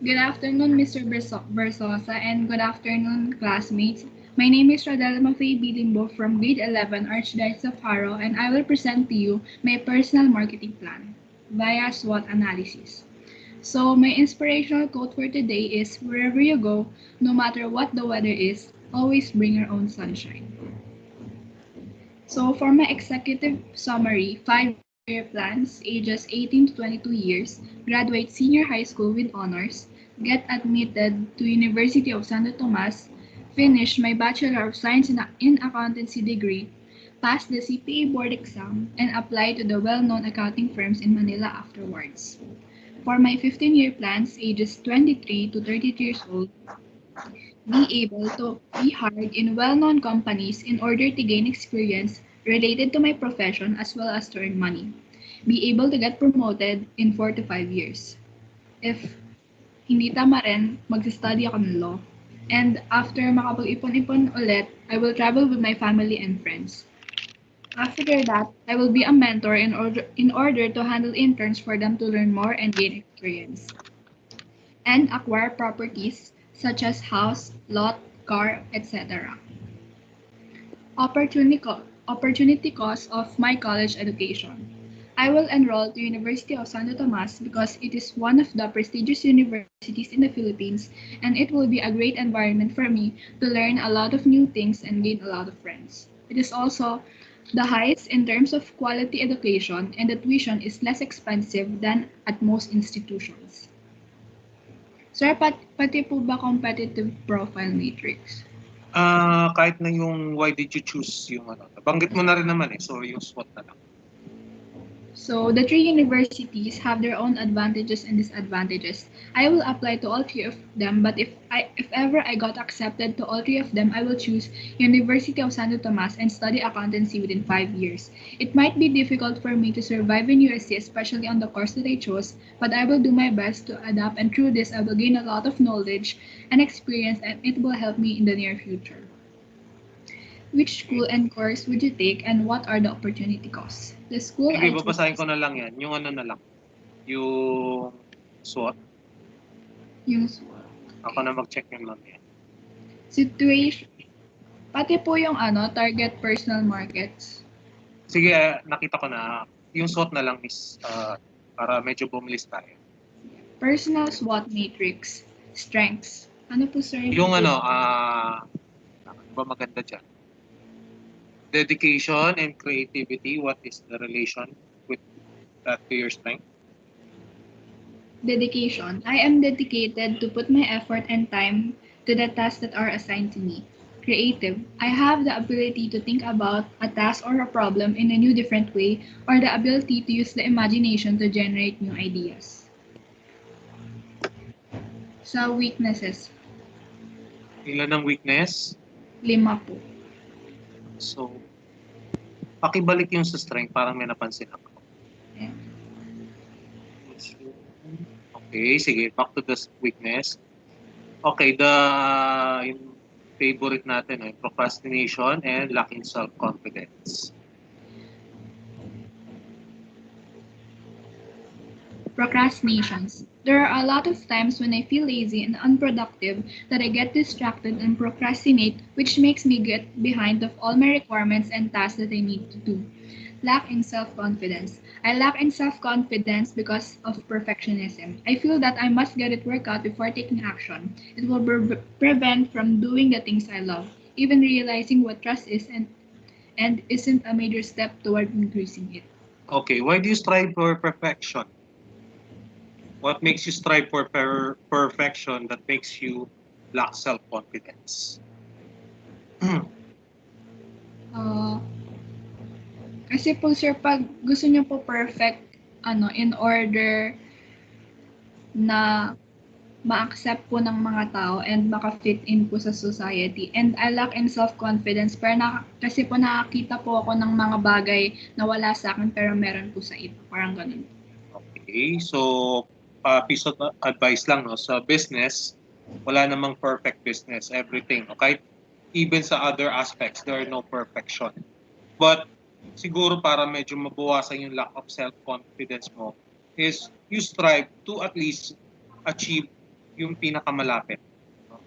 Good afternoon, Mr. Bersosa, and good afternoon, classmates. My name is Radel Maffei Bilimbo from grade 11, Archdiocese of Jaro, and I will present to you my personal marketing plan via SWOT analysis. So, my inspirational quote for today is wherever you go, no matter what the weather is, always bring your own sunshine. So, for my executive summary, 5-year plans, ages 18 to 22 years, graduate senior high school with honors, get admitted to University of Santo Tomas, finish my Bachelor of Science in Accountancy degree, pass the CPA board exam, and apply to the well-known accounting firms in Manila afterwards. For my 15-year plans, ages 23 to 33 years old, be able to be hired in well-known companies in order to gain experience related to my profession as well as to earn money. Be able to get promoted in 4 to 5 years. If hindi tama rin, mag-study ako ng law. And after makapag-ipon-ipon ulit, I will travel with my family and friends. After that, I will be a mentor in order to handle interns for them to learn more and gain experience. And acquire properties such as house, lot, car, etc. Opportunity cost of my college education. I will enroll to University of Santo Tomas because it is one of the prestigious universities in the Philippines and it will be a great environment for me to learn a lot of new things and gain a lot of friends. It is also the highest in terms of quality education and the tuition is less expensive than at most institutions. Sir, pati po ba competitive profile matrix? Kahit na yung why did you choose yung ano, nabanggit mo na rin naman so yung SWOT na lang. So the three universities have their own advantages and disadvantages. I will apply to all three of them, but if ever I got accepted to all three of them, I will choose University of Santo Tomas and study accountancy within 5 years. It might be difficult for me to survive in USC, especially on the course that I chose, but I will do my best to adapt and through this I will gain a lot of knowledge and experience and it will help me in the near future. Which school and course would you take and what are the opportunity costs? The school Sige, I chose babasahin ko na lang yan. Yung ano na lang. Yung SWOT. yung SWOT. Ako na mag-check yung lang yan. Situation. Pati po yung target personal markets. Sige, nakita ko na. Yung SWOT na lang is para medyo bumilis tayo. Personal SWOT matrix. Strengths. Ano po sir? Yung ba maganda dyan? Dedication and creativity, what is the relation with that to your strength? Dedication. I am dedicated to put my effort and time to the tasks that are assigned to me. Creative. I have the ability to think about a task or a problem in a new different way or the ability to use the imagination to generate new ideas. Sa weaknesses. Ilan ang weakness? 5 po. So, pakibalik yung sa strength, parang may napansin ako. Okay, sige, back to the weakness. Okay, yung favorite natin, procrastination and lacking self-confidence. Procrastinations. There are a lot of times when I feel lazy and unproductive that I get distracted and procrastinate, which makes me get behind of all my requirements and tasks that I need to do. Lack in self-confidence. I lack in self-confidence because of perfectionism. I feel that I must get it worked out before taking action. It will prevent from doing the things I love, even realizing what trust is and isn't a major step toward increasing it. Okay, why do you strive for perfection? What makes you strive for perfection that makes you lack self-confidence? Kasi po sir, pag gusto niyo po perfect, in order na ma-accept po ng mga tao and maka-fit in po sa society. And I lack in self-confidence kasi po nakakita po ako ng mga bagay na wala sa akin pero meron po sa iba. Parang ganun. Okay, so piece of advice lang, no? Sa business, wala namang perfect business. Everything, okay? Even sa other aspects, there are no perfection. But siguro para medyo mabawasan yung lack of self-confidence mo is you strive to at least achieve yung pinakamalapit. No?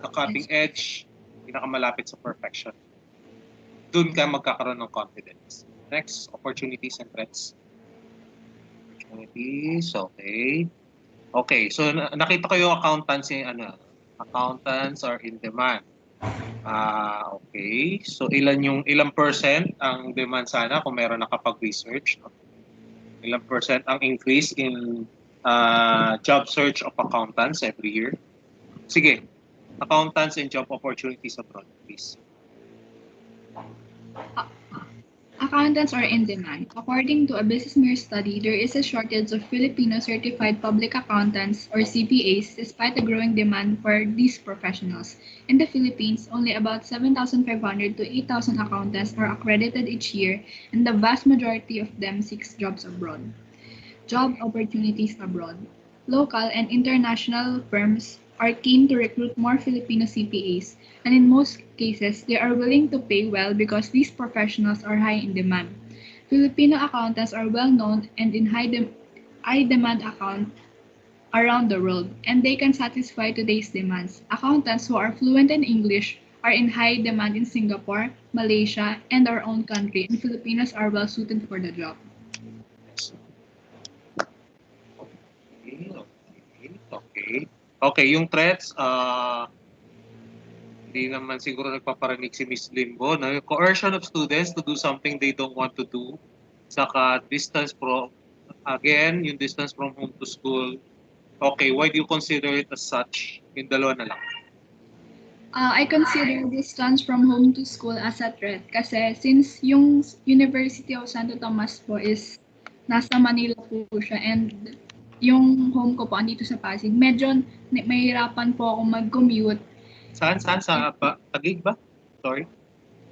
The cutting edge, pinakamalapit sa perfection. Doon ka magkakaroon ng confidence. Next, opportunities and threats. Opportunities, okay. Okay, so nakita ko yung accountants are in demand. Okay. So ilang percent ang demand sana kung meron nakapag-research? No? Ilang percent ang increase in job search of accountants every year? Sige, accountants and job opportunities abroad, please. Accountants are in demand. According to a Business Mirror study, there is a shortage of Filipino certified public accountants or CPAs despite the growing demand for these professionals. In the Philippines, only about 7,500 to 8,000 accountants are accredited each year, and the vast majority of them seeks jobs abroad. Job opportunities abroad. Local and international firms are keen to recruit more Filipino CPAs, and in most cases, they are willing to pay well because these professionals are high in demand. Filipino accountants are well known and in high demand account around the world, and they can satisfy today's demands. Accountants who are fluent in English are in high demand in Singapore, Malaysia, and our own country, and Filipinos are well suited for the job. Okay, yung threats, hindi naman siguro nagpaparinig si Miss Limbo, no? Yung coercion of students to do something they don't want to do. Saka yung distance from home to school. Okay, why do you consider it as such? Yung dalawa na lang. I consider distance from home to school as a threat kasi since yung University of Santo Tomas po is nasa Manila po siya and yung home ko po andito sa Pasig, medyo mahirapan po ako mag-commute. Saan? Sa Taguig ba? Sorry?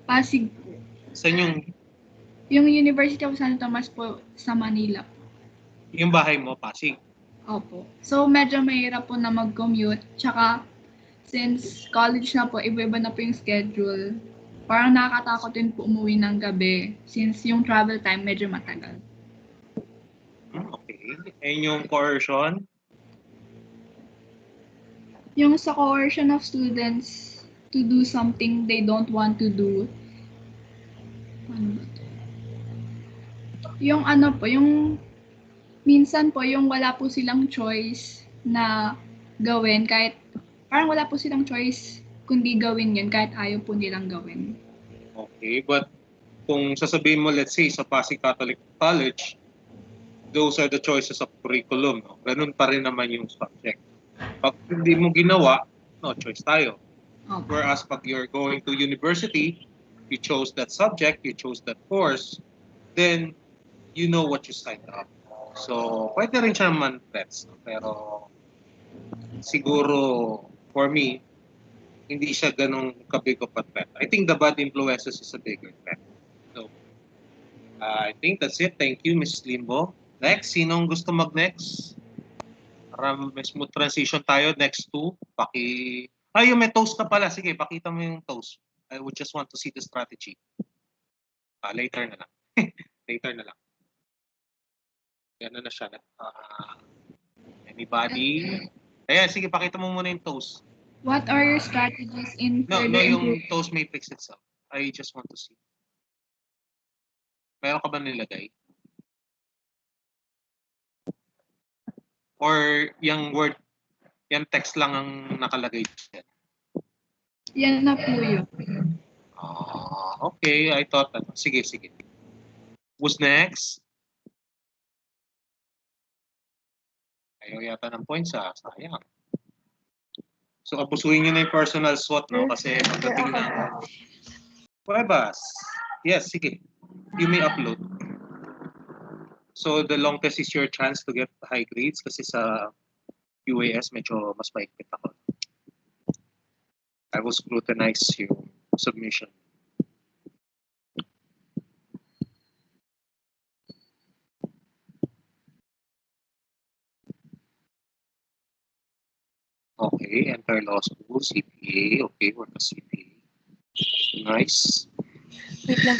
Pasig. Saan yung University of Santo Tomas po sa Manila. Yung bahay mo, Pasig? Opo. So medyo mahirap po na mag-commute. Tsaka since college na po, iba-iba na po yung schedule. Parang nakakatakot din po umuwi ng gabi since yung travel time medyo matagal. Okay. And yung coercion? Yung sa coercion of students to do something they don't want to do. Ano ba to? Yung minsan po yung wala po silang choice na gawin kahit parang wala po silang choice kundi gawin yun kahit ayaw po nilang gawin. Okay, but kung sasabihin mo, let's say, sa Pasig Catholic College, those are the choices of curriculum. No? Ganun pa rin naman yung subject. Pag hindi mo ginawa, no choice tayo. Okay. Whereas pag you're going to university, you chose that subject, you chose that course, then you know what you signed up. So, pwede rin siya naman threats. No? Pero siguro, for me, hindi siya ganun kabig of a threat. I think the bad influences is a bigger threat. So, I think that's it. Thank you, Ms. Limbo. Next, sinong gusto mag-next? Para may smooth transition tayo. Next two. Yung may toast ka pala. Sige, pakita mo yung toast. I would just want to see the strategy. Later na lang. Later na lang. Yan na siya. Anybody? Ayan, sige, pakita mo muna yung toast. What are your strategies in No, yung toast matrix itself. I just want to see. Meron ka ba nilagay? Or yung word, yung text lang ang nakalagay dyan? Yan na po yun. Okay, I thought that. Sige. Who's next? Ayaw yata ng points sayang. So, abusuhin nyo na yung personal SWOT, no? Kasi pagdating na... Pwebas. Yes, sige. You may upload. So, the long test is your chance to get high grades kasi sa UAS medyo mas maikpit ako. I will scrutinize yung submission. Okay, enter law school, CPA. Okay, work as CPA. Nice. Wait lang.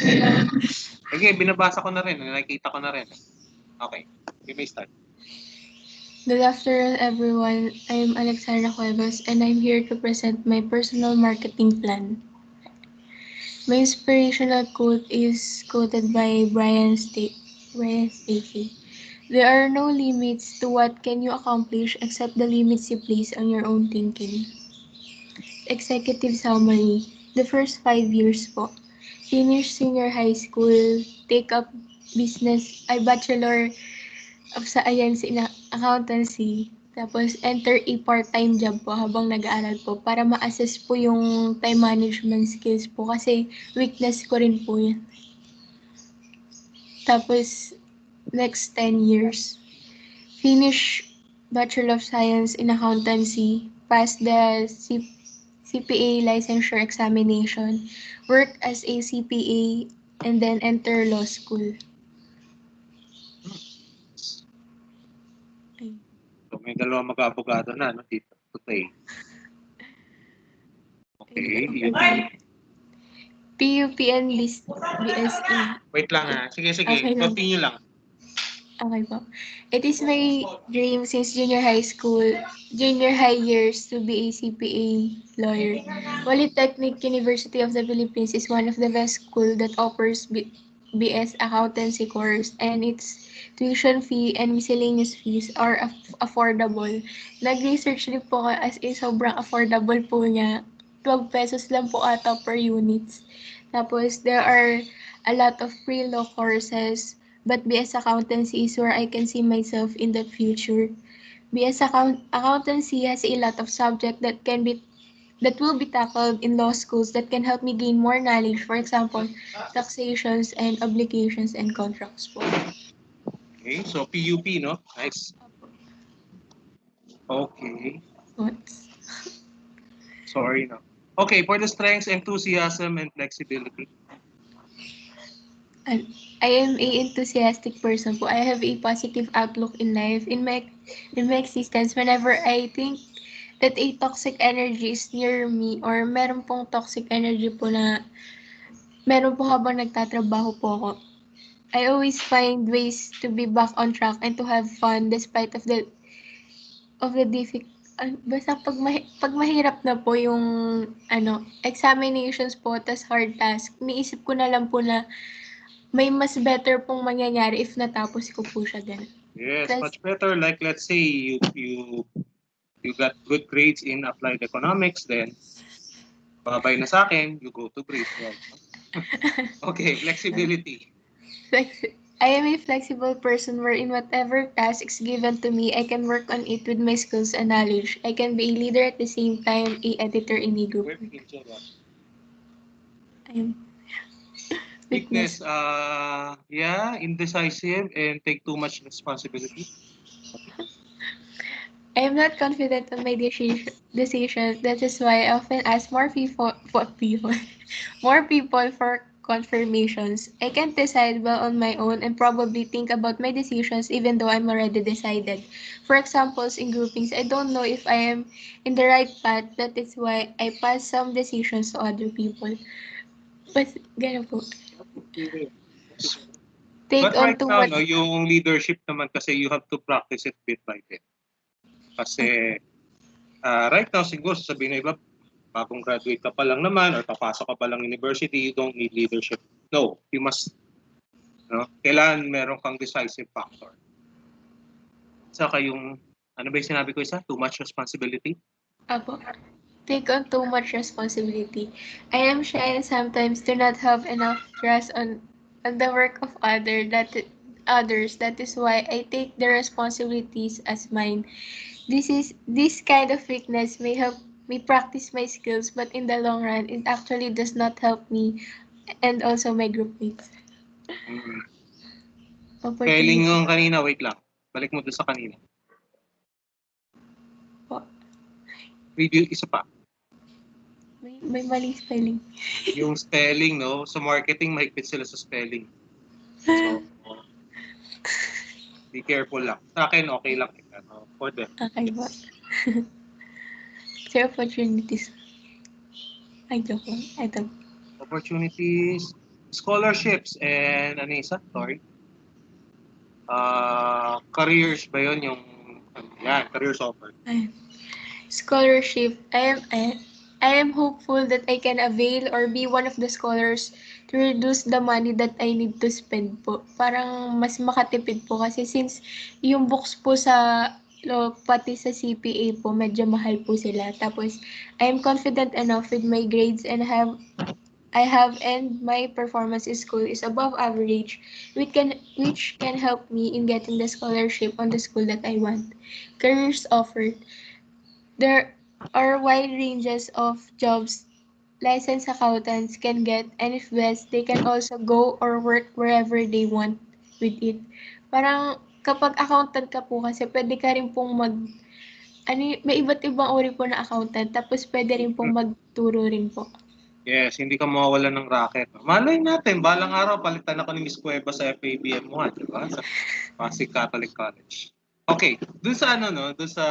Okay, binabasa ko na rin. Nakikita ko na rin. Okay, you may start. Good afternoon, everyone. I'm Alexandra Cuevas, and I'm here to present my personal marketing plan. My inspirational quote is quoted by Brian Stacy. There are no limits to what can you accomplish except the limits you place on your own thinking. Executive summary. The first 5 years po. Finish senior high school, take up Bachelor of Science in Accountancy. Tapos, enter a part-time job po habang nag-aaral po para ma-assess po yung time management skills po kasi weakness ko rin po yan. Tapos, next 10 years, finish Bachelor of Science in Accountancy, pass the CPA licensure examination, work as a CPA, and then enter law school. So, may dalawang mag-abogado na, no, dito today. Okay, yun. PUPN list BSE. Wait lang ha. Sige, Okay lang. continue lang. Okay po. It is my dream since junior high years to be a CPA lawyer. Polytechnic University of the Philippines is one of the best school that offers BS accountancy course, and its tuition fee and miscellaneous fees are affordable. Nag-research din po ako as in sobrang affordable po niya. 12 pesos lang po ata per units. Tapos there are a lot of pre-law courses, but BS accountancy is where I can see myself in the future. Accountancy has a lot of subject that will be tackled in law schools that can help me gain more knowledge. For example, taxations and obligations and contracts po. Okay, so PUP, no? Nice. Okay. What? Sorry, no. Okay, for the strengths, enthusiasm, and flexibility. I am a enthusiastic person po. I have a positive outlook in life. In my existence, whenever I think that a toxic energy is near me or meron pong toxic energy po na meron po habang nagtatrabaho po ako, I always find ways to be back on track and to have fun despite of the basta pag mahirap na po yung examinations po tas hard task, iniisip ko na lang po na may mas better pong mangyayari if natapos ko po siya din. Yes, much better. Like let's say you got good grades in applied economics, then babay na sa akin, you go to grade 12. Okay, flexibility. I am a flexible person wherein whatever task is given to me, I can work on it with my skills and knowledge. I can be a leader at the same time, a editor in a group. Weakness, indecisive and take too much responsibility. I am not confident on my decisions. That is why I often ask more people for confirmations. I can't decide well on my own and probably think about my decisions even though I'm already decided. For examples in groupings, I don't know if I am in the right path. That is why I pass some decisions to other people. But ganun po. But right now, no, yung leadership naman kasi you have to practice it bit by bit. Kasi right now, siguro sabihin na iba, bagong graduate ka pa lang naman or papasok ka pa lang university, you don't need leadership. No, you must, kailangan meron kang decisive factor. Saka yung, ano ba yung sinabi ko isa? Too much responsibility? Apo. Take on too much responsibility. I am shy and sometimes do not have enough trust on the work of others. That is why I take the responsibilities as mine. This kind of weakness may help me practice my skills, but in the long run, it actually does not help me and also my group mates. Spelling yung kanina, wait lang. Balik mo doon sa kanina. Review, isa pa. May mali spelling. Yung spelling, no? Sa marketing, mahigpit sila sa spelling. So, be careful lang. Sa akin, okay lang. For them. Okay ba? Sir, opportunities. Ay, joke lang. Ito. Opportunities, scholarships, and ano isa? Sorry. Careers ba yun? Yung Yan, careers offered. Ayun. Scholarship. I am hopeful that I can avail or be one of the scholars to reduce the money that I need to spend po. Parang mas makatipid po kasi since yung books po sa pati sa CPA po medyo mahal po sila. Tapos I am confident enough with my grades and I have and my performance in school is above average, which can help me in getting the scholarship on the school that I want. Careers offered. There are wide ranges of jobs licensed accountants can get, and if best, they can also go or work wherever they want with it. Parang kapag accountant ka po kasi pwede ka rin pong may iba't ibang uri po na accountant, tapos pwede rin pong magturo rin po. Yes, hindi ka mawawalan ng racket. Malay natin, balang araw, palitan ako ni Miss Cueva sa FABM 1, di ba? Sa Pasig Catholic College. Okay, dun sa dun sa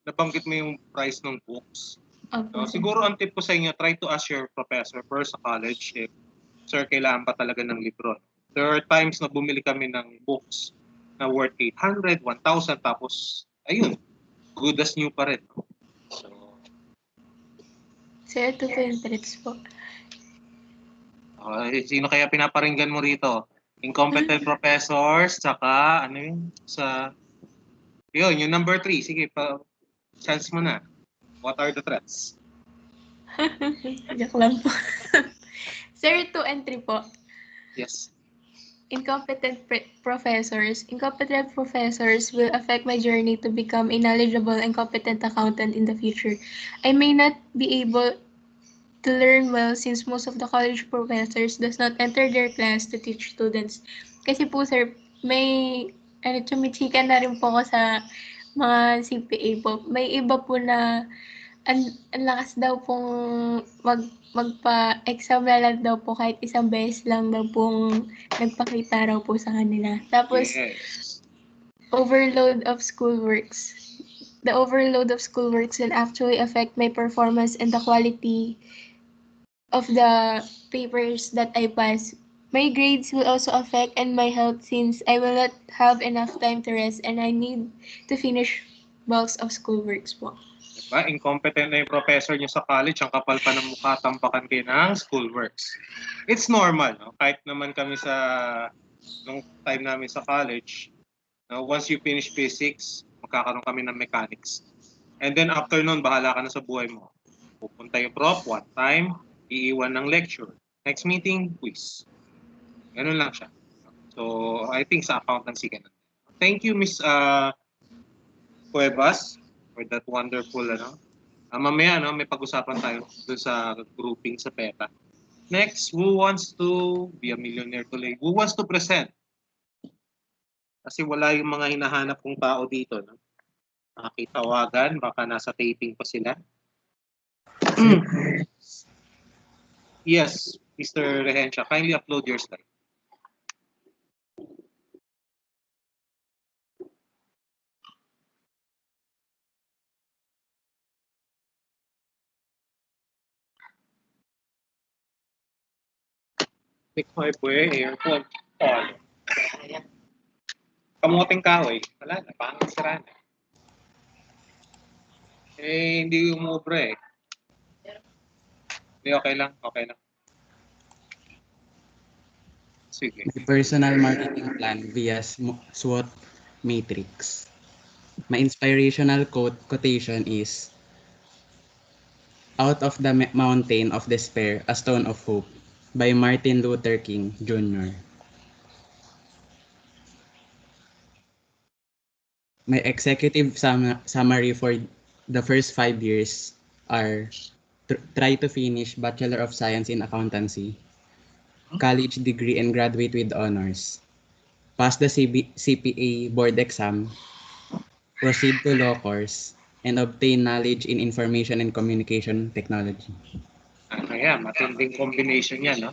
nabanggit mo yung price ng books. Opo. Siguro ang tip ko sa inyo, try to ask your professor first sa college if, sir, kailangan ba talaga ng libro? There are times na bumili kami ng books na worth 800, 1,000, tapos, ayun, good as new pa rin. So, ito po yung threats po. Sino kaya pinaparinggan mo rito? Incompetent professors, tsaka, yung number 3, sige, chance mo na. What are the threats? Joke lang po. Sir, 2 and 3 po. Yes. Incompetent professors. Incompetent professors will affect my journey to become a knowledgeable and competent accountant in the future. I may not be able to learn well since most of the college professors does not enter their class to teach students. Kasi po sir, may chumichika na rin po ako sa mga CPA po. May iba po na ang lakas daw pong magpa-exam na lang daw po kahit isang beses lang daw pong nagpakita raw po sa kanila. Tapos, Yes. overload of schoolworks. The overload of schoolworks will actually affect my performance and the quality of the papers that I pass. My grades will also affect and my health since I will not have enough time to rest and I need to finish bulks of schoolworks po. Diba? Incompetent na yung professor niyo sa college, ang kapal pa ng mukha, tampakan kayo ng schoolworks. It's normal, no? Kahit naman kami nung time namin sa college, once you finish physics, magkakaroon kami ng mechanics. And then after nun, bahala ka na sa buhay mo. Pupunta yung prof, one time, iiwan ng lecture. Next meeting, quiz. Ganun lang siya. So, I think sa accountancy ganun. Thank you, Miss Cuevas, for that wonderful, mamaya, may pag-usapan tayo dun sa grouping sa PETA. Next, who wants to be a millionaire today? Who wants to present? Kasi wala yung mga hinahanap kong tao dito, no? Nakitawagan, baka nasa taping pa sila. Yes, Mr. Rehencia, kindly upload your slide. Pick mo earphone. Kamuting kahoy. Wala na, pangit sira na. Hindi umubra eh. Hindi, okay lang. Sige. My personal marketing plan via SWOT matrix. My inspirational quotation is, "Out of the mountain of despair, a stone of hope," by Martin Luther King Jr. My executive summary for the first 5 years are try to finish Bachelor of Science in Accountancy, college degree and graduate with honors, pass the CPA board exam, proceed to law course, and obtain knowledge in information and communication technology. Matinding combination yan, no?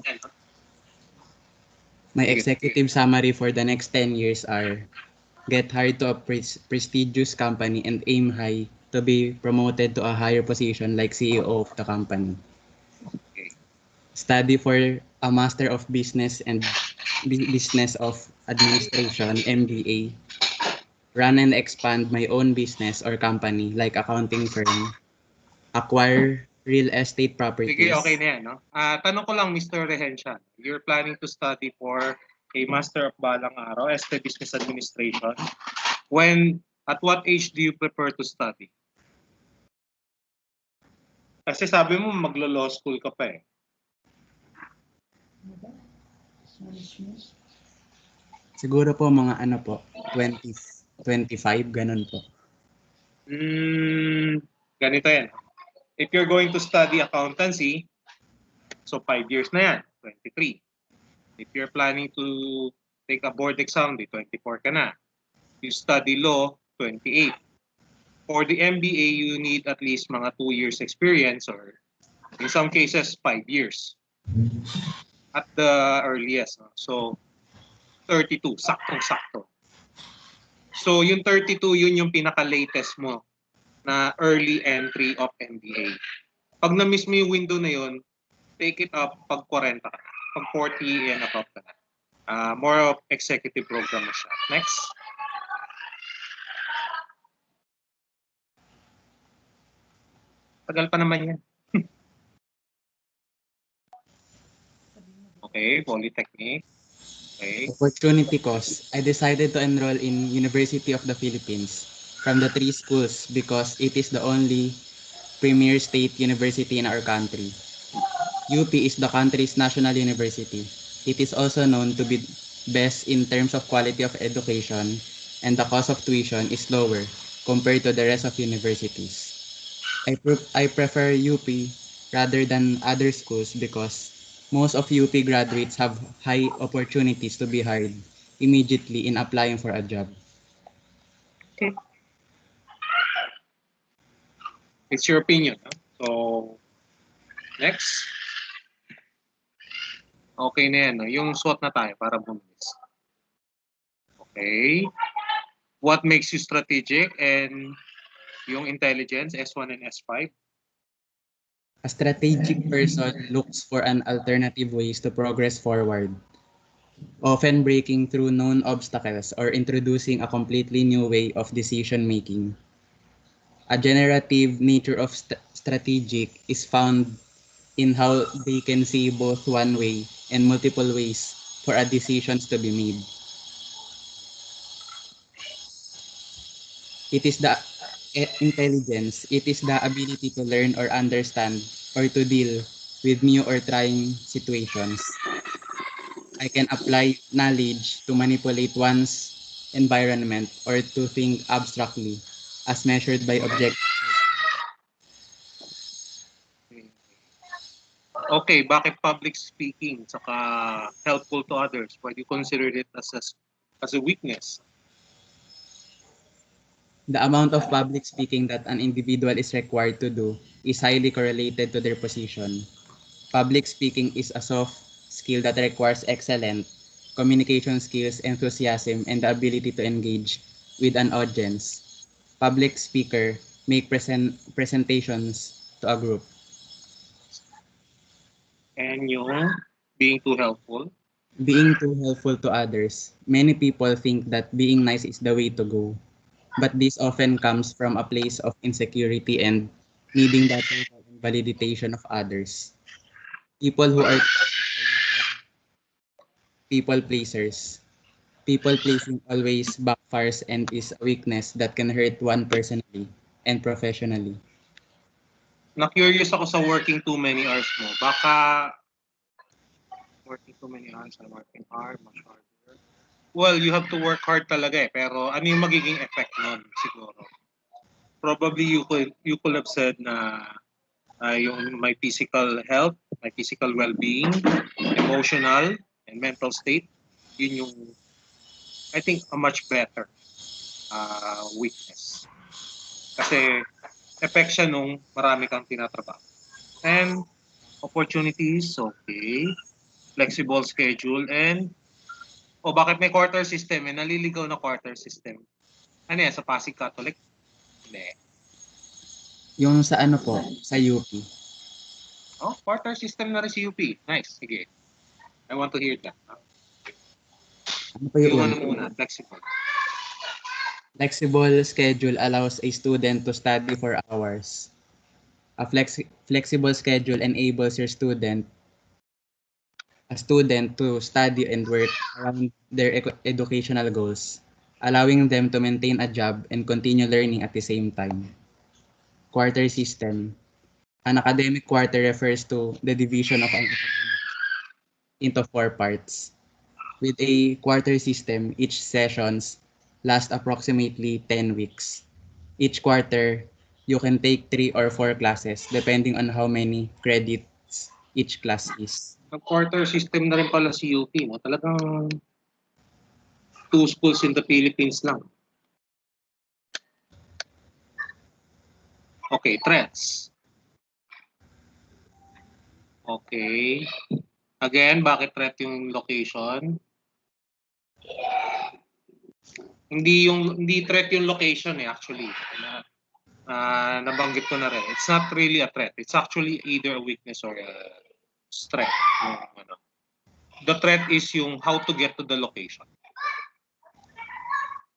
My executive summary for the next 10 years are get hired to a prestigious company and aim high to be promoted to a higher position like CEO of the company. Study for a Master of Business and Business of Administration, MBA, run and expand my own business or company like accounting firm, acquire real estate Sige, properties. okay na yan. No? Tanong ko lang, Mr. Rehencia, you're planning to study for a Master of Balang Araw, ST Business Administration. At what age do you prefer to study? Kasi sabi mo maglo-law school ka pa eh. Siguro po mga ano po, 20s, 25, ganun po. Ganito yan. If you're going to study accountancy, so 5 years na yan, 23. If you're planning to take a board exam, di 24 ka na. You study law, 28. For the MBA, you need at least mga 2 years experience or in some cases, 5 years. At the earliest. No? So, 32, saktong-sakto. So, yung 32, yun yung pinaka-latest mo na early entry of MBA. Pag na-miss mo yung window na yun, take it up pag 40 ka. Pag 40 and above ka na. More of executive program na siya. Next. Tagal pa naman yan. Okay, Polytechnic. Okay. Opportunity cost. I decided to enroll in University of the Philippines from the 3 schools because it is the only premier state university in our country. UP is the country's national university. It is also known to be best in terms of quality of education, and the cost of tuition is lower compared to the rest of universities. I prefer UP rather than other schools because most of UP graduates have high opportunities to be hired immediately in applying for a job. Okay. It's your opinion. Huh? So, next. Okay na yan. No? Yung SWOT na tayo para bumilis. Okay. What makes you strategic and yung intelligence, S1 and S5? A strategic person looks for an alternative ways to progress forward, often breaking through known obstacles or introducing a completely new way of decision making. A generative nature of strategic is found in how they can see both one way and multiple ways for a decisions to be made. It is the intelligence, it is the ability to learn or understand or to deal with new or trying situations. I can apply knowledge to manipulate one's environment or to think abstractly as measured by object. Okay, bakit public speaking saka helpful to others? Why do you consider it as a weakness? The amount of public speaking that an individual is required to do is highly correlated to their position. Public speaking is a soft skill that requires excellent communication skills, enthusiasm, and the ability to engage with an audience. Public speaker make presentations to a group. And yung being too helpful? Being too helpful to others. Many people think that being nice is the way to go. But this often comes from a place of insecurity and needing the approval and validation of others. People who are people pleasers. People pleasing always backfires and is a weakness that can hurt one personally and professionally. Na-curious ako sa working too many hours mo. Baka working too many hours and working hard, much harder. Well, you have to work hard talaga eh. Pero ano yung magiging effect nun siguro? Probably you could have said na yung my physical health, my physical well-being, emotional, and mental state, yun yung, I think, a much better weakness. Kasi effect siya nung marami kang tinatrabaho. And opportunities, okay. Flexible schedule and bakit may quarter system? Naliligaw na quarter system. Ano yan? Sa Pasig Catholic? Hindi. Yung sa ano po, sa UP. Oh, quarter system na rin si UP. Nice. Sige. I want to hear that. Ano po yung Yung una? ano muna, flexible. Flexible schedule allows a student to study for hours. A flexible schedule enables a student to study and work around their educational goals, allowing them to maintain a job and continue learning at the same time. Quarter system. An academic quarter refers to the division of an academic into 4 parts. With a quarter system, each sessions last approximately 10 weeks. Each quarter, you can take 3 or 4 classes depending on how many credits each class is. Quarter system na rin pala si UP, no? Talagang 2 schools in the Philippines lang. Okay, threats. Okay. Again, bakit threat yung location? Hindi threat yung location actually. Nabanggit ko na rin. It's not really a threat. It's actually either a weakness or a strength. The threat is yung how to get to the location.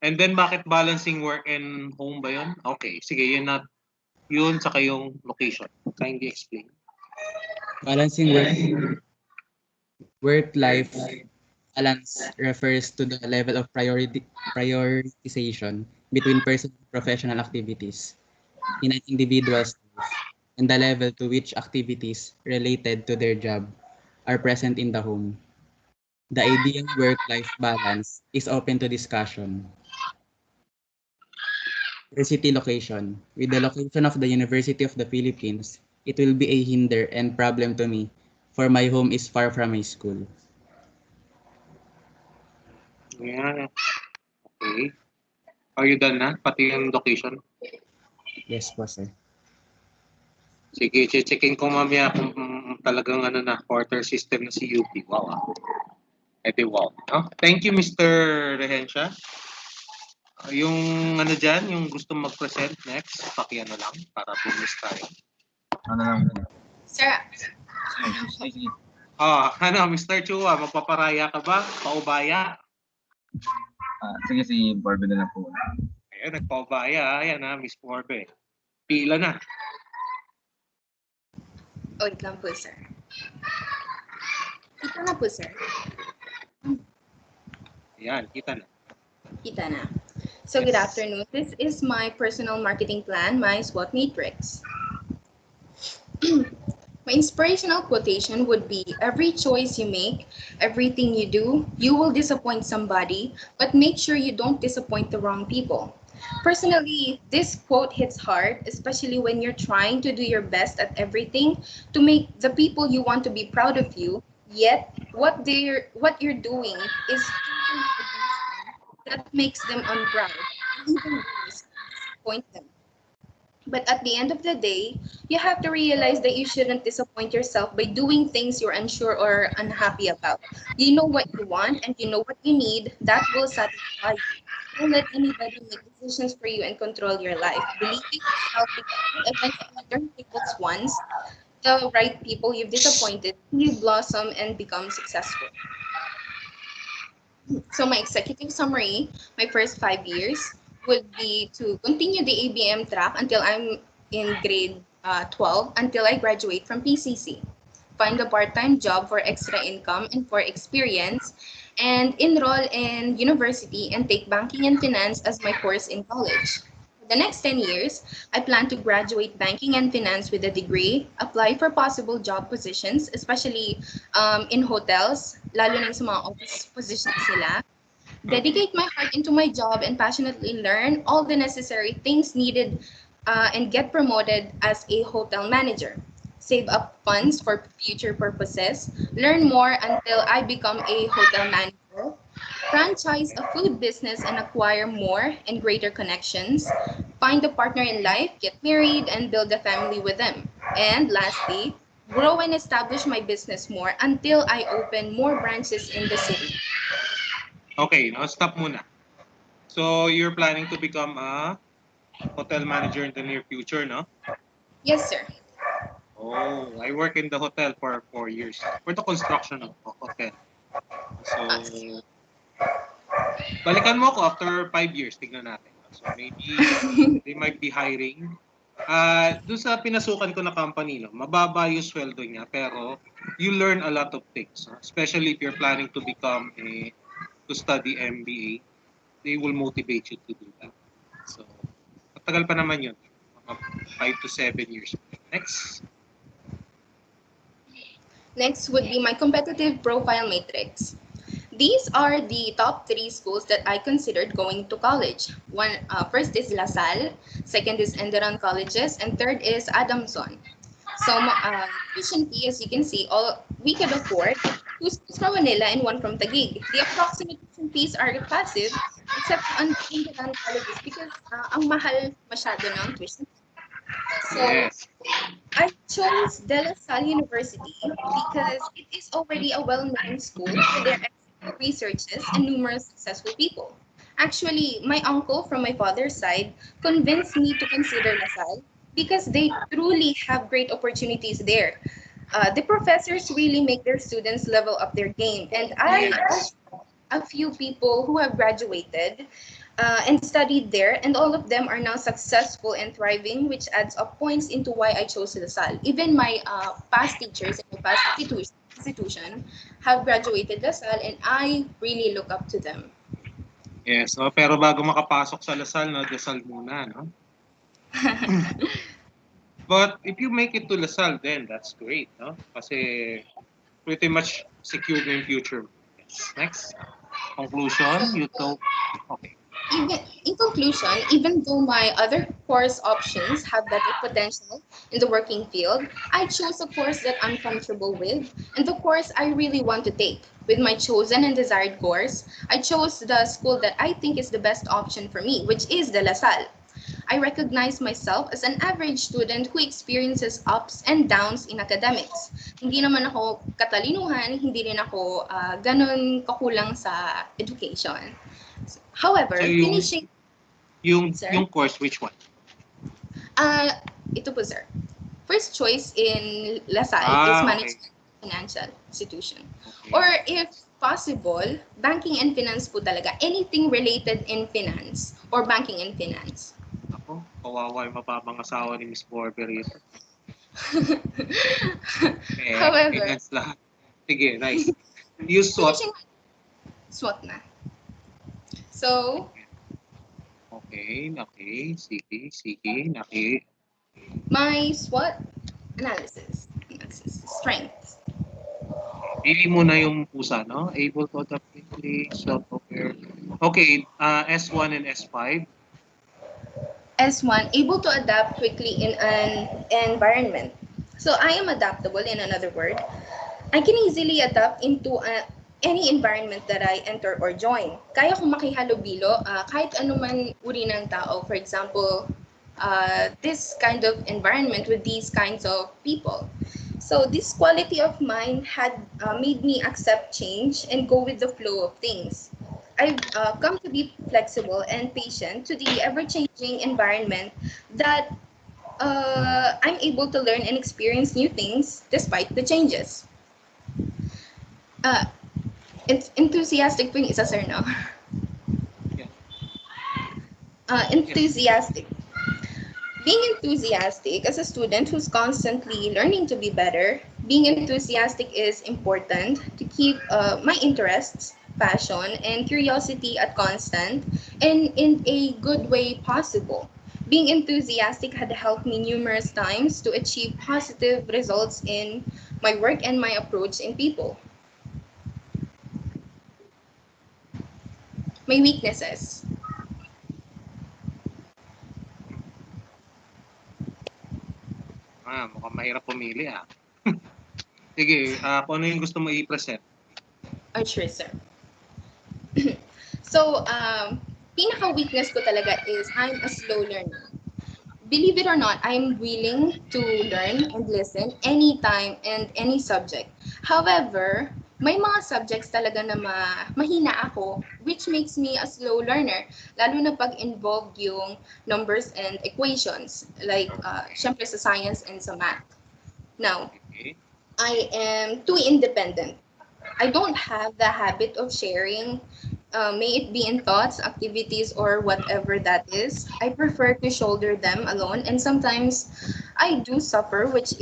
And then bakit balancing work and home ba yun? Okay, sige, yun saka yung location. Kindly explain. Balancing work-life balance refers to the level of prioritization between personal and professional activities in an individual's life and the level to which activities related to their job are present in the home. The ideal work-life balance is open to discussion. University location. With the location of the University of the Philippines, it will be a hinder and problem to me, for my home is far from my school. Yeah. Okay. Are you done na? Pati yung location? Yes po, sir. Sige, checkin ko mamaya kung talagang quarter system na si UP. Wow. Wow. No? Thank you, Mr. Rehensya. Yung dyan, yung gusto mag-present next, lang para bumis tayo. Sir. Mr. Chua, magpaparaya ka ba? Paubaya? Sige, si Barbie na lang po. Ayan, nagpaubaya. Ayan Miss Borbe. Pila na. Wait lang po, sir. Kita na po, sir. Ayan, kita na. Kita na. So, good afternoon. This is my personal marketing plan, my SWOT matrix. My inspirational quotation would be, every choice you make, everything you do, you will disappoint somebody, but make sure you don't disappoint the wrong people. Personally, this quote hits hard, especially when you're trying to do your best at everything to make the people you want to be proud of you, yet what you're doing is totally against them, that makes them unproud, and even worse, disappoint them. But at the end of the day, you have to realize that you shouldn't disappoint yourself by doing things you're unsure or unhappy about. You know what you want and you know what you need. That will satisfy you. Don't let anybody make decisions for you and control your life. Believe in yourself because you'll eventually turn tables once the right people you've disappointed, you blossom and become successful. So my executive summary, my first 5 years would be to continue the ABM track until I'm in grade 12, until I graduate from PCC. Find a part-time job for extra income and for experience, and enroll in university and take banking and finance as my course in college. For the next 10 years, I plan to graduate banking and finance with a degree, apply for possible job positions, especially in hotels, lalo na sa mga office positions nila. Dedicate my heart into my job and passionately learn all the necessary things needed and get promoted as a hotel manager. Save up funds for future purposes, learn more until I become a hotel manager, franchise a food business and acquire more and greater connections, find a partner in life, get married, and build a family with them. And lastly, grow and establish my business more until I open more branches in the city. Okay, now stop muna. So, you're planning to become a hotel manager in the near future, no? Yes, sir. Oh, I work in the hotel for 4 years. For the construction of hotel. So, balikan mo ako after 5 years. Tignan natin. So maybe they might be hiring. Doon sa pinasukan ko na company, no, mababa yung sweldo niya, pero you learn a lot of things. No? Especially if you're planning to to study MBA, they will motivate you to do that. So, matagal pa naman yun. Mga 5 to 7 years. Next. Next would be my competitive profile matrix. These are the top 3 schools that I considered going to college. First is La Salle, second is Enderan Colleges, and third is Adamson. So, tuition fee, as you can see, all we could afford 2 schools from Manila and 1 from Taguig. The approximate tuition fees are passive, except on Enderan Colleges because ang mahal masyado ng tuition. So, Yes. I chose De La Salle University because it is already a well-known school with their excellent researches and numerous successful people. Actually, my uncle from my father's side convinced me to consider La Salle because they truly have great opportunities there. The professors really make their students level up their game, and I Yes. a few people who have graduated and studied there, and all of them are now successful and thriving, which adds up points into why I chose LaSalle. Even my past teachers in my past institution have graduated LaSalle, and I really look up to them. Yes. No? Pero bago makapasok sa Lasal, no, dasal muna, no? But if you make it to Lasal, then that's great, no? Kasi pretty much secured in future. Yes. Next. Conclusion, you told. Okay. In conclusion, even though my other course options have better potential in the working field, I chose a course that I'm comfortable with and the course I really want to take. With my chosen and desired course, I chose the school that I think is the best option for me, which is De La Salle. I recognize myself as an average student who experiences ups and downs in academics. Hindi naman ako katalinuhan, hindi rin ako ganun kakulang sa education. However, So finishing... yung Sir? yung course, which one? Ito po, sir. First choice in La Salle is Okay. Management Financial Institution. Okay. Or if possible, banking and finance po talaga. Anything related in finance or banking and finance. Ako, kawawa yung mababang asawa ni Miss Borber ito. However, Finance lahat. Sige, nice. You SWOT. finishing SWOT na. So, Okay. Sige. my SWOT analysis. Strengths. Pili mo na yung pusa, no? Able to adapt quickly, self-aware. Okay, S1 and S5. S1, able to adapt quickly in an environment. So I am adaptable, in another word. I can easily adapt into any environment that I enter or join. Kaya ko makihalubilo kahit anuman uri ng tao. For example, this kind of environment with these kinds of people. So this quality of mine had made me accept change and go with the flow of things. I've come to be flexible and patient to the ever-changing environment that I'm able to learn and experience new things despite the changes. It's enthusiastic po yung isa, sir, no? Yeah. Enthusiastic. Being enthusiastic as a student who's constantly learning to be better, being enthusiastic is important to keep my interests, passion, and curiosity at constant and in a good way possible. Being enthusiastic had helped me numerous times to achieve positive results in my work and my approach in people. My weaknesses. Mukhang mahirap pumili, Sige, kung ano yung gusto mo i-present. Oh, sure, sir. So, pinaka-weakness ko talaga is I'm a slow learner. Believe it or not, I'm willing to learn and listen anytime and any subject. However, may mga subjects talaga na mahina ako, which makes me a slow learner, lalo na pag involved yung numbers and equations, like syempre sa science and sa math. Now, Okay. I am too independent. I don't have the habit of sharing may it be in thoughts, activities, or whatever that is. I prefer to shoulder them alone, and sometimes I do suffer, which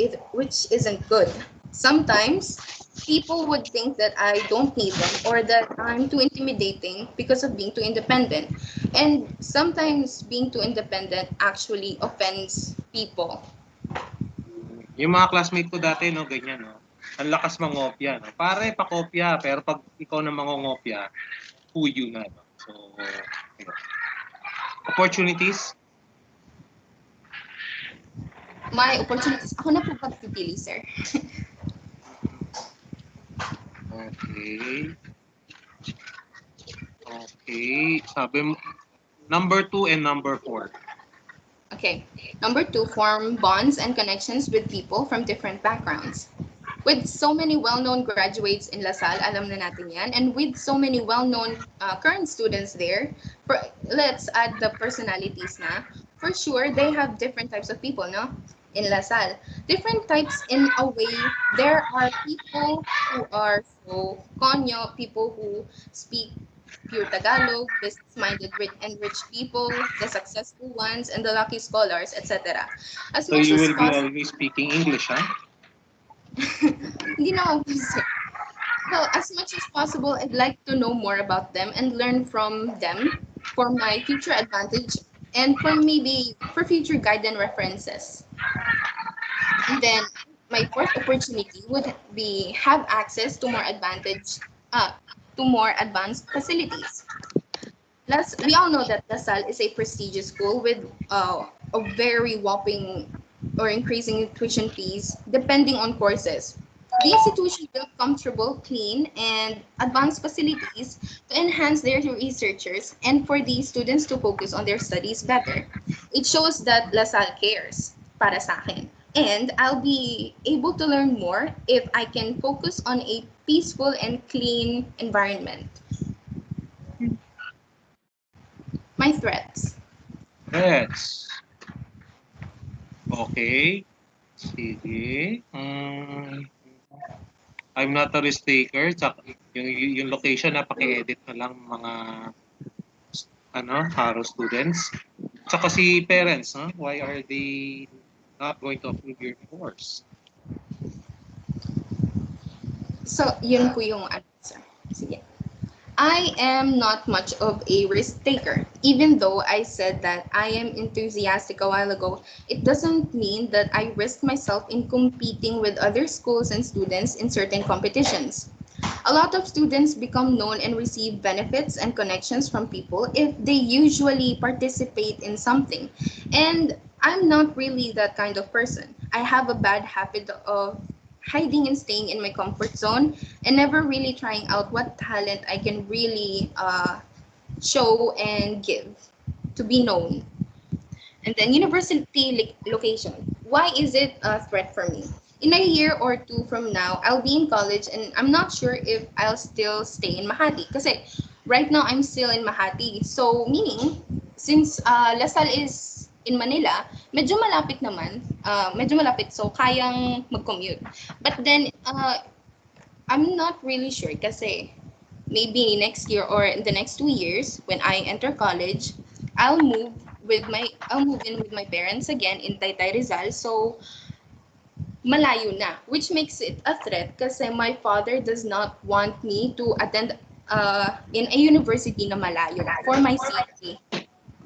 isn't good. Sometimes people would think that I don't need them or that I'm too intimidating because of being too independent. And sometimes being too independent actually offends people. Yung mga classmate ko dati, no, ganyan, no. Ang lakas mangopya, no. Pare, pakopya, pero pag ikaw na mangongopya, puyo na, no. So, yun. Opportunities? My opportunities, ako na po pagpipili, sir. Okay. Okay. Sabi mo, number 2 and number 4. Okay. Number 2, form bonds and connections with people from different backgrounds. With so many well-known graduates in LaSalle, alam na natin yan, and with so many well-known current students there, let's add the personalities na. For sure, they have different types of people, no? In LaSalle. Different types in a way. There are people who are so konyo, people who speak pure Tagalog, business-minded and rich people, the successful ones, and the lucky scholars, etc. As So much you as will be possible, always speaking English, huh? hindi naman po, sir. So, as much as possible, I'd like to know more about them and learn from them for my future advantage and for maybe for future guide and references. And then my fourth opportunity would be have access to more advanced facilities. We all know that LaSalle is a prestigious school with a very whopping or increasing tuition fees depending on courses. The institution built comfortable, clean, and advanced facilities to enhance their researchers and for the students to focus on their studies better. It shows that LaSalle cares para sa akin. And I'll be able to learn more if I can focus on a peaceful and clean environment. My threats. Yes. Okay. Sige. I'm not a risk taker. Tsaka, yung location, napaki-edit na lang mga Haro students. Tsaka si parents, huh? Why are they not going to approve your course? So, yun po yung answer. Sige. I am not much of a risk taker. Even though I said that I am enthusiastic a while ago, it doesn't mean that I risk myself in competing with other schools and students in certain competitions. A lot of students become known and receive benefits and connections from people if they usually participate in something. And I'm not really that kind of person. I have a bad habit of hiding and staying in my comfort zone and never really trying out what talent I can really show and give to be known. And then university location. Why is it a threat for me? In a year or two from now, I'll be in college and I'm not sure if I'll still stay in Makati. Kasi right now, I'm still in Makati. So, meaning, since LaSalle is in Manila, medyo malapit naman. Medyo malapit, so kayang mag-commute. But then, I'm not really sure kasi maybe next year or in the next 2 years when I enter college, I'll move in with my parents again in Taytay Rizal. So malayo na, which makes it a threat kasi my father does not want me to attend in a university na malayo for my safety.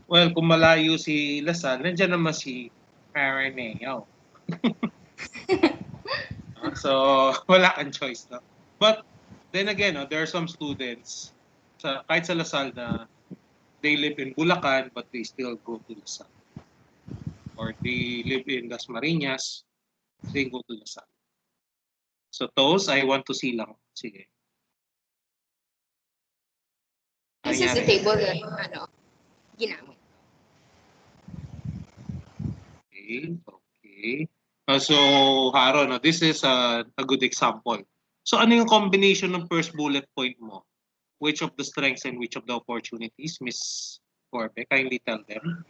Well, kung malayo si Lasal, nandiyan naman si Araneo. So, wala kang choice, no? But, then again, there are some students, kahit sa Lasal na they live in Bulacan, but they still go to Lasal. Or they live in Las Marinas, they go to Lasal. So, those, I want to see lang. Sige. This is the table that, ginamit. Okay. So, Haro, no, this is a good example. So, ano yung combination ng first bullet point mo? Which of the strengths and which of the opportunities, Miss Corbe? Kindly tell them.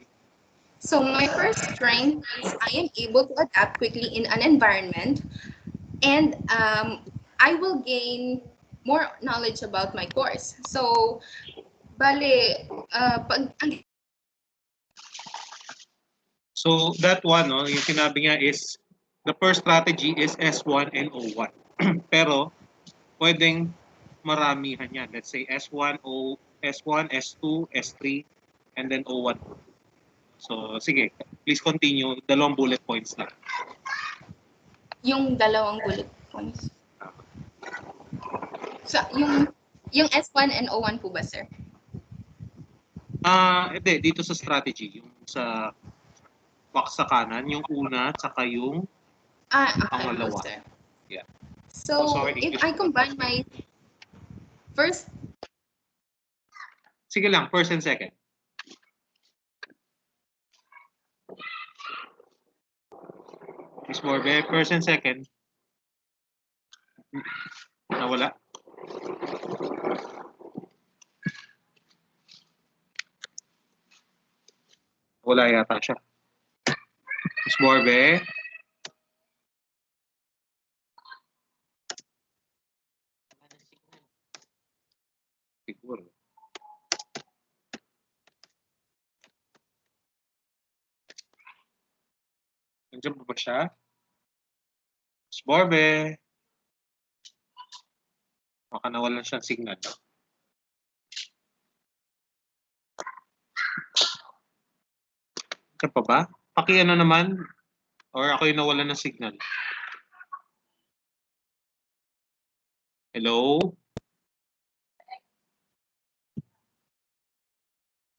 So my first strength is I am able to adapt quickly in an environment, and I will gain more knowledge about my course. So Bale, So that one, no, yung sinabi niya is, the first strategy is S1 and O1. Pero, pwedeng maramihan yan. Let's say S1, S1, S2, S3, and then O1. So, sige, please continue. Dalawang bullet points na. yung dalawang bullet points. So, yung S1 and O1 po ba, sir? Hindi, dito sa strategy, yung sa box sa kanan, yung una, tsaka yung Okay pangalawa. po, sir. Yeah. So, sorry, if English I combine my first, Sige lang, first and second. Miss Morbe, first and second. Nawala. Wala yata siya. Miss Morbe. Siguro. Nandiyan pa ba siya? Miss Morbe. Baka nawalan siyang signal. Nandiyan pa ba? Pakiano naman. Or ako yung nawalan ng signal. Hello?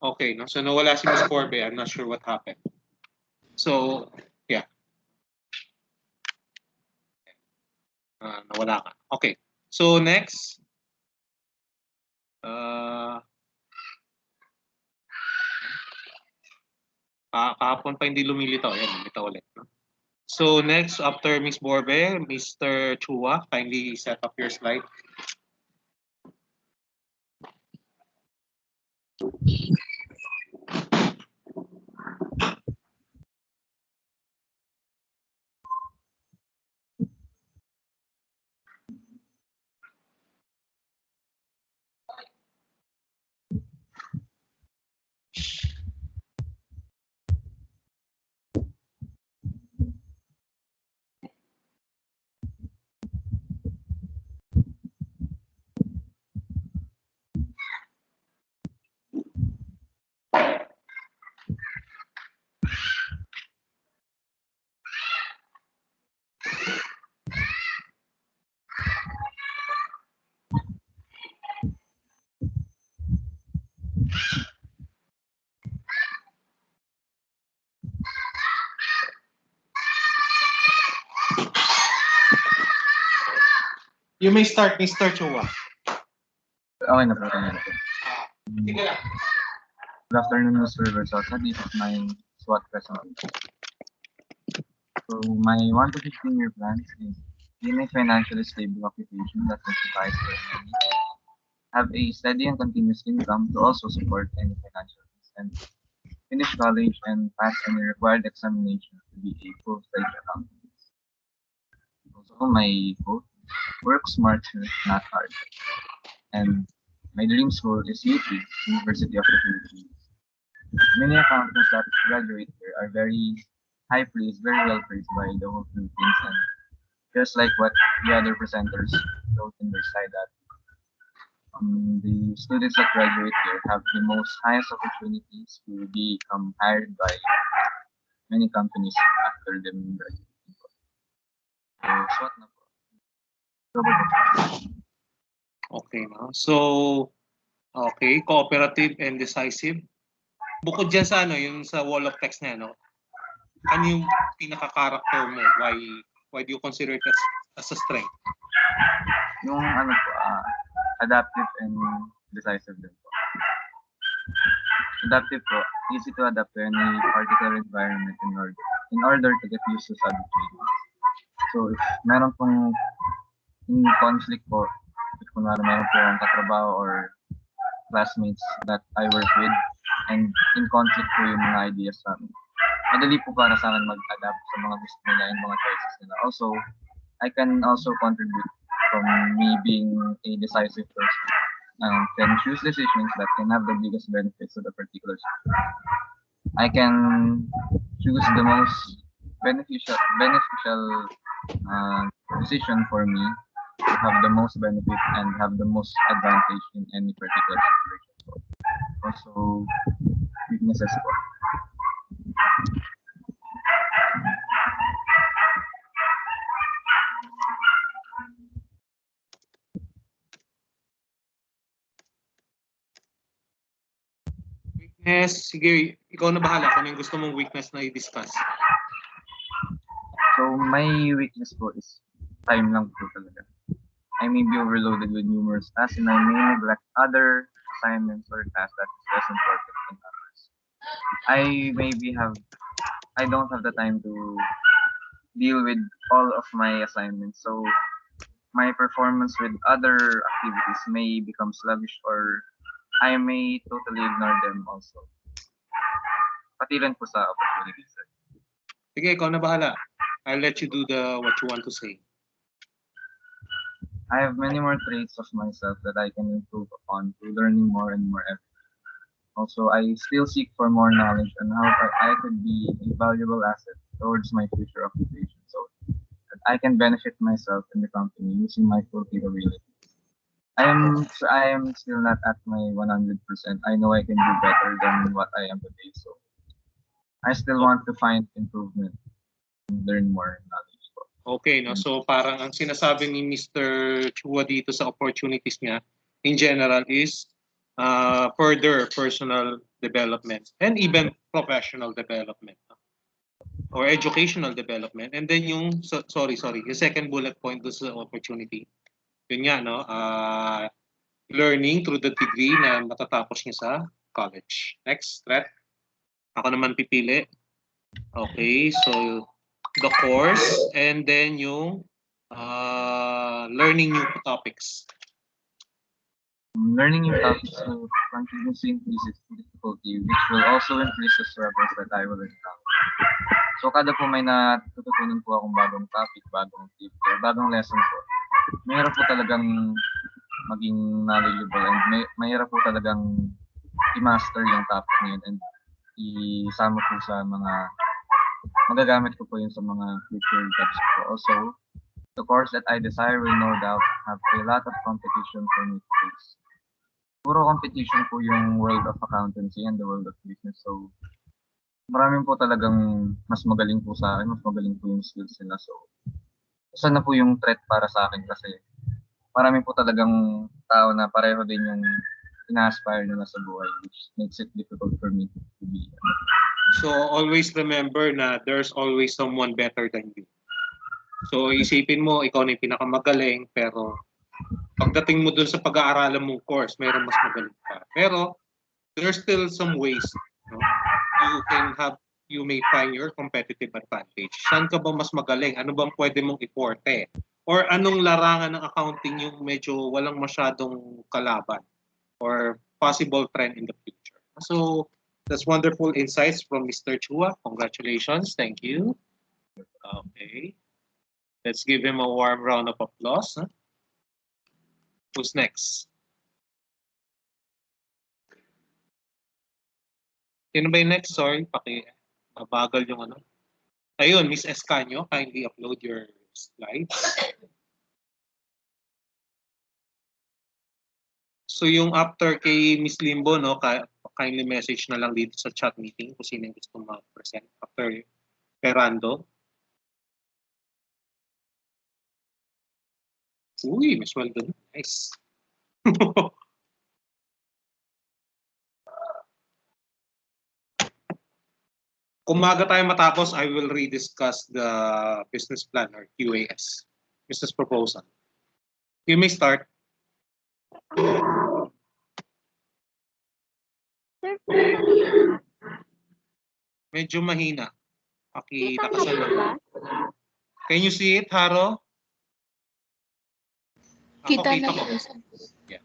Okay, no? So nawala si Miss Corbe. I'm not sure what happened. So, yeah. Nawala ka. Okay. So, next. Kahapon pa hindi lumilitaw. Ayan, lumitaw ulit. No? So, next, after Miss Borbe, Mr. Chua, kindly set up your slide. You may start, Mr. Chua. Okay na po. Sige lang. Good afternoon, Mr. Versatility. This is my SWOT presentation. So my 1 to 15-year plan is in a financially stable occupation that justifies for money, have a steady and continuous income to also support any financial needs, and finish college and pass any required examination to be a full-fledged accountant. Also, my quote, work smarter, not hard. And my dream school is UP, University of the Philippines. Many accountants that graduate here are very high praised, very well praised by the whole Philippines. And just like what the other presenters wrote in their slide, that the students that graduate here have the most highest opportunities to become hired by many companies after them graduating. So, SWOT na po. Okay, no? So, okay, cooperative and decisive. Bukod dyan sa ano, yung sa wall of text na, no? Ano yung pinaka-character mo? Why do you consider it as a strength? Yung ano po, adaptive and decisive din po. Adaptive po, easy to adapt to any particular environment in order to get used to sudden changes. So if meron pong in conflict po, if kunwari meron po ang katrabaho or classmates that I work with, and in conflict po yung mga ideas namin, madali po para sa akin mag-adapt sa mga gusto nila and mga choices nila. Also, I can also contribute from me being a decisive person. can choose decisions that can have the biggest benefits to the particular situation. I can choose the most beneficial decision for me to have the most benefit and have the most advantage in any particular situation. Also, weaknesses po. Weakness, sige, ikaw na bahala kung ano yung gusto mong weakness na i-discuss. So, my weakness po is time lang po talaga. I may be overloaded with numerous tasks and I may neglect other assignments or tasks that is less important than others. I don't have the time to deal with all of my assignments. So, my performance with other activities may become sluggish or I may totally ignore them also. Pati rin po sa opportunities. Sige, ikaw na bahala. I'll let you do what you want to say. I have many more traits of myself that I can improve upon through learning more and more every day. Also, I still seek for more knowledge on how I could be a valuable asset towards my future occupation so that I can benefit myself and the company using my full capabilities. I am still not at my 100%. I know I can do better than what I am today. So I still want to find improvement and learn more knowledge. Okay, no? So parang ang sinasabi ni Mr. Chua dito sa opportunities niya in general is further personal development and even professional development or educational development. And then yung, sorry, yung second bullet point doon sa opportunity, yun nga, no? Learning through the degree na matatapos niya sa college. Next, threat. Ako naman pipili. Okay, so the course and then yung learning new topics. Learning new topics will continuously increase its difficulty, which will also increase the struggles that I will encounter. So kada po may natututunan po akong bagong topic, bagong tip, or bagong lesson po, mahirap po talagang maging knowledgeable and mahirap po talagang i-master yung topic na yun and isama po sa mga magagamit ko po yun sa mga future jobs ko. Also, the course that I desire will no doubt have a lot of competition for me to face. Puro competition po yung world of accountancy and the world of business. So, maraming po talagang mas magaling po sa akin, mas magaling po yung skills nila. So, sana po yung threat para sa akin kasi maraming po talagang tao na pareho din yung ina-aspire nila sa buhay, which makes it difficult for me to be. So always remember na there's always someone better than you. So isipin mo, ikaw na yung pinakamagaling, pero pagdating mo dun sa pag-aaralan mong course, mayroong mas magaling pa. Pero there's still some ways, no? You may find your competitive advantage. Saan ka ba mas magaling? Ano bang pwede mong iporte? Or anong larangan ng accounting yung medyo walang masyadong kalaban or possible trend in the future? So that's wonderful insights from Mr. Chua. Congratulations. Thank you. Okay. Let's give him a warm round of applause. Huh? Who's next? Sino ba yung next? Sorry, mabagal yung ano. Ayun, Miss Escanio, kindly upload your slides. So yung after kay Miss Limbo, no, kindly message na lang dito sa chat meeting kung sino yung gusto mag-present after Ferrando. Uy, may sweldo na. Nice. Kung maaga tayo matapos, I will rediscuss the business plan or QAS, business proposal. You may start. Medyo mahina. Pakilakasan lang. Can you see it, Jaro? Kita na po. Yeah.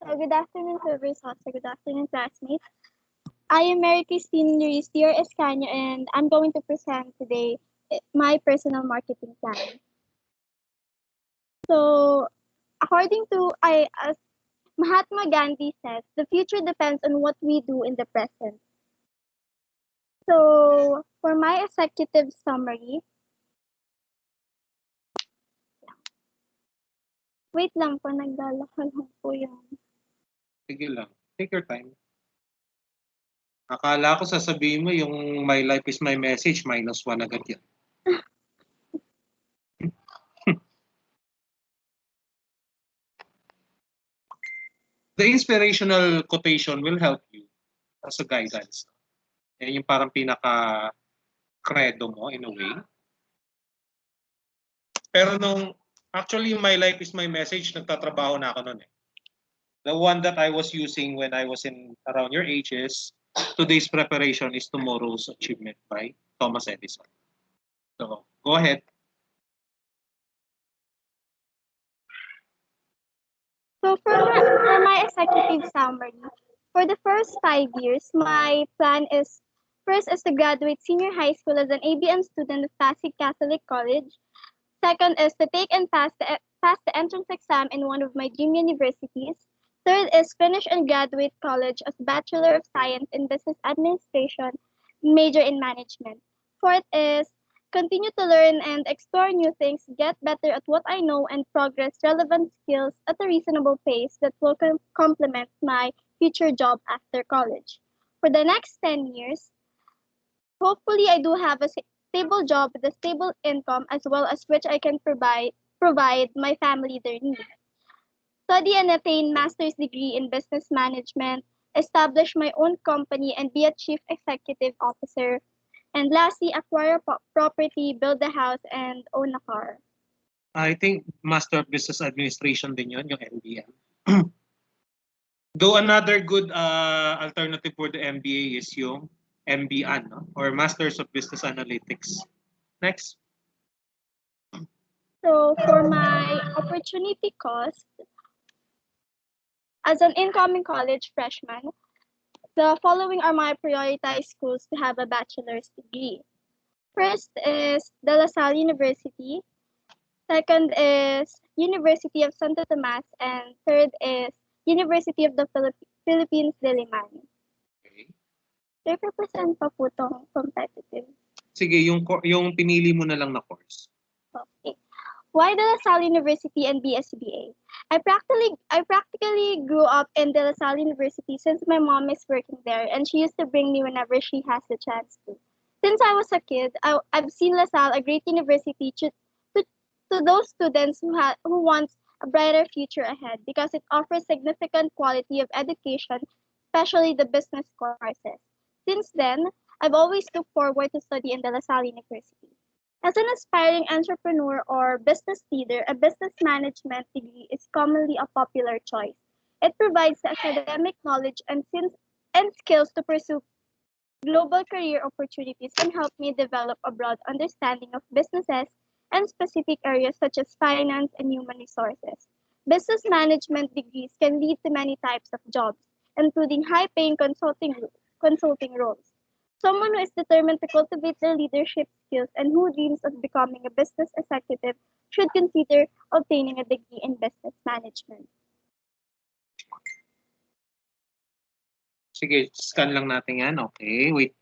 Good afternoon, Versatility. Good afternoon, classmates. I am Mary Christine Luisio Escanio, and I'm going to present today my personal marketing plan. So, according to Mahatma Gandhi says, the future depends on what we do in the present. So, for my executive summary, wait lang po, naglalakal lang po yung... Sige lang. Take your time. Akala ko sasabihin mo yung my life is my message, -1 agad yan. The inspirational quotation will help you as a guidance. Yan yung parang pinaka-credo mo in a way. Pero actually yung my life is my message, nagtatrabaho na ako nun eh. The one that I was using when I was in around your age is today's preparation is tomorrow's achievement by Thomas Edison. So, go ahead. So for my executive summary, for the first 5 years, my plan is first is to graduate senior high school as an ABM student of Pasig Catholic College. Second is to take and pass the entrance exam in one of my dream universities. Third is finish and graduate college as Bachelor of Science in Business Administration, major in management. Fourth is continue to learn and explore new things, get better at what I know, and progress relevant skills at a reasonable pace that will complement my future job after college. For the next 10 years, hopefully I do have a stable job with a stable income as well as which I can provide my family their needs. Study and attain master's degree in business management, establish my own company and be a chief executive officer. And lastly, acquire property, build a house, and own a car. I think Master of Business Administration din yun, yung MBM. Though another good alternative for the MBA is yung MBAN, no? Or Masters of Business Analytics. Next. So for my opportunity cost, as an incoming college freshman, the following are my prioritized schools to have a bachelor's degree. First is De La Salle University. Second is University of Santo Tomas. And third is University of the Philippines, Diliman. Okay. 30% pa po itong competitive. Sige, yung pinili mo na lang na course. Okay. Why De La Salle University and BSBA? I practically grew up in De La Salle University since my mom is working there and she used to bring me whenever she has the chance to. Since I was a kid, I've seen La Salle a great university to those students who want a brighter future ahead because it offers significant quality of education, especially the business courses. Since then, I've always looked forward to study in De La Salle University. As an aspiring entrepreneur or business leader, a business management degree is commonly a popular choice. It provides the academic knowledge and skills to pursue global career opportunities and help me develop a broad understanding of businesses and specific areas such as finance and human resources. Business management degrees can lead to many types of jobs, including high-paying consulting roles. Someone who is determined to cultivate their leadership skills and who dreams of becoming a business executive should consider obtaining a degree in business management. Sige, scan lang natin yan. Okay, wait.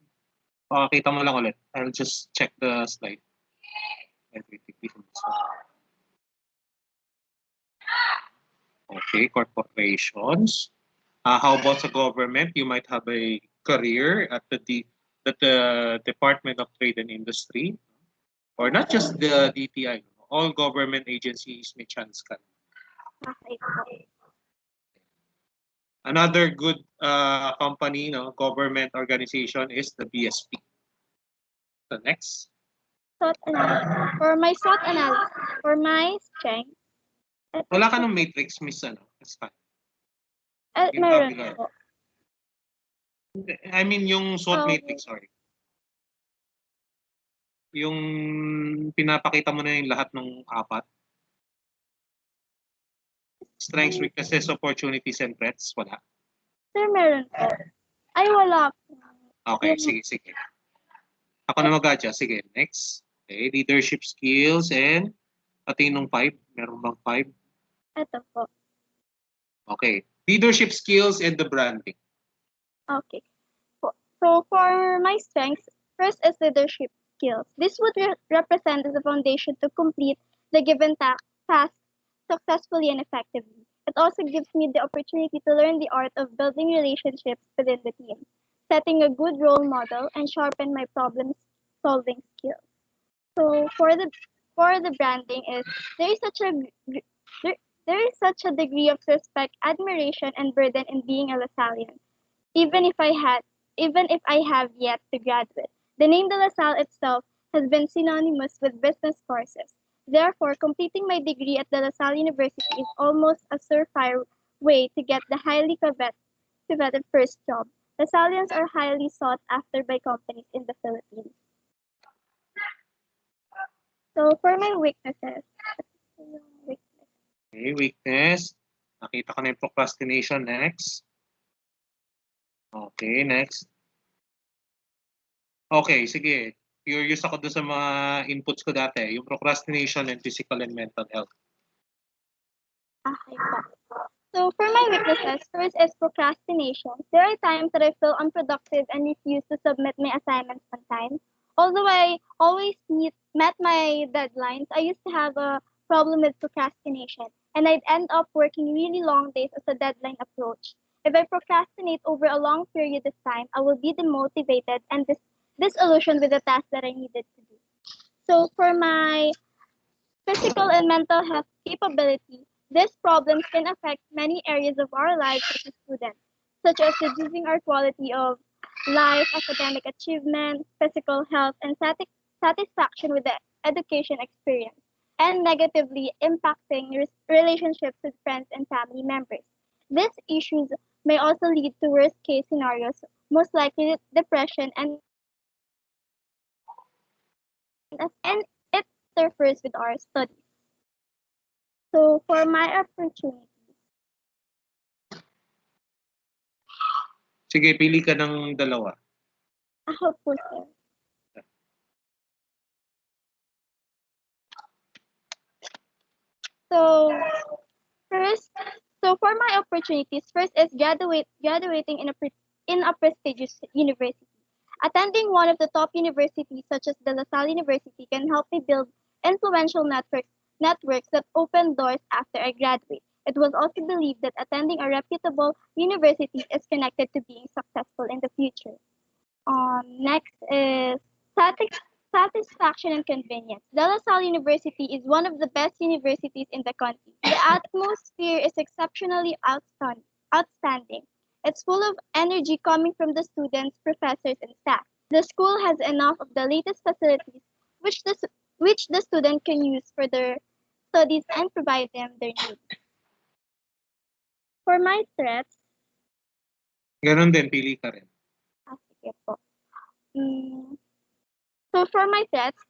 Pakita mo lang ulit. I'll just check the slide. Okay, corporations. How about the government? You might have a career at the Department of Trade and Industry, or not just the DTI. All government agencies may chance ka. Another good company, government organization is the BSP. The next. SWOT analysis. For my SWOT analysis, for my strength. Wala ka ng matrix, Miss It's fine. Yung Meron tabular. po. I mean, yung SWOT matrix, sorry. Yung pinapakita mo na yung lahat ng 4. Strengths, weaknesses, opportunities, and threats, wala. Sir, meron po. Ay, wala po. Okay, sige. Ako na mag-adjust. Sige, next. Okay, leadership skills and pati nung 5. Meron bang 5? Ito po. Okay. Leadership skills and the branding. Okay. So for my strengths, first is leadership skills. This would represent as a foundation to complete the given task successfully and effectively. It also gives me the opportunity to learn the art of building relationships within the team, setting a good role model, and sharpen my problem solving skills. So for the branding is there is such a gr- there is such a degree of respect, admiration, and burden in being a Lasallian even if I had, even if I have yet to graduate. The name De La Salle itself has been synonymous with business courses. Therefore, completing my degree at De La Salle University is almost a surefire way to get the highly coveted first job. Lasallians are highly sought after by companies in the Philippines. So for my weaknesses, Okay, weakness. Nakita ko na yung procrastination. Next. Okay, next. Okay, sige. Curious ako doon sa mga inputs ko dati. Yung procrastination and physical and mental health. Okay po. So for my weaknesses, first is procrastination. There are times that I feel unproductive and refuse to submit my assignments on time. Although I always met my deadlines, I used to have a problem with procrastination, and I'd end up working really long days as the deadline approached. If I procrastinate over a long period of time, I will be demotivated and disillusioned with the task that I needed to do. So for my physical and mental health capability, these problems can affect many areas of our lives as a student, such as reducing our quality of life, academic achievement, physical health, and satisfaction with the education experience, and negatively impacting relationships with friends and family members. These issues may also lead to worst case scenarios, most likely depression and it interferes with our studies. So for my opportunity, Sige, pili ka ng dalawa. ako po sir. So first, so for my opportunities, first is graduating in a prestigious university. Attending one of the top universities such as the La Salle University can help me build influential networks that open doors after I graduate. It was also believed that attending a reputable university is connected to being successful in the future. Next is satis- satisfaction and convenience. De La Salle University is one of the best universities in the country. The atmosphere is exceptionally outstanding. It's full of energy coming from the students, professors, and staff. The school has enough of the latest facilities which the student can use for their studies and provide them their needs. For my threats, Ganon din, pili ka rin. sige po. So for my threats,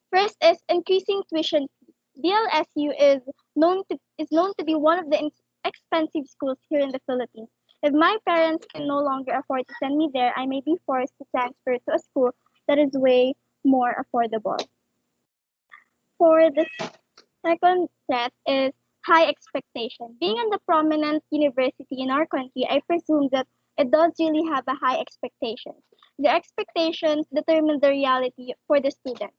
first is increasing tuition fee. DLSU is known to be one of the expensive schools here in the Philippines. If my parents can no longer afford to send me there, I may be forced to transfer to a school that is way more affordable. For the second threat is high expectation. Being in the prominent university in our country, I presume that it does really have a high expectation. The expectations determine the reality for the student,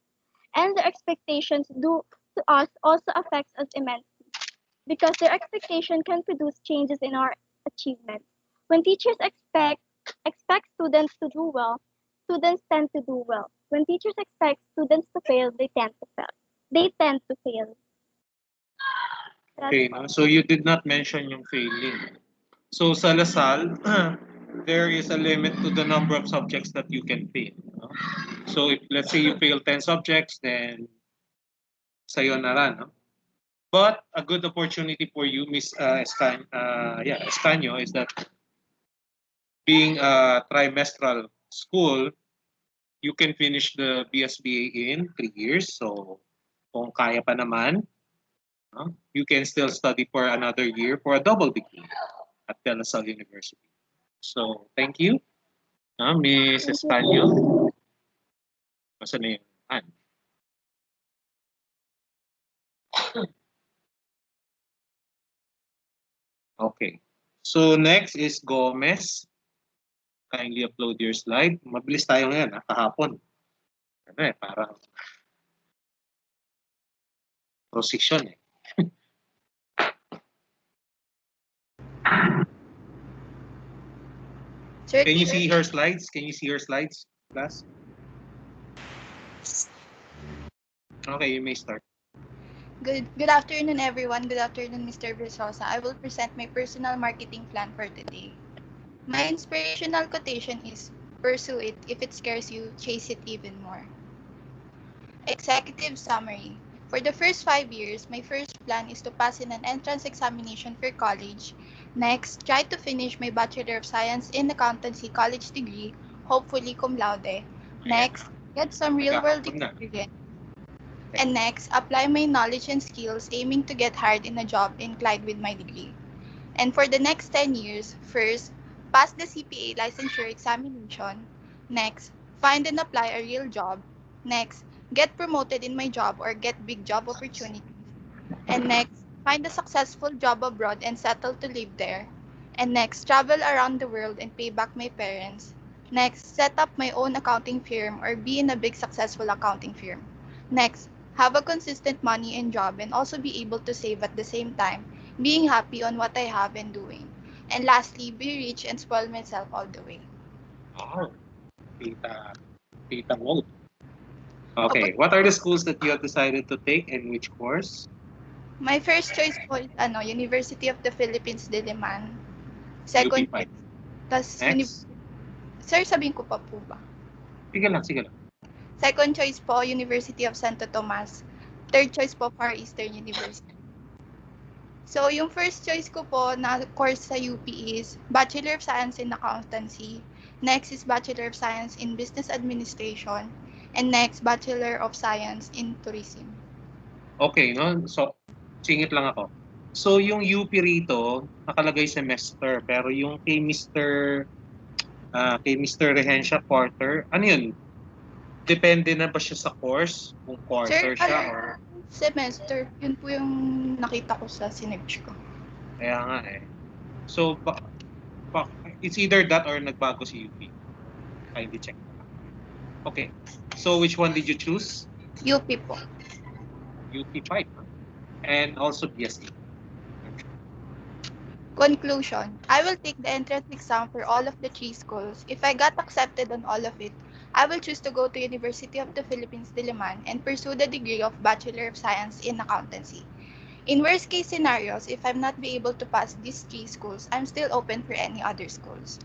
and the expectations do to us also affects us immensely because their expectation can produce changes in our achievements. When teachers expect students to do well, students tend to do well. When teachers expect students to fail, they tend to fail. Okay, no? So you did not mention yung failing. So sa Lasal, there is a limit to the number of subjects that you can fail. No? So if let's say you fail 10 subjects, then sayonara, no? But a good opportunity for you, Miss Escanio, is that being a trimestral school, you can finish the BSBA in 3 years. So kung kaya pa naman, no, you can still study for another year for a double degree at De La Salle University. So thank you, Miss Escanio. Masa na yung hand? Okay. So next is Gomez. Kindly upload your slide. Mabilis tayo ngayon, kahapon. Ano parang precision eh. Sir, Can you see her slides? Can you see her slides, class? Okay, you may start. Good afternoon, everyone. Good afternoon, Mr. Versosa. I will present my personal marketing plan for today. My inspirational quotation is, pursue it. If it scares you, chase it even more. Executive summary. For the first 5 years, my first plan is to pass in an entrance examination for college. Next, try to finish my Bachelor of Science in Accountancy college degree, hopefully cum laude. Next, get some real-world experience. And next, apply my knowledge and skills aiming to get hired in a job inclined with my degree. And for the next 10 years, first, pass the CPA licensure examination. Next, find and apply a real job. Next, get promoted in my job or get big job opportunities. And next, find a successful job abroad and settle to live there. And next, travel around the world and pay back my parents. Next, set up my own accounting firm or be in a big successful accounting firm. Next, have a consistent money and job and also be able to save at the same time, being happy on what I have and doing. And lastly, be rich and spoil myself all the way. Oh, Tita mode. Okay, what are the schools that you have decided to take and which course? My first choice po is University of the Philippines, Diliman. Second UP5. choice, tas Next? Sir, sabihin ko pa po ba? Sige lang, sige lang. Second choice po, University of Santo Tomas. Third choice po, Far Eastern University. So, yung first choice ko po na course sa UP is Bachelor of Science in Accountancy. Next is Bachelor of Science in Business Administration. And next, Bachelor of Science in Tourism. Okay, no? So, singit lang ako. So, yung UP rito, nakalagay semester. Pero yung kay Mr. Rehencia Porter, ano yun? Depende na ba siya sa course? Kung quarter Sir, siya or... semester. Yun po yung nakita ko sa sinerch ko. Kaya nga eh. So, it's either that or nagbago si UP. Kindly check. Okay. So, which one did you choose? UP po. UP5. And also BSc. Conclusion. I will take the entrance exam for all of the 3 schools. If I got accepted on all of it, I will choose to go to University of the Philippines, Diliman and pursue the degree of Bachelor of Science in Accountancy. In worst case scenarios, if I'm not be able to pass these 3 schools, I'm still open for any other schools.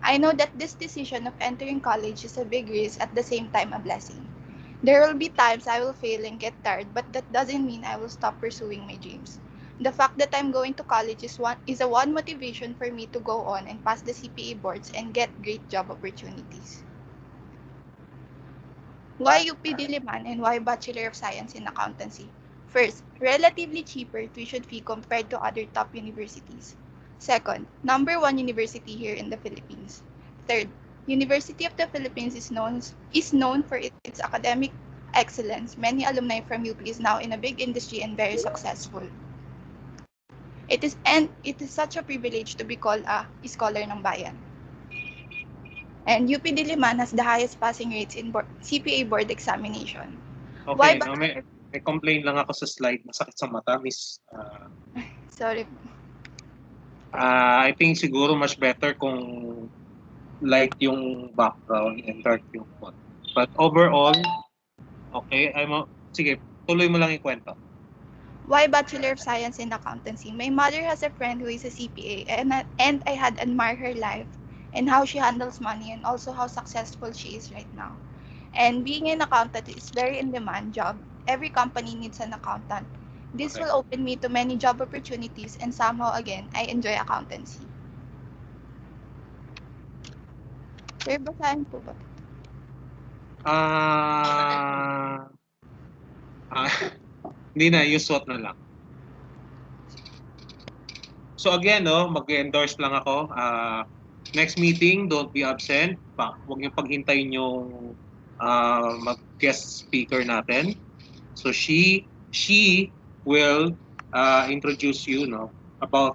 I know that this decision of entering college is a big risk at the same time a blessing. There will be times I will fail and get tired, but that doesn't mean I will stop pursuing my dreams. The fact that I'm going to college is a one motivation for me to go on and pass the CPA boards and get great job opportunities. Why UP Diliman and why Bachelor of Science in Accountancy? First, relatively cheaper tuition fee compared to other top universities. Second, number 1 university here in the Philippines. Third, University of the Philippines is known for its academic excellence. Many alumni from UP is now in a big industry and very successful. It is such a privilege to be called a scholar ng bayan. And UP Diliman has the highest passing rates in CPA board examination. Okay, no, may complain lang ako sa slide. Masakit sa mata, Miss. Sorry. I think siguro much better kung light yung background and dark yung font. But overall, okay, sige, tuloy mo lang yung kwento. Why Bachelor of Science in Accountancy? My mother has a friend who is a CPA and I had admired her life and how she handles money and also how successful she is right now. And being an accountant is very in-demand job. Every company needs an accountant. This will open me to many job opportunities and somehow again, I enjoy accountancy. Sir, basahin po ba? Hindi na, yung SWOT na lang. So again, no, mag-endorse lang ako. Next meeting, don't be absent. Huwag niyo paghintayin yung mag-guest speaker natin. So she will introduce you, no, about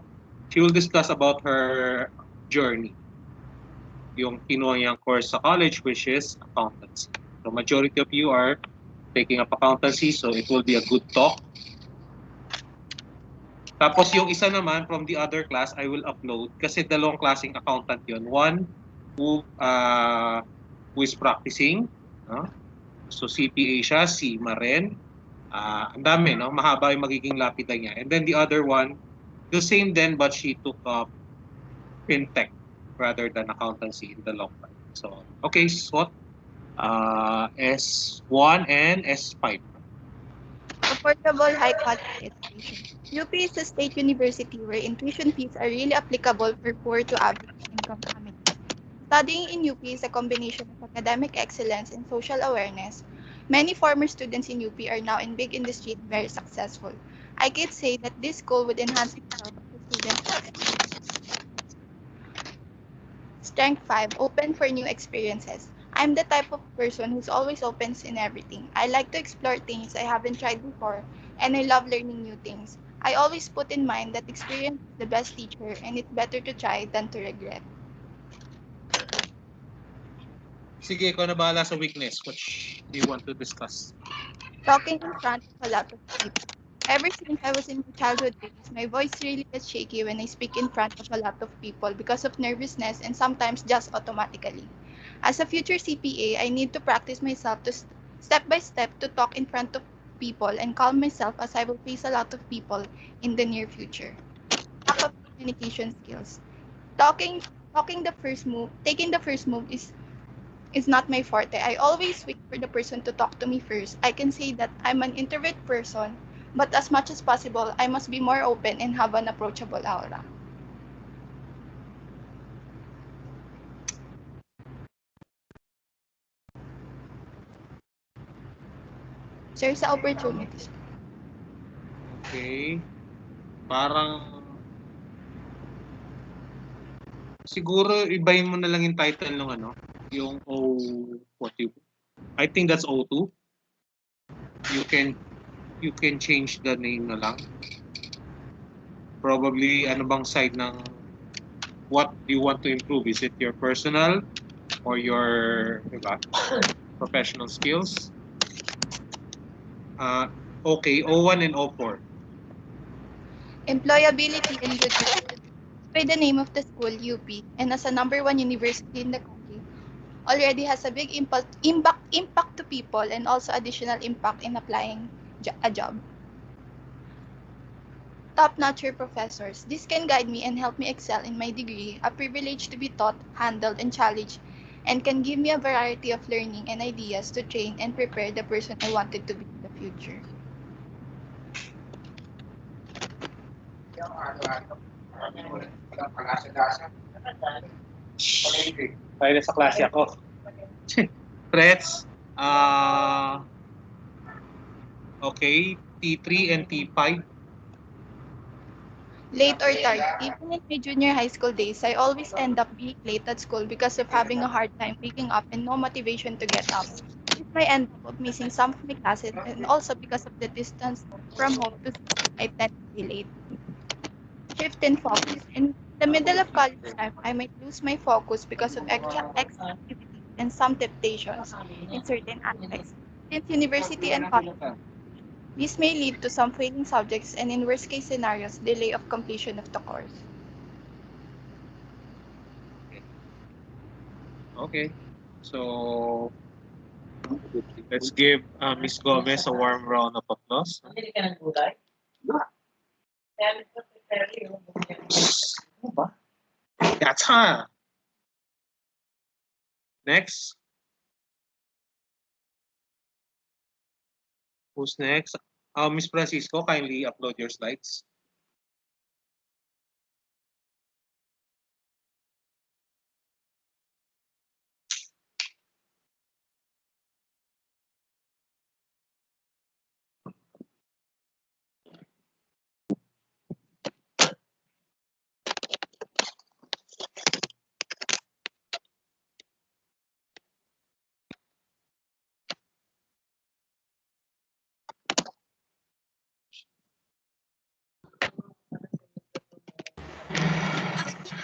She will discuss about her journey, yung kinuha niyang course sa college, which is accountancy. So majority of you are taking up accountancy, so it will be a good talk. Tapos yung isa naman from the other class, I will upload kasi dalawang klaseng accountant yun. One who is practicing, no? So CPA siya, CIMA rin. Ang dami, no? Mahaba yung magiging lapida niya. And then the other one, the same then, but she took up fintech rather than accountancy in the long run. So, okay, SWOT, S1 and S5. Affordable high-quality education. UP is a state university wherein tuition fees are really applicable for poor to average income families. Studying in UP is a combination of academic excellence and social awareness. Many former students in UP are now in big industry and very successful. I could say that this school would enhance the power of the students. Strength 5, open for new experiences. I'm the type of person who's always open in everything. I like to explore things I haven't tried before, and I love learning new things. I always put in mind that experience is the best teacher, and it's better to try than to regret. Sige, ikaw na bahala sa weakness. Which do you want to discuss? Talking in front of a lot of people. Ever since I was in my childhood days, my voice really gets shaky when I speak in front of a lot of people because of nervousness and sometimes just automatically. As a future CPA, I need to practice myself to step by step to talk in front of people and calm myself as I will face a lot of people in the near future. Lack of communication skills. Talking taking the first move is not my forte. I always wait for the person to talk to me first. I can say that I'm an introvert person, but as much as possible, I must be more open and have an approachable aura. Sir, sa opportunities. Okay. Parang siguro ibahin mo na lang yung title ng ano, yung I think that's O2. You can change the name na lang. Probably ano bang side ng what you want to improve? Is it your personal or your diba, professional skills? Okay, O1 and O4. Employability and good management. By the name of the school, UP, and as a number one university in the country, already has a big impact to people and also additional impact in applying a job. Top-notch professors. This can guide me and help me excel in my degree, a privilege to be taught, handled, and challenged, and can give me a variety of learning and ideas to train and prepare the person I wanted to be in the future. Tayo sa klase ako. Threats, okay, T3 and T5. Late or tardy. Even in my junior high school days, I always end up being late at school because of having a hard time waking up and no motivation to get up. This might end up of missing some of my classes and also because of the distance from home to school, I tend to be late. Shift in focus. In the middle of college time, I might lose my focus because of extra activities and some temptations in certain aspects. Since university and college, this may lead to some failing subjects and in worst case scenarios, delay of completion of the course. Okay. So, let's give Miss Gomez a warm round of applause. That's her. Next. Who's next? Miss Francisco, kindly upload your slides.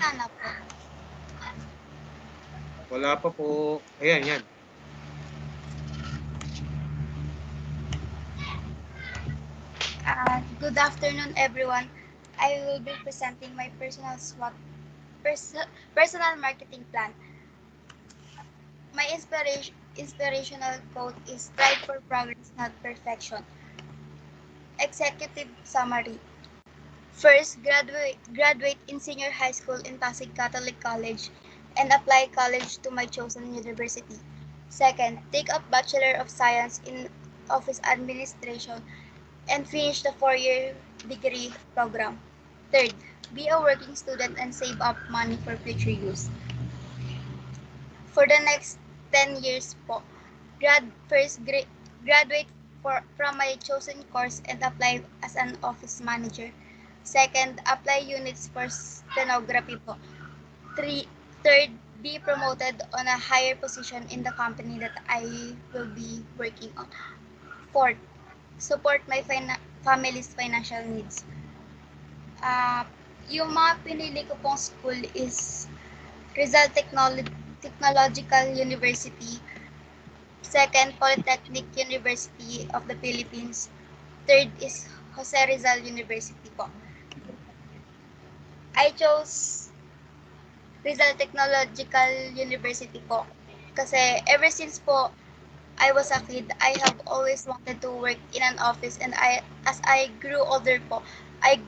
Sana po. Wala pa po. Ayan, yan. Good afternoon, everyone. I will be presenting my personal marketing plan. My inspirational quote is strive for progress, not perfection. Executive summary. First, graduate in senior high school in Pasig Catholic College and apply college to my chosen university. Second, take up Bachelor of Science in Office Administration and finish the 4-year degree program. Third, be a working student and save up money for future use. For the next 10 years po, graduate from my chosen course and apply as an office manager. Second, apply units for stenography po. Third, be promoted on a higher position in the company that I will be working on. Fourth, support my family's financial needs. Yung mga pinili ko pong school is Rizal Technological University, second, Polytechnic University of the Philippines, third is Jose Rizal University po. I chose Rizal Technological University po kasi ever since po I was a kid, I have always wanted to work in an office, and as I grew older po, I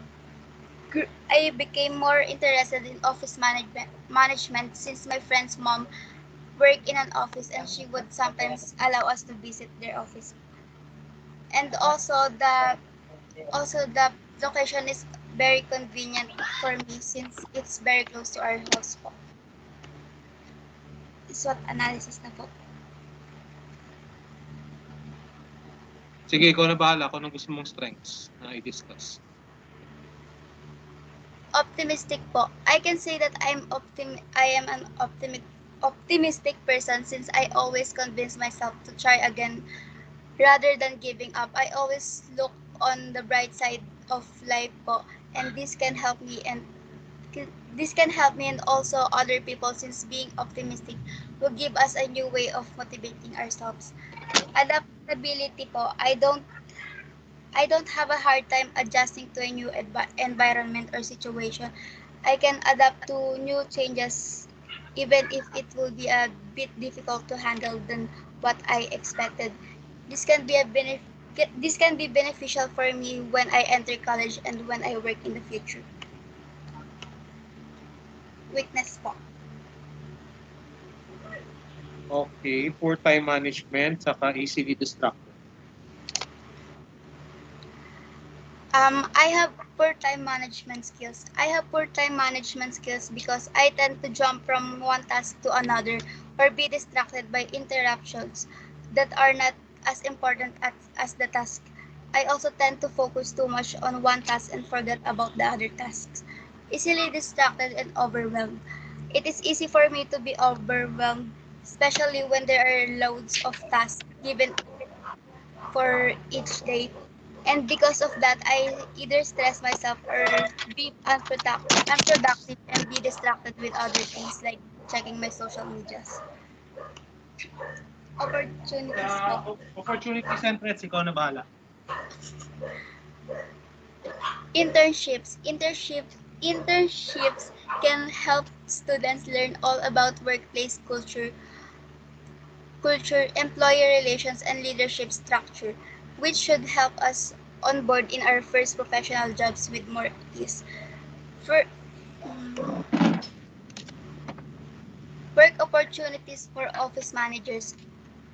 became more interested in office management since my friend's mom worked in an office and she would sometimes allow us to visit their office. And also the location is very convenient for me since it's very close to our house po. SWOT analysis na po. Sige, ikaw na bahala kung anong gusto mong strengths na i-discuss. Optimistic po. I can say that I am an optimistic person since I always convince myself to try again rather than giving up. I always look on the bright side of life po, and this can help me and also other people since being optimistic will give us a new way of motivating ourselves. Adaptability po. I don't have a hard time adjusting to a new environment or situation. I can adapt to new changes even if it will be a bit difficult to handle than what I expected. This can be beneficial for me when I enter college and when I work in the future. Weakness po. Okay, poor time management, saka easily distracted. I have poor time management skills. I have poor time management skills because I tend to jump from one task to another or be distracted by interruptions that are not as important as the task. I also tend to focus too much on one task and forget about the other tasks. Easily distracted and overwhelmed. It is easy for me to be overwhelmed, especially when there are loads of tasks given for each day. And because of that, I either stress myself or be unproductive and be distracted with other things like checking my social medias. Opportunities po. Opportunities and threats, ikaw na bahala. Internships can help students learn all about workplace culture, employer relations, and leadership structure, which should help us on board in our first professional jobs with more ease. For work opportunities for office managers.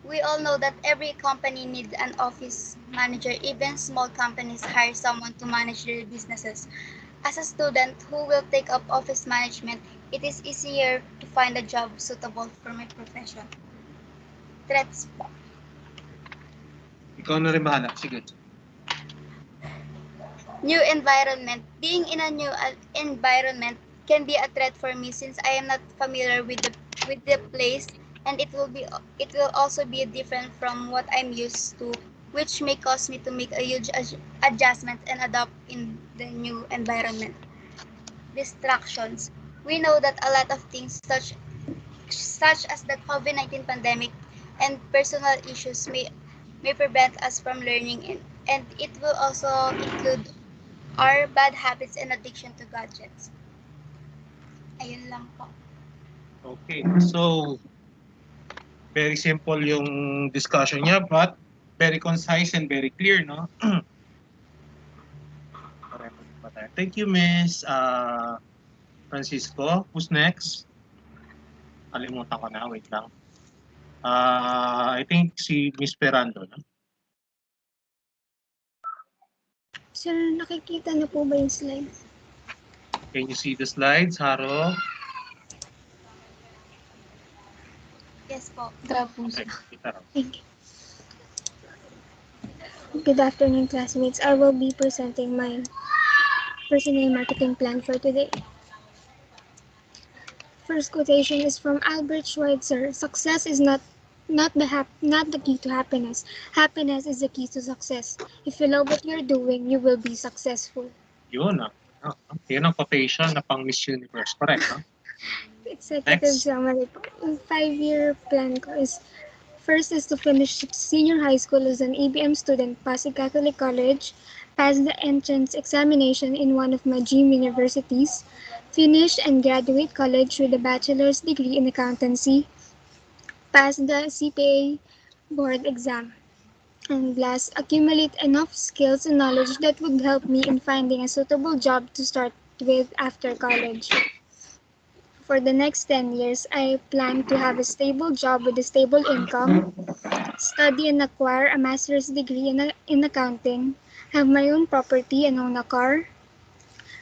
We all know that every company needs an office manager. Even small companies hire someone to manage their businesses. As a student who will take up office management, it is easier to find a job suitable for my profession. Threats po. Ikaw na rin bahala. Sige. New environment. Being in a new environment can be a threat for me since I am not familiar with the place, and it will also be different from what I'm used to, which may cause me to make a huge adjustment and adapt in the new environment. Distractions. We know that a lot of things such as the COVID-19 pandemic and personal issues may prevent us from learning, and it will also include our bad habits and addiction to gadgets. Ayun lang po. Okay. So, very simple yung discussion niya, but very concise and very clear, no? Thank you, Miss Francisco. Who's next? Kalimutan ko na. Wait lang. I think si Miss Ferrando. No? Sir, nakikita na po ba yung slides? Can you see the slides, Jaro? Yes po. Okay, kita raw. Thank you. Good afternoon, classmates. I will be presenting my personal marketing plan for today. First quotation is from Albert Schweitzer. Success is not the key to happiness. Happiness is the key to success. If you love what you're doing, you will be successful. Yun yun ang quotation na pang Miss Universe. Correct, no? Executive summary po. Yung 5-year plan ko is first is to finish senior high school as an ABM student, pass a Catholic college, pass the entrance examination in one of my dream universities, finish and graduate college with a bachelor's degree in accountancy, pass the CPA board exam, and last, accumulate enough skills and knowledge that would help me in finding a suitable job to start with after college. For the next 10 years, I plan to have a stable job with a stable income, study and acquire a master's degree in accounting, have my own property and own a car,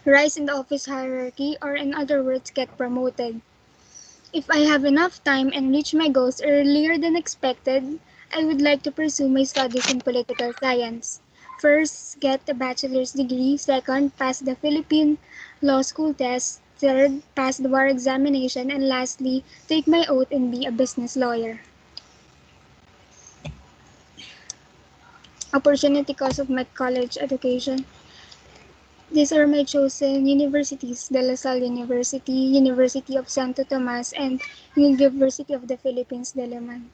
rise in the office hierarchy, or in other words, get promoted. If I have enough time and reach my goals earlier than expected, I would like to pursue my studies in political science. First, get a bachelor's degree. Second, pass the Philippine law school test. Third, pass the bar examination. And lastly, take my oath and be a business lawyer. Opportunity cost of my college education. These are my chosen universities: De La Salle University, University of Santo Tomas, and University of the Philippines, Diliman.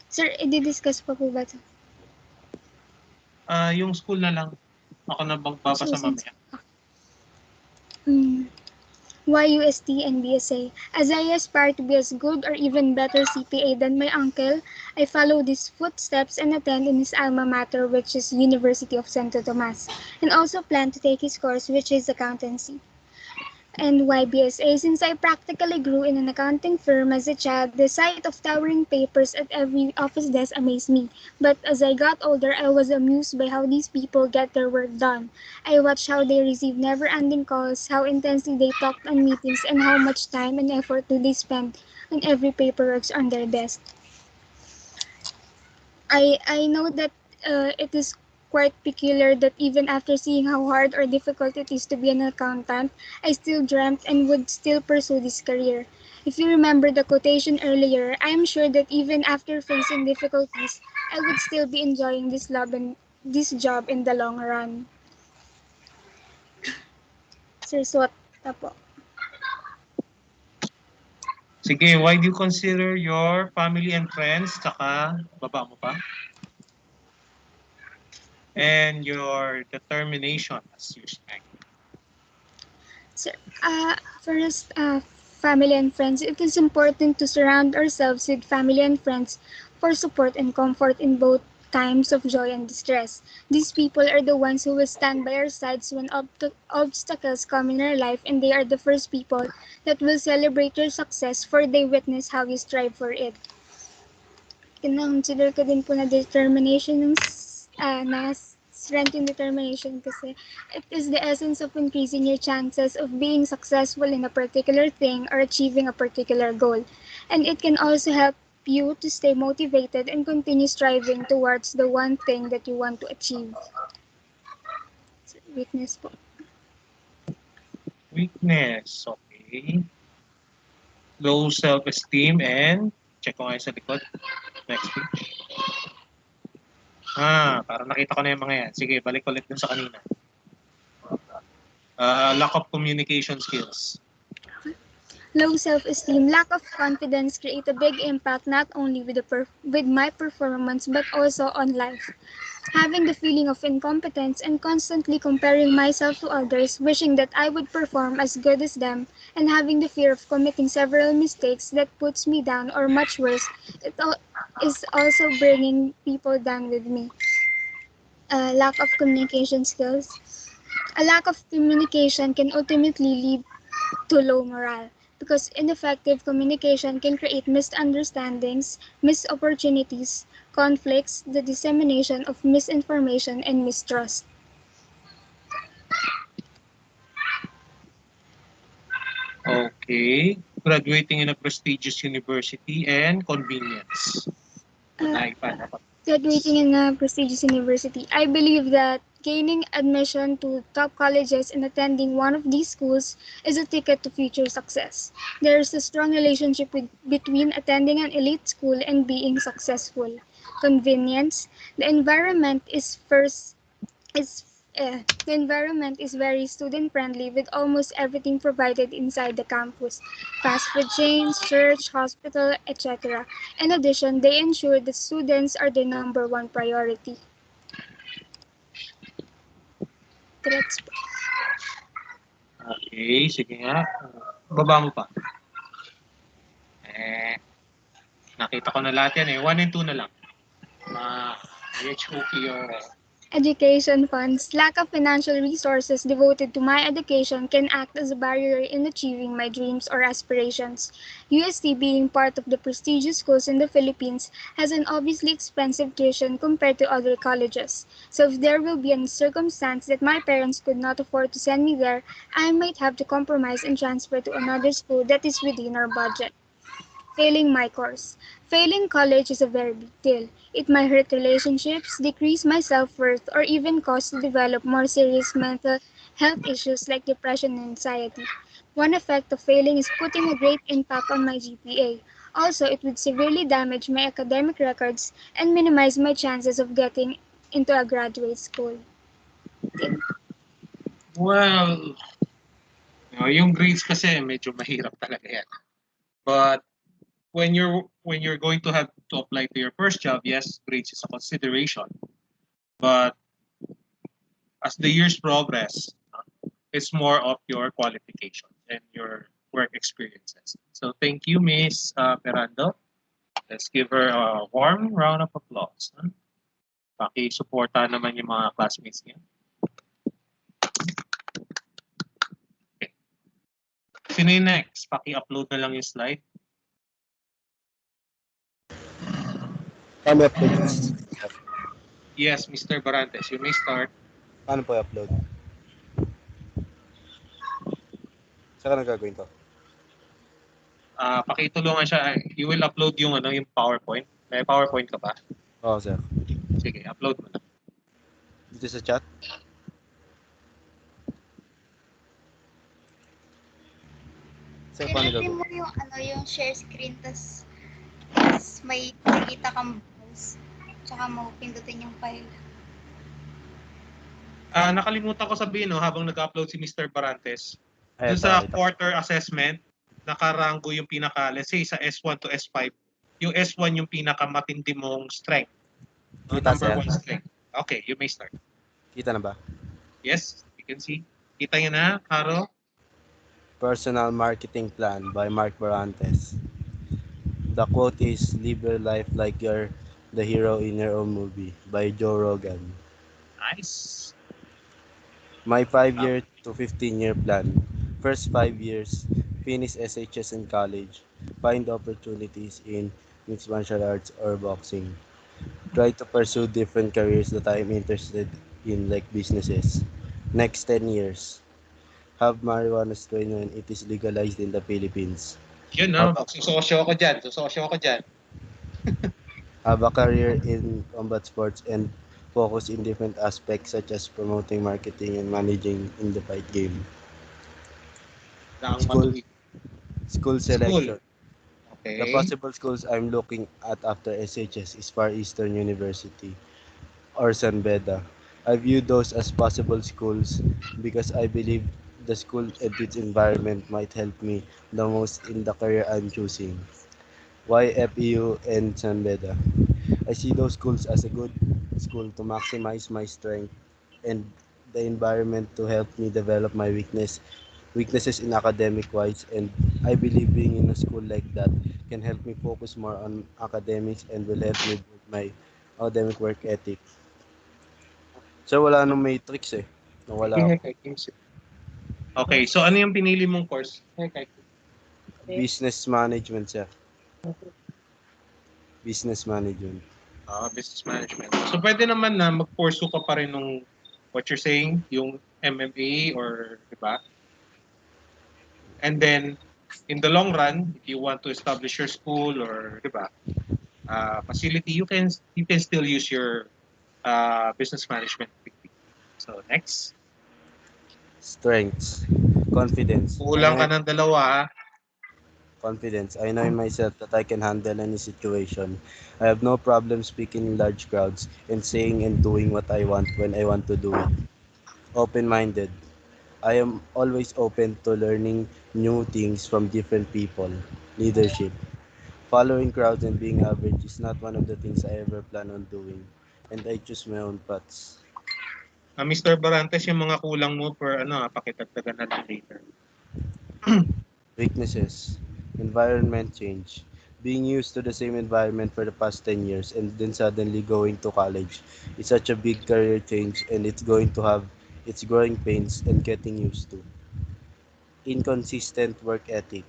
Sir, i-discuss pa po ba ito? Yung school na lang. Ako na magbabasa mamaya. Why UST and BSA? As I aspire to be as good or even better CPA than my uncle, I follow these footsteps and attend in his alma mater, which is University of Santo Tomas, and also plan to take his course, which is accountancy. And why BSA? Since I practically grew in an accounting firm as a child, the sight of towering papers at every office desk amazed me. But as I got older, I was amused by how these people get their work done. I watched how they receive never-ending calls, how intensely they talked on meetings, and how much time and effort do they spend on every paperwork on their desk. I know that it is quite peculiar that even after seeing how hard or difficult it is to be an accountant, I still dreamt and would still pursue this career. If you remember the quotation earlier, I am sure that even after facing difficulties, I would still be enjoying this job in the long run. Sir, SWOT na po. Sige, why do you consider your family and friends, tsaka baba mo pa? And your determination as your strength. Sir, first, family and friends. It is important to surround ourselves with family and friends for support and comfort in both times of joy and distress. These people are the ones who will stand by our sides when obstacles come in our life, and they are the first people that will celebrate your success, for they witness how you strive for it. Consider ko din po na determination na strength and determination kasi it is the essence of increasing your chances of being successful in a particular thing or achieving a particular goal. And it can also help you to stay motivated and continue striving towards the one thing that you want to achieve. Weakness po. Weakness, okay. Low self-esteem and, check ko nga sa likod. Next page. Parang nakita ko na yung mga yan. Sige, balik ulit dun sa kanina. Lack of communication skills. Low self-esteem, lack of confidence create a big impact not only with with my performance but also on life. Having the feeling of incompetence and constantly comparing myself to others, wishing that I would perform as good as them, and having the fear of committing several mistakes that puts me down or much worse, is also bringing people down with me. Lack of communication skills. A lack of communication can ultimately lead to low morale because ineffective communication can create misunderstandings, missed opportunities, conflicts, the dissemination of misinformation, and mistrust. Okay. Graduating in a prestigious university and convenience. Uh, Ay, paano pa? Graduating in a prestigious university, I believe that gaining admission to top colleges and attending one of these schools is a ticket to future success. There is a strong relationship between attending an elite school and being successful. Convenience. The environment is first is the environment is very student friendly with almost everything provided inside the campus: fast food chains, church, hospital, etc. In addition, they ensure that students are the number one priority. Threats. Okay, sige nga. Baba mo pa. Nakita ko na lahat yan eh. 1 and 2 na lang. HOP or Education funds. Lack of financial resources devoted to my education can act as a barrier in achieving my dreams or aspirations. UST, being part of the prestigious schools in the Philippines, has an obviously expensive tuition compared to other colleges. So if there will be a circumstance that my parents could not afford to send me there, I might have to compromise and transfer to another school that is within our budget. Failing my course. Failing college is a very big deal. It might hurt relationships, decrease my self-worth, or even cause to develop more serious mental health issues like depression and anxiety. One effect of failing is putting a great impact on my GPA. Also, it would severely damage my academic records and minimize my chances of getting into a graduate school. well, yung grades kasi medyo mahirap talaga yan. But when you're going to have to apply to your first job, yes, grades is a consideration. But as the years progress, it's more of your qualifications and your work experiences. So thank you, Miss Perando. Let's give her a warm round of applause. Paki-suporta naman yung mga classmates niya. Okay. Sino yung next? Paki-upload na lang yung slide. Paano i-upload? Yes, Mr. Barantes, you may start. Paano po i-upload? Saan ka na gagawin to? Pakitulungan siya. You will upload yung yung PowerPoint. May PowerPoint ka ba? Oo, sir. Sige, upload mo na. Dito sa chat? Sir, paano Pinipin gagawin? mo yung yung share screen, tas may nakita kang browse. Tsaka mo pindutin yung file. Nakalimutan ko sabihin habang nag-upload si Mr. Barantes. Ay, Doon ito, sa ito. quarter assessment, nakarango yung pinaka, let's say sa S1 to S5. Yung S1 yung pinakamatindi mong strength. Kita, Number sir. 1 strength. Okay, you may start. Kita na ba? Yes, you can see. Kita nyo na, Caro? Personal Marketing Plan by Mark Barantes. The quote is, "Live your life like you're the hero in your own movie" by Joe Rogan. Nice. My 5-year to 15-year plan. First 5 years, finish SHS in college. Find opportunities in mixed martial arts or boxing. Try to pursue different careers that I'm interested in, like businesses. Next 10 years, have marijuana strain when it is legalized in the Philippines. Yun, no? Susosyo ako dyan. Susosyo ako dyan. Have a career in combat sports and focus in different aspects such as promoting, marketing, and managing in the fight game. School selection. Okay. The possible schools I'm looking at after SHS is Far Eastern University or San Beda. I view those as possible schools because I believe the school and its environment might help me the most in the career I'm choosing. Why FEU and San Beda? I see those schools as a good school to maximize my strength and the environment to help me develop my weaknesses in academic wise, and I believe being in a school like that can help me focus more on academics and will help me build my academic work ethic. So wala nung matrix eh. Nawala ako. Okay, so ano yung pinili mong course? Business management sir. Business management. Business management. So pwede naman na mag-pursue ka pa rin nung what you're saying, yung MMA or, di ba? And then, in the long run, if you want to establish your school or, di ba, facility, you can still use your business management degree. So next. Strengths. Confidence. Kulang ka ng dalawa, ha? Confidence. I know in myself that I can handle any situation. I have no problem speaking in large crowds and saying and doing what I want when I want to do it. Open-minded. I am always open to learning new things from different people. Leadership. Following crowds and being average is not one of the things I ever plan on doing. And I choose my own paths. Mr. Barantes, yung mga kulang mo for pakitagdagan na lang later. Weaknesses. Environment change. Being used to the same environment for the past 10 years and then suddenly going to college is such a big career change, and it's going to have its growing pains and getting used to. Inconsistent work ethic.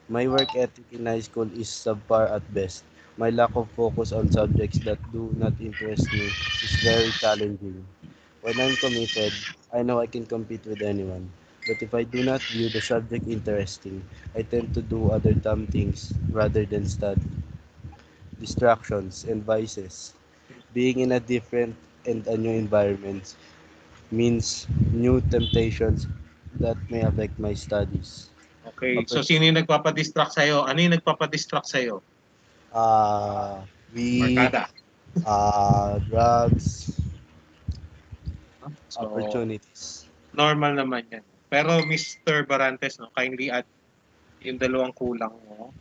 My work ethic in high school is subpar at best. My lack of focus on subjects that do not interest me is very challenging. When I'm committed, I know I can compete with anyone. But if I do not view the subject interesting, I tend to do other dumb things rather than study. Distractions and vices. Being in a different and a new environment means new temptations that may affect my studies. Okay, so sino yung nagpapadistract sa'yo? Ano yung nagpapadistract sa'yo? Weed, Barkada. drugs, So, opportunities. normal naman yan. Pero Mr. Barantes, no, kindly add yung dalawang kulang mo.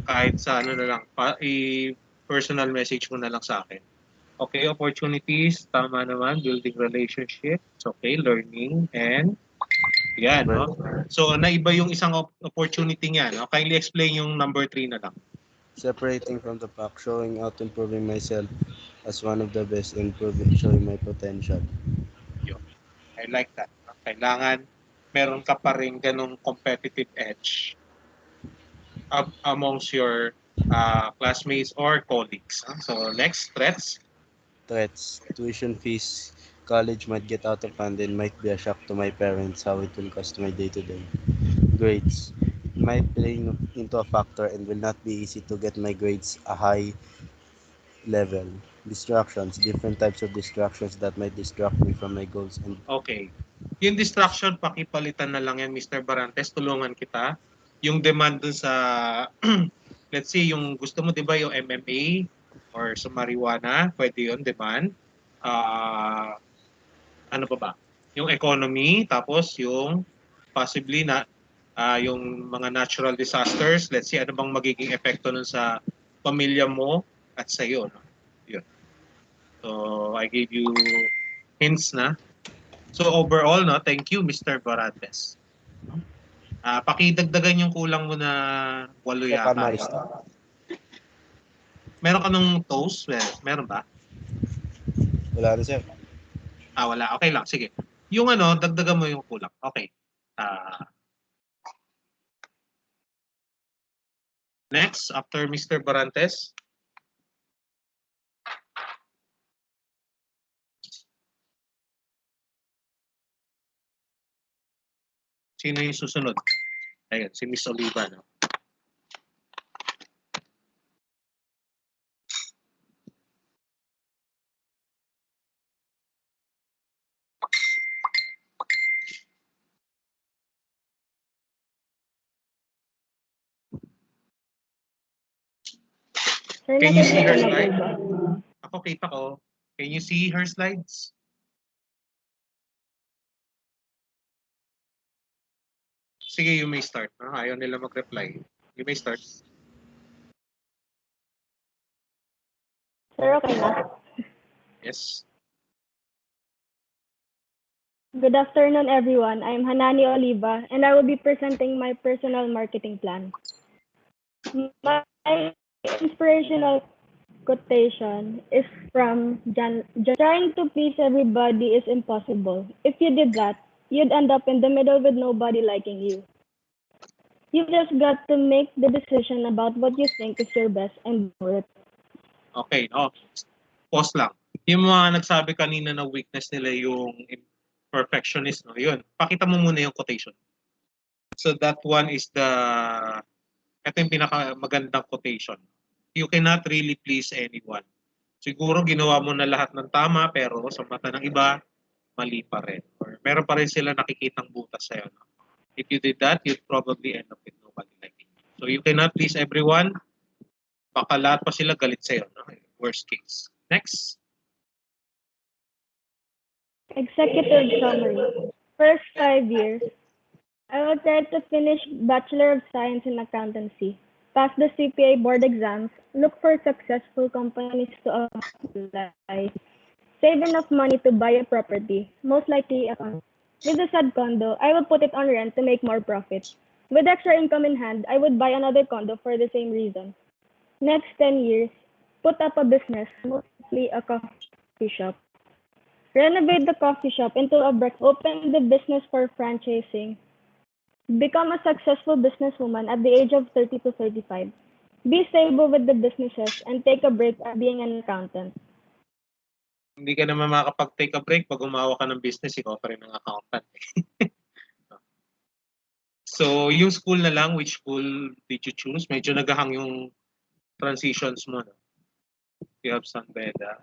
Kahit sa ano na lang, i-personal message mo na lang sa akin. Okay, opportunities, tama naman, building relationships, okay, learning, and yan, no? So, naiba yung isang opportunity niya, no? Kindly explain yung number 3 na lang. Separating from the pack, showing out and proving myself as one of the best and showing my potential. I like that. Kailangan meron ka pa rin ganong competitive edge amongst your classmates or colleagues. So next, threats. Threats, tuition fees, college might get out of hand and might be a shock to my parents how it will cost my day-to-day. Grades, it might play into a factor and will not be easy to get my grades a high level. Distractions, different types of distractions that might distract me from my goals. And Okay. Yung distraction, pakipalitan na lang yan, Mr. Barantes. Tulungan kita. Yung demand dun sa, let's say, yung gusto mo, di ba, yung MMA or sa marijuana, pwede yun, demand. Ano pa ba? Yung economy, tapos yung possibly na yung mga natural disasters, let's see ano bang magiging epekto nun sa pamilya mo at sa iyo, no? Yun. So I gave you hints na. So overall, no, thank you Mr. Barantes. Pakidagdagan yung kulang mo na 8 yata. Meron ka nung toast? Well, meron ba? wala na sir. Wala. Okay lang. Sige. Yung ano, dagdagan mo yung kulang. Okay. Next, after Mr. Barantes. Sino yung susunod? Ayun, si Miss Oliva. No? Can you see her slides? Ako kita ko. Can you see her slides? Sige, you may start. Ayaw nila mag-reply. You may start. Sir, okay na. Yes. Good afternoon, everyone. I'm Hanani Oliva, and I will be presenting my personal marketing plan. My inspirational quotation is from John. Trying to please everybody is impossible. If you did that, you'd end up in the middle with nobody liking you. You just got to make the decision about what you think is your best and do it. Okay, pause lang. Yung mga nagsabi kanina na weakness nila yung perfectionist, no? Yun, pakita mo muna yung quotation. So that one is ito yung pinakamagandang quotation. You cannot really please anyone. Siguro ginawa mo na lahat ng tama, pero sa mata ng iba, mali pa rin. Or meron pa rin sila nakikitang butas sa'yo. No? If you did that, you'd probably end up with nobody liking you. So you cannot please everyone. Baka lahat pa sila galit sa'yo. No? Worst case. Next. Executive summary. First 5 years, I will try to finish Bachelor of Science in Accountancy, pass the CPA board exams, look for successful companies to apply, save enough money to buy a property, most likely a condo. With the said condo, I will put it on rent to make more profit. With extra income in hand, I would buy another condo for the same reason. Next 10 years, put up a business, mostly a coffee shop. Renovate the coffee shop into a brick, open the business for franchising. Become a successful businesswoman at the age of 30 to 35. Be stable with the businesses and take a break at being an accountant. Hindi ka naman makakapag-take a break pag gumawa ka ng business, ikaw pa rin ng accountant. So, yung school na lang, which school did you choose? Medyo nagahang yung transitions mo. No? You have San Beda.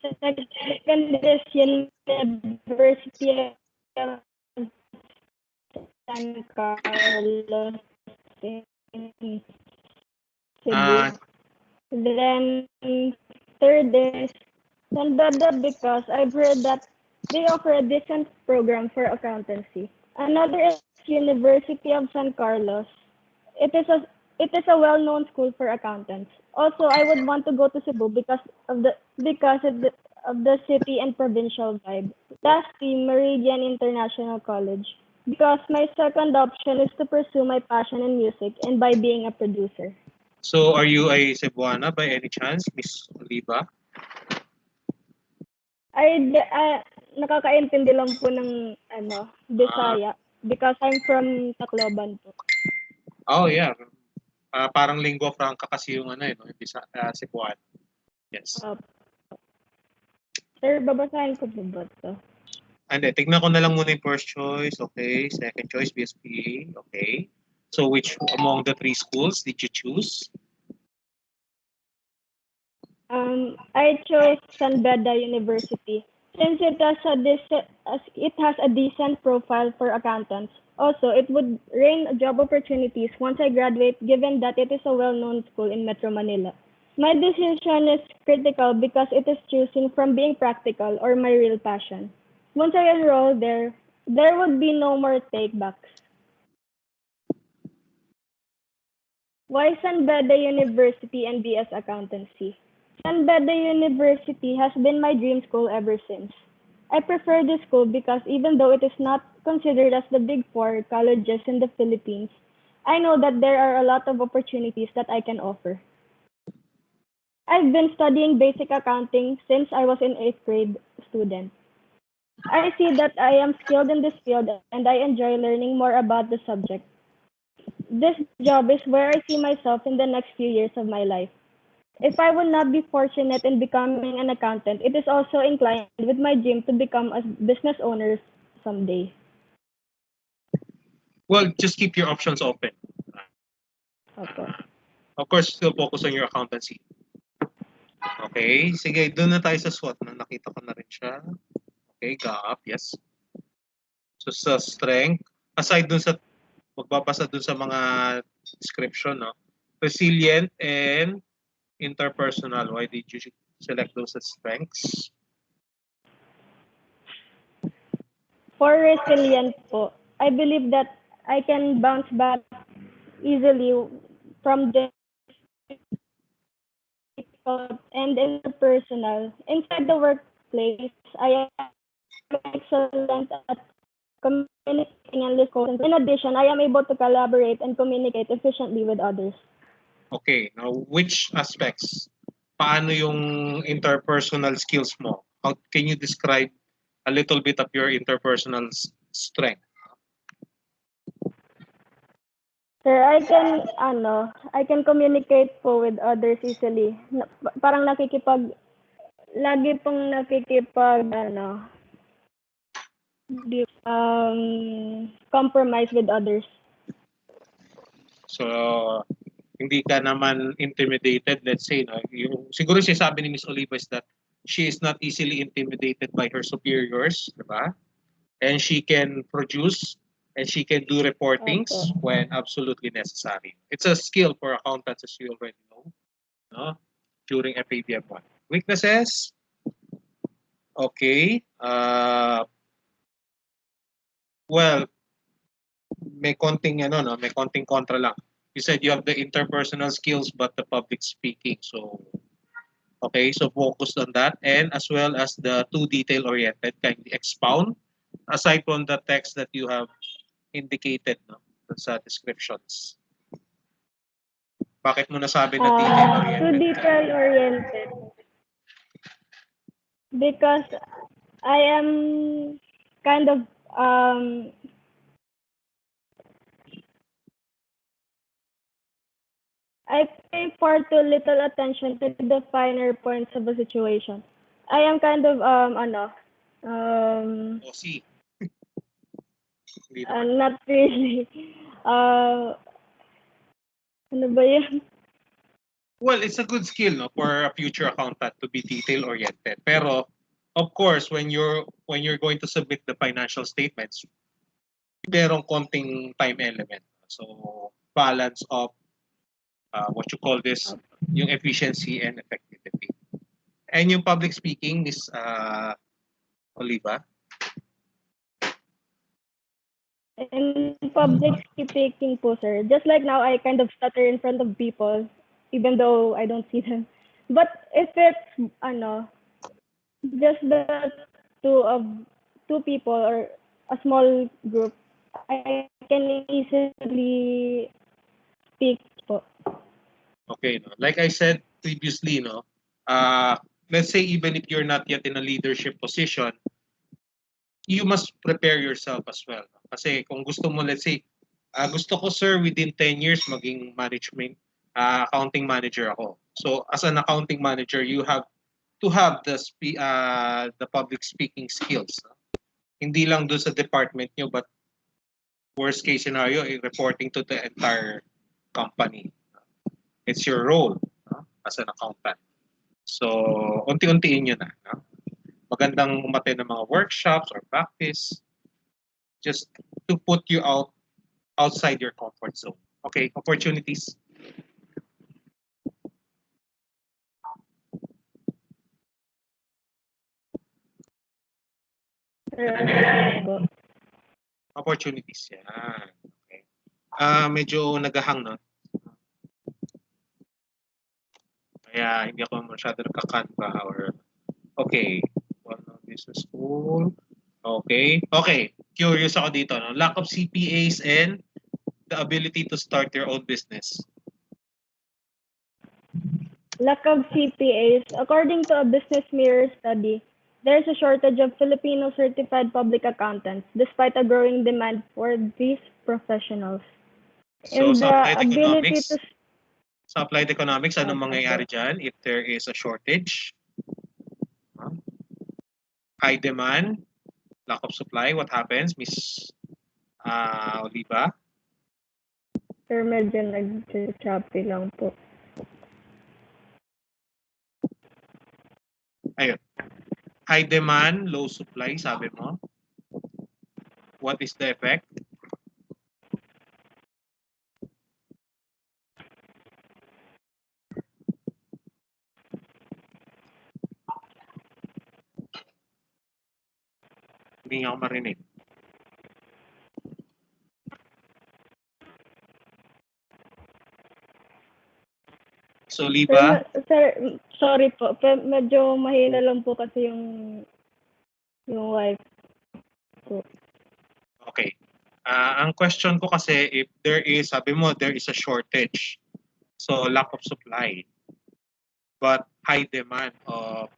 Second is University of San Carlos in Cebu. Then third is San Beda because I've heard that they offer a decent program for accountancy. Another is University of San Carlos. It is a well-known school for accountants. Also, I would want to go to Cebu because of the city and provincial vibe. Lastly, Meridian International College because my second option is to pursue my passion in music and by being a producer. So, are you a Cebuana by any chance, Miss Oliva? Nakakaintindi lang po ng Bisaya because I'm from Tacloban po. Oh, yeah. Parang lingua franca kasi yung Cebuano. Yes. Sir, babasahin ko po ba ito? Hindi, tignan ko na lang muna yung first choice. Okay. Second choice, BSPA. Okay. So, which among the three schools did you choose? I chose San Beda University since it has a decent profile for accountants. Also, it would rain job opportunities once I graduate given that it is a well-known school in Metro Manila. My decision is critical because it is choosing from being practical or my real passion. Once I enroll there would be no more takebacks. Why San Beda University and BS Accountancy? San Beda University has been my dream school ever since. I prefer this school because even though it is not considered as the Big Four colleges in the Philippines, I know that there are a lot of opportunities that I can offer. I've been studying basic accounting since I was an 8th grade student. I see that I am skilled in this field and I enjoy learning more about the subject. This job is where I see myself in the next few years of my life. If I would not be fortunate in becoming an accountant, it is also inclined with my dream to become a business owner someday. Well, just keep your options open. Okay. Of course, still focus on your accountancy. Okay, sige, doon na tayo sa SWOT. Nakita ko na rin siya. Okay, gap, yes. So sa strength, aside dun sa, magbabasa dun sa mga description, no? Resilient and interpersonal. Why did you select those as strengths? For resilient po, I believe that I can bounce back easily from difficult and interpersonal. Inside the workplace, I am excellent at communicating and listening. In addition, I am able to collaborate and communicate efficiently with others. Okay, now which aspects? Paano yung interpersonal skills mo? How can you describe a little bit of your interpersonal strength? Sir, I can communicate po with others easily. Parang lagi pong compromise with others. So, hindi ka naman intimidated, let's say, no? Yung, siguro sabi ni Miss Oliva is that she is not easily intimidated by her superiors, di ba? And she can produce and she can do reportings when absolutely necessary. It's a skill for accountants, as you already know, no? During FABM 1. Weaknesses? Okay. Well, may konting may konting kontra lang. You said you have the interpersonal skills but the public speaking. So okay, so focus on that, and as well as the too detail oriented. Kindly expound aside from the text that you have indicated, no, sa descriptions. Bakit mo nasabi na detail oriented? Too detail oriented. Because I am kind of I pay far too little attention to the finer points of a situation. I am kind of see. Not really. Ano ba yun? Well, it's a good skill, no, for a future accountant to be detail oriented. Pero of course, when you're going to submit the financial statements, merong konting time element. So balance of what you call this, yung efficiency and effectivity. And yung public speaking, Miss Oliva? In public speaking po, sir. Just like now, I kind of stutter in front of people, even though I don't see them. But if it's, just the two people or a small group, I can easily speak po. Okay, no? Like I said previously, no, let's say even if you're not yet in a leadership position, you must prepare yourself as well. No? Kasi kung gusto mo, let's say, gusto ko sir within 10 years maging management, accounting manager ako. So as an accounting manager, you have to have the public speaking skills. No? Hindi lang doon sa department nyo, but worst case scenario, reporting to the entire company. It's your role, no, as an accountant. So, unti-untiin nyo na. No? Magandang umattend ng mga workshops or practice just to put you outside your comfort zone. Okay, opportunities. Opportunities. Yan. Okay. Medyo nagahang, no? Kaya hindi ako masyado nagkakanva or okay. Business school. Okay. Okay. Curious ako dito. No? Lack of CPAs and the ability to start your own business. Lack of CPAs. According to a Business Mirror study, there's a shortage of Filipino certified public accountants despite a growing demand for these professionals. So, sa applied economics, anong mangyayari dyan if there is a shortage? High demand, lack of supply, what happens, Miss Oliva? Sir, medyo nag-choppy lang po. Ayun. High demand, low supply, sabi mo. What is the effect? Hindi nga ako marinig. So, Oliva? Sir, sorry po. Medyo mahina lang po kasi yung wife ko. Okay. Ang question ko kasi, if there is, sabi mo, there is a shortage. So, lack of supply. But high demand of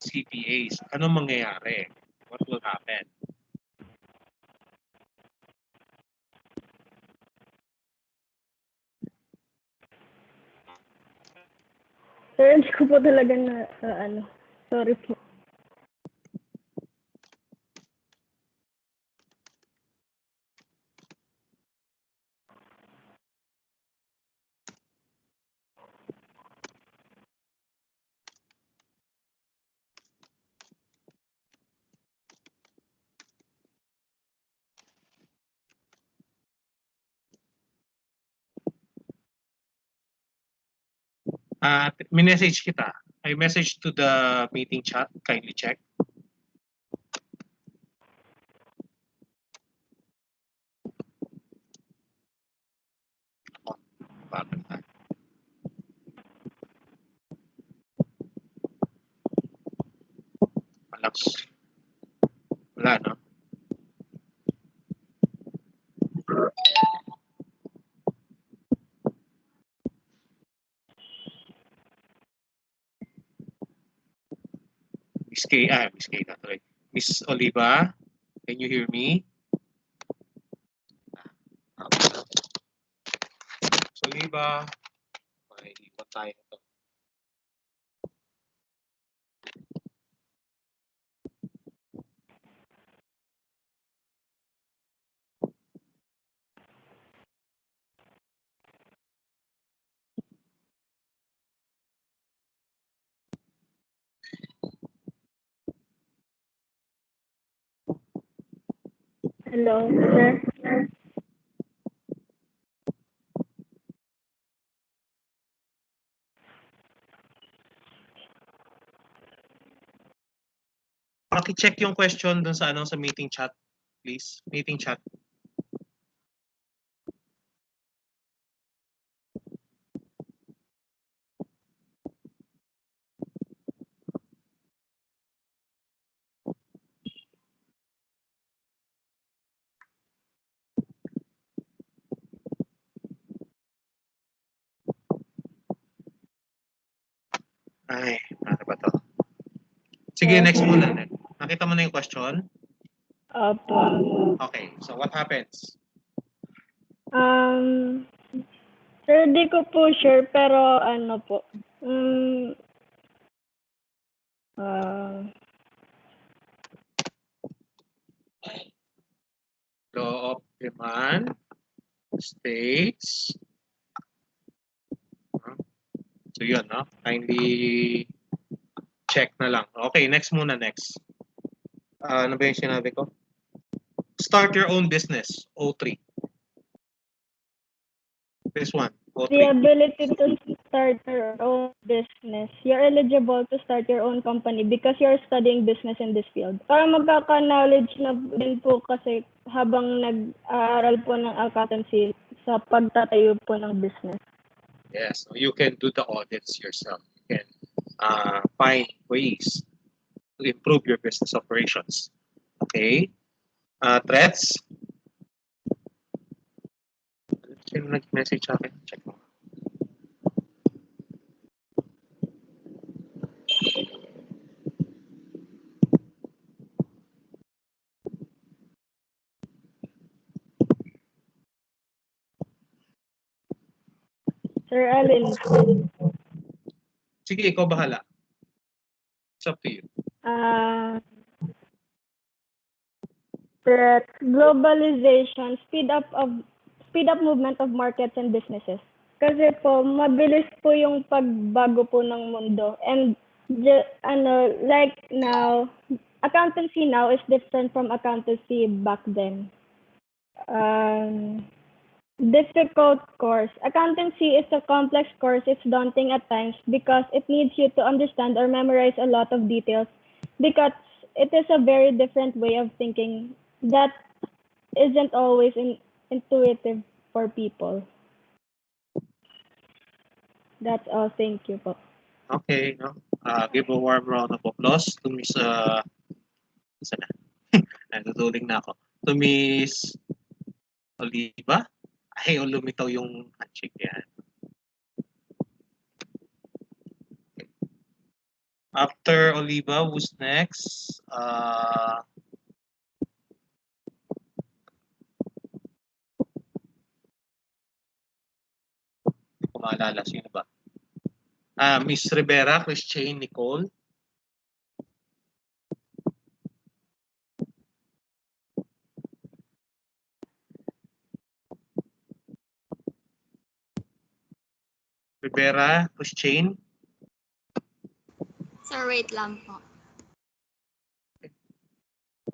CPAs. Ano mangyayari? What will happen? Sir, hindi ko po talaga sorry po. Minessage kita. I message to the meeting chat. Kindly check. Bakit na? Wala, no? Miss K, sorry. Miss Oliva, can you hear me? Miss Oliva, may iwan tayo ito. Hello, sir. Paki-check yung question dun sa sa meeting chat, please. Meeting chat. Ay, ano ba to? Sige, next muna. Nakita mo na yung question? Opo. Okay, so what happens? Sir, di ko po sure, pero ano po. Law of demand states. So yun, no? Kindly check na lang. Okay, next muna, next. Ano ba yung sinabi ko? Start your own business, O3. This one, O3. The ability to start your own business. You're eligible to start your own company because you're studying business in this field. Para magkaka-knowledge na din po kasi habang nag-aaral po ng accountancy sa pagtatayo po ng business. Yes, you can do the audits yourself. You can find ways to improve your business operations. Okay? Threats? Sino nag-message sa akin? Check mo. Sir Allen. Sige, ikaw bahala. It's up to you. Threat, globalization, speed up movement of markets and businesses. Kasi po, mabilis po yung pagbago po ng mundo. And like now, accountancy now is different from accountancy back then. Difficult course. Accountancy is a complex course. It's daunting at times because it needs you to understand or memorize a lot of details because it is a very different way of thinking that isn't always intuitive for people. That's all. Thank you po. Okay, no? Give a warm round of applause to Miss, isa na, natutuling na ako. To Miss Oliva. Ay, lumitaw yung handshake yan. After Oliva, who's next? Hindi ko maalala. Sino ba? Miss Rivera, Christine, Nicole. Rivera, Christine. Sir, wait lang po.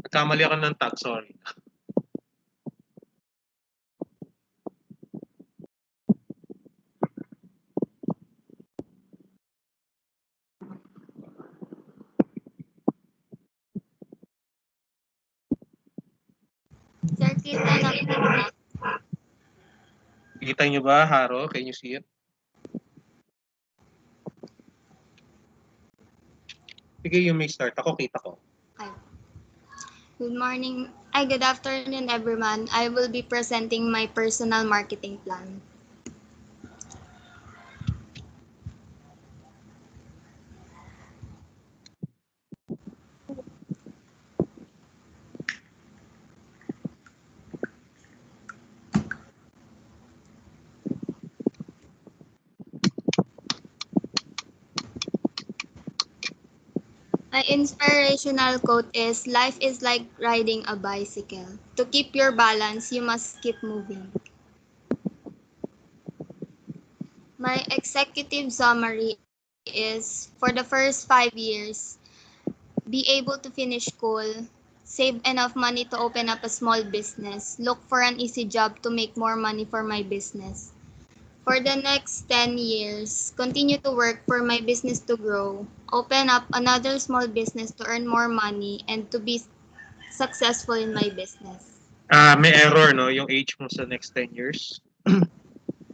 Nagkamali ako ng tag, sorry. Sir, kita na kita. Kita nyo ba, Haro? Can you see it? Sige, you may start. Ako, kita ko. Okay. Good morning. Good afternoon, everyone. I will be presenting my personal marketing plan. My inspirational quote is, "Life is like riding a bicycle. To keep your balance, you must keep moving." My executive summary is, for the first 5 years, be able to finish school, save enough money to open up a small business, look for an easy job to make more money for my business. For the next 10 years, continue to work for my business to grow, open up another small business to earn more money, and to be successful in my business. May error, no? Yung age mo sa next 10 years.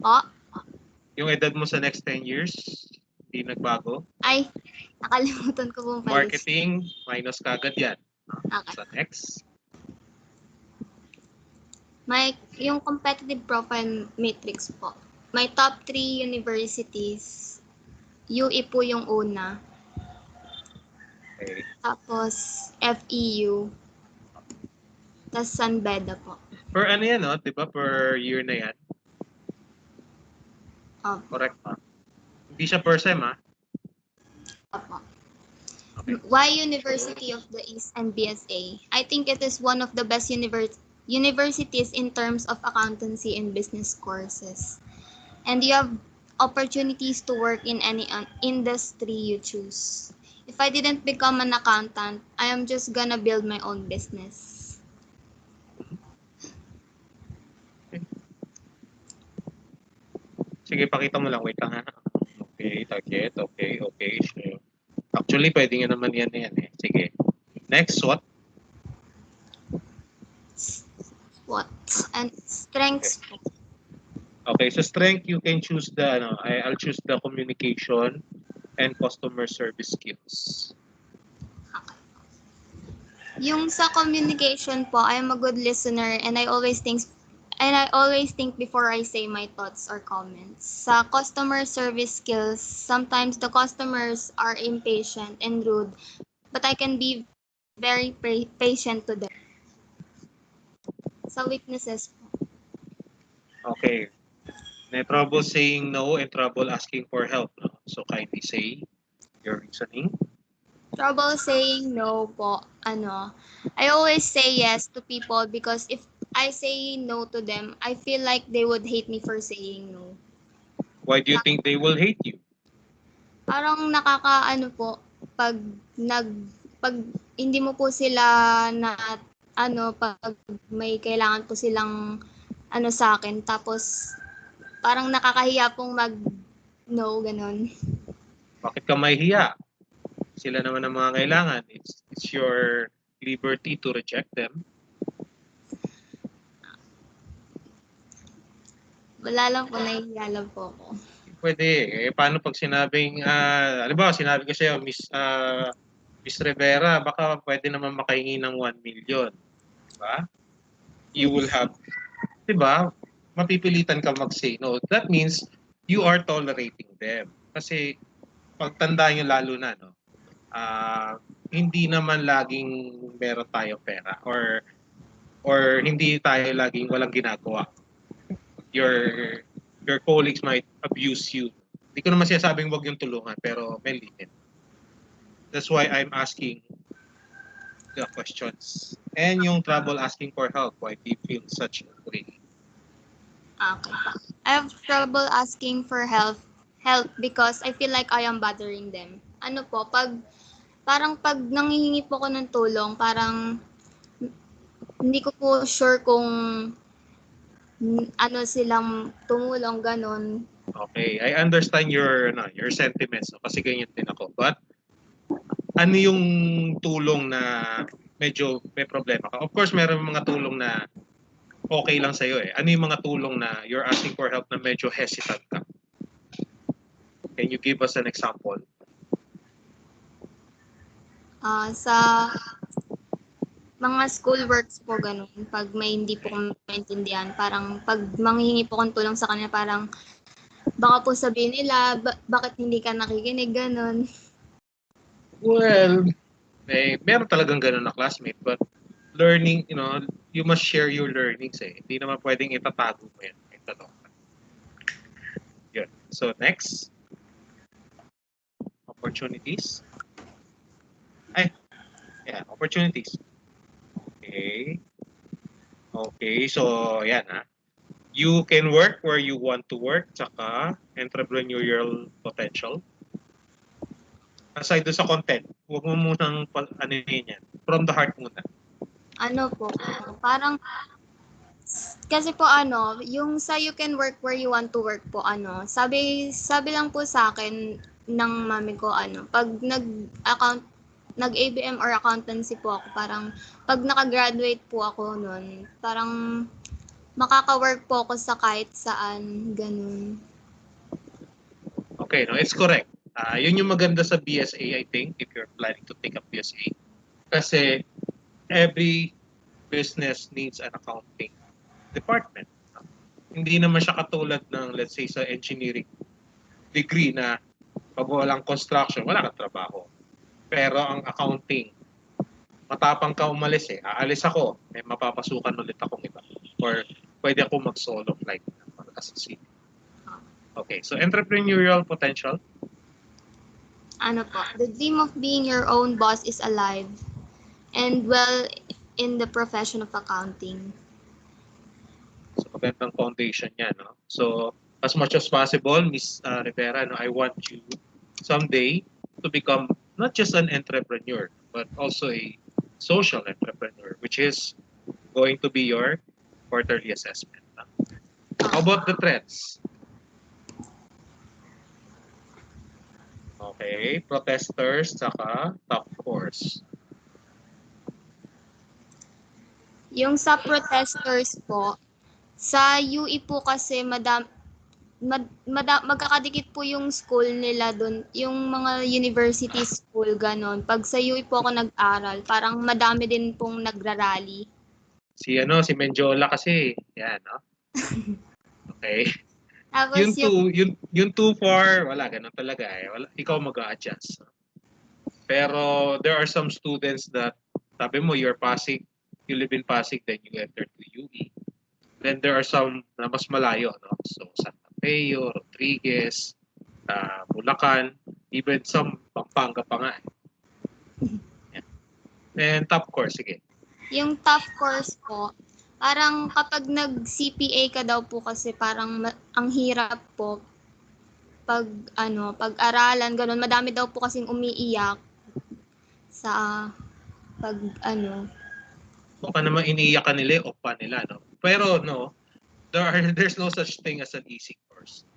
Oh, Yung edad mo sa next 10 years, hindi nagbago. ay, nakalimutan ko pong palis. Marketing, minus kagad yan. Okay. Sa next. Yung competitive profile matrix po. My top 3 universities, UE po yung una. Okay. Tapos FEU. Tapos San Beda po. Per ano yan, no? Diba? Per year na yan. Correct, ha? Hindi siya per sem, ha? Opo. Okay. Why University of the East and BSA? I think it is one of the best universities in terms of accountancy and business courses. And you have opportunities to work in any industry you choose. If I didn't become an accountant, I am just gonna build my own business. Sige, pakita mo lang. Wait lang, ha? Okay, target. Okay. Sure. Actually, pwede nga naman yan eh. Sige. Next, SWOT. SWOT. And strengths. Okay, so strength, you can choose the, I'll choose the communication and customer service skills. Okay. Yung sa communication po, I am a good listener and I always think before I say my thoughts or comments. Sa customer service skills, sometimes the customers are impatient and rude, but I can be very patient to them. Sa weaknesses po. Okay. May trouble saying no and trouble asking for help, no? So kindly say your reasoning. Trouble saying no po, I always say yes to people because if I say no to them, I feel like they would hate me for saying no. Why do you think they will hate you? Parang po, pag hindi mo po sila pag may kailangan po silang sa akin, tapos parang nakakahiya pong no, ganon. Bakit ka mahihiya? Sila naman ang mga kailangan. It's your liberty to reject them. Wala lang po, nahihiya lang po ako. Pwede. Paano pag sinabing, halimbawa, sinabi ko sa'yo, Miss Rivera, baka pwede naman makahingi ng 1 million. Diba? You will have, diba? Mapipilitan ka mag-say no. That means you are tolerating them. Kasi pagtandaan nyo lalo na, no, hindi naman laging meron tayo pera or hindi tayo laging walang ginagawa. Your colleagues might abuse you. Hindi ko naman sinasabing wag yung tulungan, pero may limit. That's why I'm asking the questions. And yung trouble asking for help, why do you feel such a way? Okay. I have trouble asking for help because I feel like I am bothering them. Ano po, pag nanghihingi po ako ng tulong, parang hindi ko po sure kung ano silang tumulong, ganon. Okay, I understand your sentiments, no? Kasi ganyan din ako. But ano yung tulong na medyo may problema ka? Of course, meron mga tulong na okay lang sa'yo eh. Ano yung mga tulong na you're asking for help na medyo hesitant ka? Can you give us an example? Sa mga school works po ganun, pag may hindi po maintindihan, parang pag manghihingi po akong tulong sa kanila, parang baka po sabihin nila, bakit hindi ka nakikinig, ganun. Well, meron talagang ganun na classmate, but learning, you must share your learnings eh. Hindi naman pwedeng itatago mo yan. Good. So next, opportunities. Opportunities. Okay, so yan You can work where you want to work, tsaka entrepreneurial potential. Aside doon sa content, huwag mo munang yan. From the heart muna. Ano po, parang kasi po yung sa you can work where you want to work po sabi lang po sa akin ng mami ko pag nag-ABM or accountancy po ako, parang pag nakagraduate po ako noon, parang makaka-work po ako sa kahit saan, ganun. Okay, no, it's correct. Yun yung maganda sa BSA, I think, if you're planning to take up BSA. Kasi every business needs an accounting department. Hindi naman siya katulad ng, let's say, sa engineering degree na pag walang construction, wala kang trabaho. Pero ang accounting, matapang ka umalis eh. Aalis ako, may mapapasukan ulit akong iba. Or pwede ako mag-solo flight as a city. Okay, so entrepreneurial potential. The dream of being your own boss is alive and well in the profession of accounting. So magandang foundation yan, no? So as much as possible, Miss Rivera, I want you someday to become not just an entrepreneur, but also a social entrepreneur, which is going to be your quarterly assessment. How about the threats? Okay, protesters, saka top force. Yung sa protesters po, sa UE po kasi magkakadikit po yung school nila doon, yung mga university school, ganon. Pag sa UE po ako nag-aral, parang madami din pong nagrarally. Si Menjola kasi, yan, no? Okay. Tapos yung 2-4, wala, ganun talaga eh. Ikaw mag-a-adjust. Pero there are some students that, sabi mo, you're Pasig, you live in Pasig, then you enter to UE. Then there are some na mas malayo, no? So, San Mateo, Rodriguez, Bulacan, even some Pampanga pa nga. Yeah. And top course, sige. Yung top course po, parang kapag nag-CPA ka daw po kasi parang ang hirap po pag-aralan, ganun. Madami daw po kasing umiiyak sa Baka naman iniiyak ka nila, o pa nila, no? Pero no, there's no such thing as an easy course.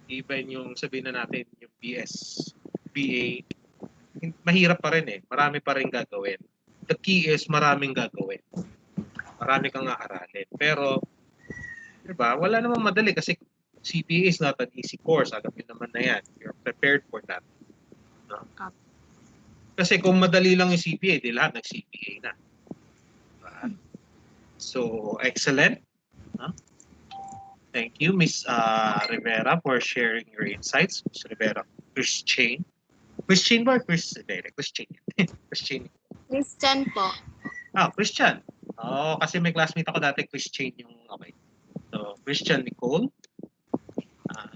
Even yung sabihin na natin, yung BS, BA, mahirap pa rin eh. Marami pa rin gagawin. The key is maraming gagawin. Marami kang aaralin. Pero, diba, wala namang madali kasi CPA is not an easy course. Alam niyo naman na yan. You're prepared for that. No? Kasi kung madali lang yung CPA, di lahat nag-CPA na. Diba? So, excellent. Huh? Thank you, Ms. Rivera, for sharing your insights. Ms. Rivera, Christian. Christian ba? Christian. Christian. Christian po. Christian. Oh, kasi may classmate ako dati, Christian yung okay. So, Christian Nicole.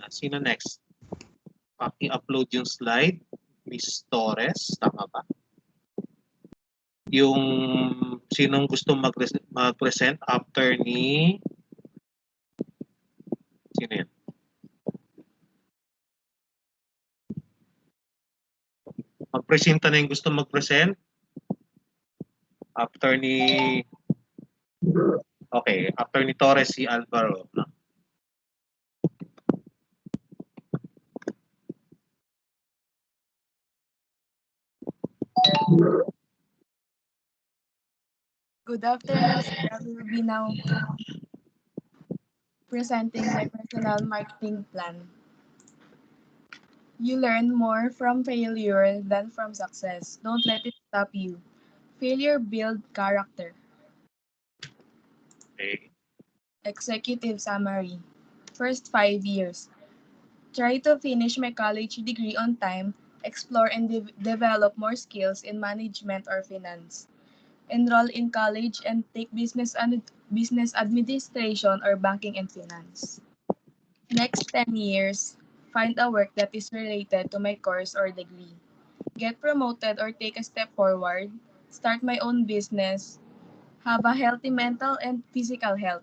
Sino next? I-upload yung slide. Miss Torres, tama ba? Yung sinong gusto mag-present after ni sino yan? Magpresenta na yung gusto mag-present after ni after ni Torres si Alvaro. No? Good afternoon, sir. I will be now presenting my personal marketing plan. You learn more from failure than from success. Don't let it stop you. Failure builds character. Okay. Executive summary. First 5 years. Try to finish my college degree on time, explore and develop more skills in management or finance. Enroll in college and take business administration or banking and finance. Next 10 years, find a work that is related to my course or degree. Get promoted or take a step forward. Start my own business. Have a healthy mental and physical health.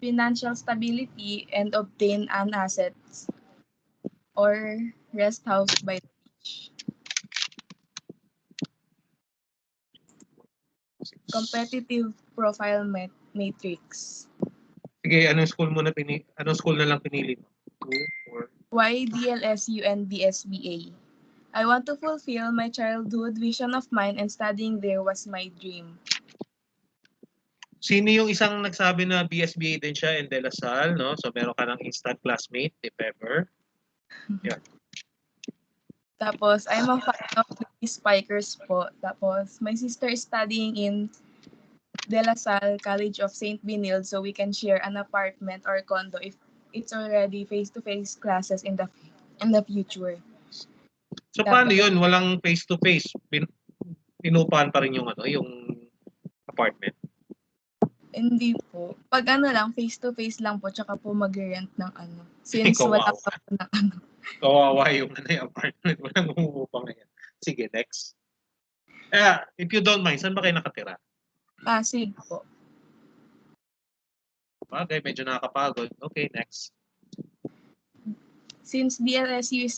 Financial stability and obtain an assets or rest house by the beach. Competitive profile matrix. Sige, anong school na lang pinili mo? Why DLSU and BSBA? I want to fulfill my childhood vision of mine and studying there was my dream. Sino yung isang nagsabi na BSBA din siya and De La Salle, no? So meron ka ng instant classmate, if ever. Yeah. Tapos, I'm a fan of the Spikers po. Tapos, my sister is studying in De La Salle College of St. Benilde, so we can share an apartment or condo if it's already face-to-face classes in the future. So paano yun? Walang face-to-face? Pinupahan pa rin yung yung apartment? Hindi po. Pag lang, face-to-face lang po, tsaka po mag-rent ng Since wala pa po ng Kawawa yung yung apartment. Walang umuupa ngayon. Sige, next. If you don't mind, saan ba kayo nakatira? Pasig po. Okay, medyo nakakapagod. Okay, next. Since DLSU is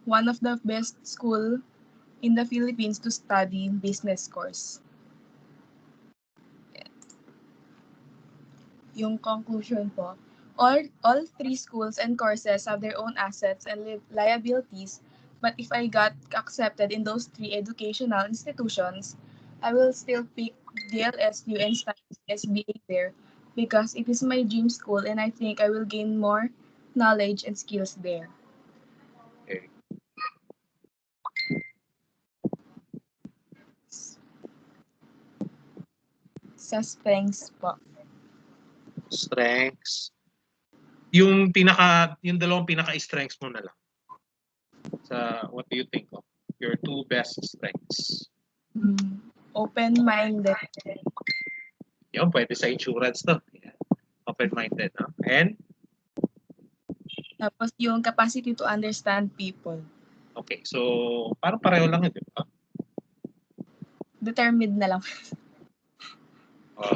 one of the best school in the Philippines to study business course. Yung conclusion po, all three schools and courses have their own assets and liabilities, but if I got accepted in those three educational institutions, I will still pick DLSU and study SBA there because it is my dream school and I think I will gain more knowledge and skills there. Okay. Sa strengths po. Strengths. Yung dalawang pinaka-strengths mo na lang. What do you think of your two best strengths? Open-minded. Yun, pwede sa insurance to. Yeah. Open-minded, no? And? Tapos yung capacity to understand people. Okay, so parang pareho lang yun, di ba? Determined na lang.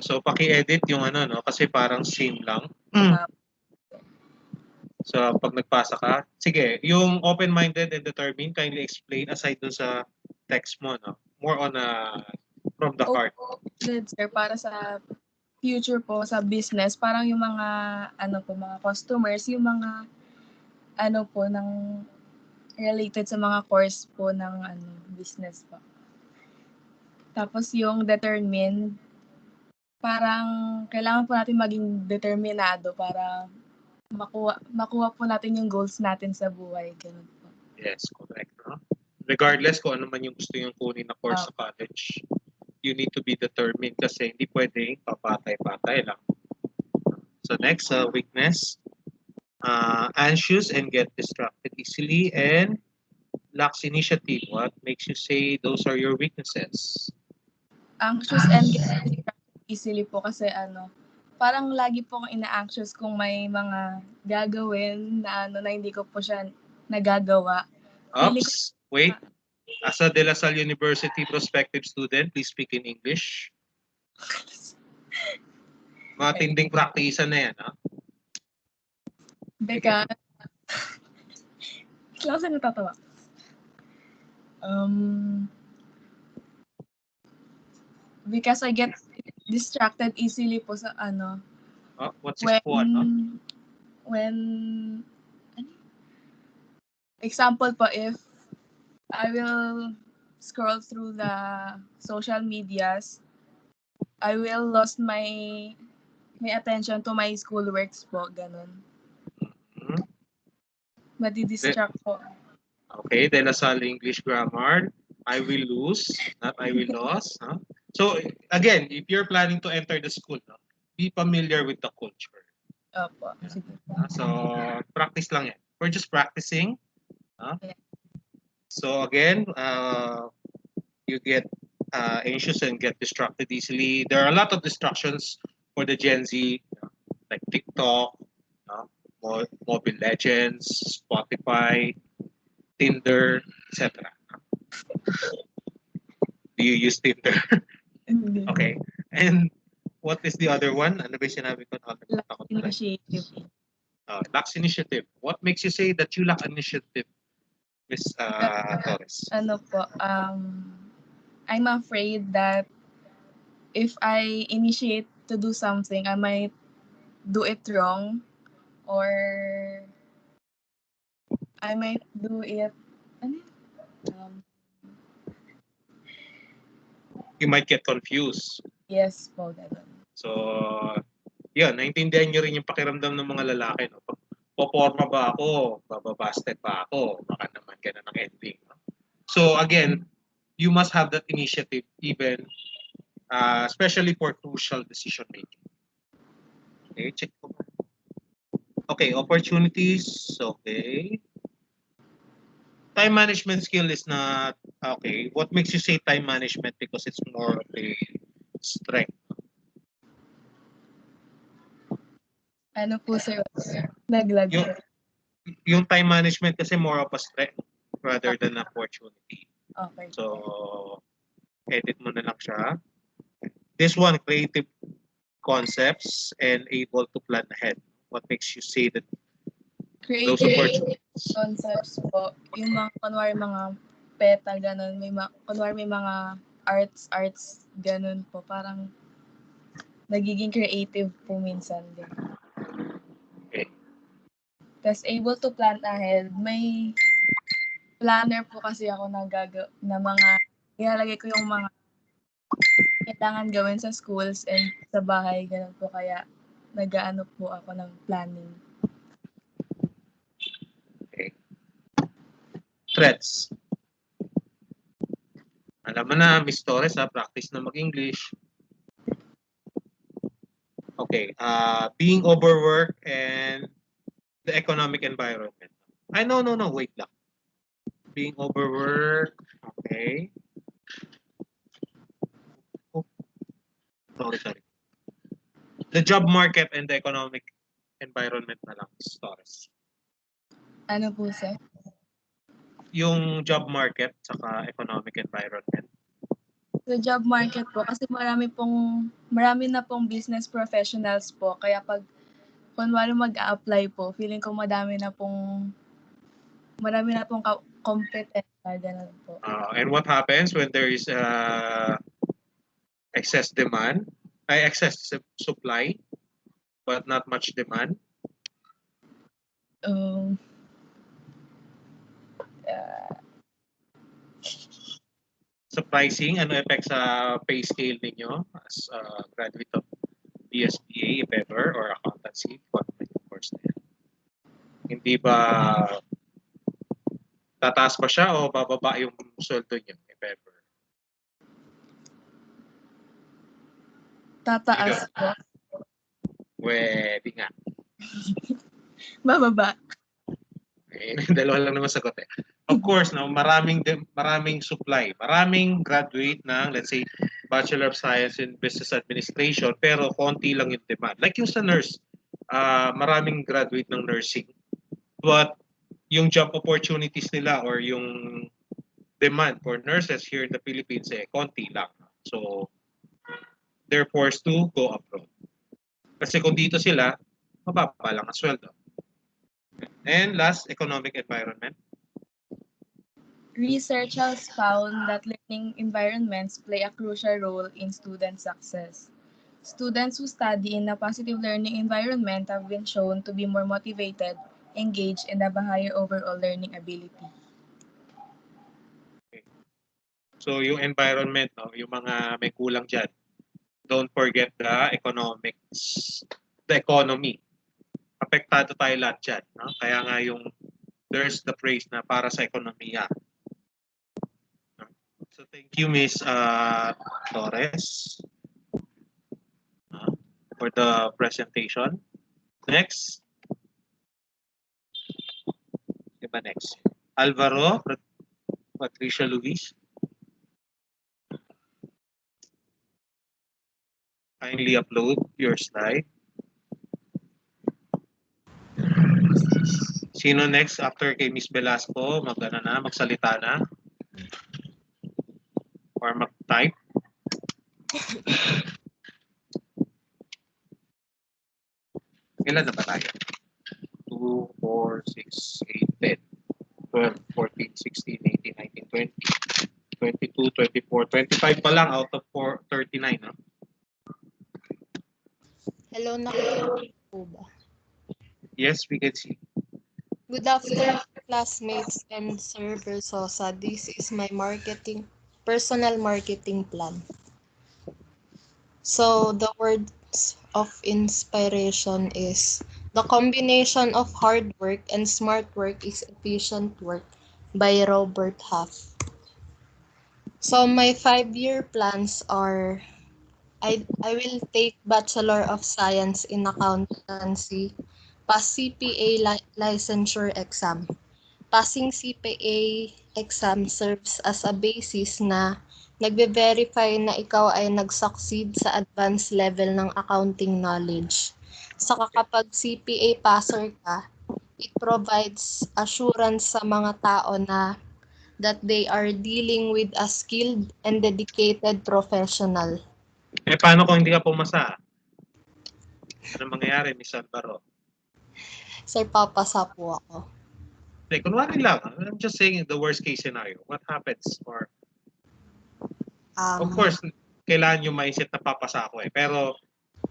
So paki-edit yung no? Kasi parang same lang. So pag nagpasa ka, sige, yung open-minded and determined, kindly explain aside dun sa text mo, no? More on from the heart. Good, sir, para sa future po sa business, parang yung mga mga customers, yung mga ng related sa mga course po ng business po. Tapos yung determined, parang kailangan po natin maging determinado para makuha po natin yung goals natin sa buhay. Ganun po. Yes, correct. No? Regardless kung ano man yung gusto yung kunin na course sa college, you need to be determined kasi hindi pwedeng papatay-patay lang. So next, weakness. Anxious and get distracted easily and lacks initiative. What makes you say those are your weaknesses? Anxious and get distracted easily po kasi parang lagi po akong ina-anxious kung may mga gagawin na na hindi ko po siya nagagawa. Oops, wait. As a De La Salle University prospective student, please speak in English. Matinding praktisan na yan, ha? Because, lang sa natatawa. Because I get distracted easily po sa what's this SWOT, no? When example po, if I will scroll through the social medias, I will lose my attention to my schoolworks po, ganun. Madi-distract po. Okay, De La Salle English Grammar. I will lose, not I will lose. Huh? So again, if you're planning to enter the school, no, be familiar with the culture. Opo. So practice lang yan. We're just practicing. So again, you get anxious and get distracted easily. There are a lot of distractions for the Gen Z, like TikTok, Mobile Legends, Spotify, Tinder, etc. Do you use Tinder? Okay. And what is the other one? Ano ba yung sinabi ko? Initiative. Lacks initiative. What makes you say that you lack initiative, Miss Torres? I'm afraid that if I initiate to do something, I might do it wrong, or I might do it. You might get confused. Yes po, So, yun, naintindihan nyo rin yung pakiramdam ng mga lalaki. No? Poporma ba ako? Bababasted ba ako? Baka naman ganun ang ending. No? So, again, you must have that initiative even, especially for crucial decision making. Okay, check ko. Okay, opportunities. Okay. Time management skill is not okay. What makes you say time management? Because it's more of a strength. Ano po sir? Naglag. Yung time management kasi more of a strength rather than opportunity. Okay. So, edit mo na lang siya. This one, creative concepts and able to plan ahead. What makes you say that those opportunities? Concepts po, yung mga, kunwari mga peta, ganun, kunwari may mga arts, ganun po, parang nagiging creative po minsan din. Okay. Tapos able to plan ahead, may planner po kasi ako na mga, ilalagay ko yung mga kailangan gawin sa schools and sa bahay, ganun po, kaya nag-aano po ako ng planning. Okay. Threats. Alam mo na, Miss Torres, practice na mag-English. Okay. Being overworked and the economic environment. No, wait lang. Being overworked. Okay. Oh. Sorry. The job market and the economic environment na lang, Miss Torres. Ano po, sir? Yung job market saka economic environment. Sa job market po, kasi marami na pong business professionals po, kaya pag kunwari mag-a-apply po, feeling ko marami na pong kompetensya, ganun po. And what happens when there is excess supply, but not much demand? Sa pricing, ano effect sa pay scale ninyo as graduate of BSBA, if ever, or accountancy, what course na yan? Hindi ba tataas ba siya o bababa yung sweldo niyo if ever? Tataas po. Pwede nga. Bababa. Dalawa lang naman sagot eh. Of course, no, maraming supply. Maraming graduate ng, let's say, Bachelor of Science in Business Administration, pero konti lang yung demand. Like yung sa nurse, maraming graduate ng nursing. But yung job opportunities nila or yung demand for nurses here in the Philippines, konti lang. So, they're forced to go abroad. Kasi kung dito sila, mababa lang ang sweldo. And last, economic environment. Research has found that learning environments play a crucial role in student success. Students who study in a positive learning environment have been shown to be more motivated, engaged, and have a higher overall learning ability. Okay. So yung environment, no, yung mga may kulang dyan, don't forget the economics, the economy. Apektado tayo lahat dyan. No? Kaya nga yung there's the praise na para sa ekonomiya. So thank you, Ms. Torres, for the presentation. Next. Diba next? Alvaro, Patricia Luis. Kindly upload your slide. Sino next after kay Miss Velasco? Magsalita na? Or mag-type? Ilan na ba tayo? 2, 4, 6, 8, 10, 12, 14, 16, 18, 19, 20, 22, 24, 25 pa lang out of 39, no? Hello, nakikita po ba? Yes, we can see. Good afternoon, classmates and Sir Versosa. This is my personal marketing plan. So, the words of inspiration is, the combination of hard work and smart work is efficient work, by Robert Half. So, my 5-year plans are, I will take Bachelor of Science in Accountancy, pass CPA licensure exam. Passing CPA exam serves as a basis na nagbe-verify na ikaw ay nag-succeed sa advanced level ng accounting knowledge. Saka kapag CPA passer ka, it provides assurance sa mga tao na that they are dealing with a skilled and dedicated professional. Paano kung hindi ka pumasa? Ano mangyayari, Miss Alvaro? Sir, papasa po ako. Kunwari lang. I'm just saying the worst case scenario. What happens? Or of course, kailangan yung mindset na papasa ako eh. Pero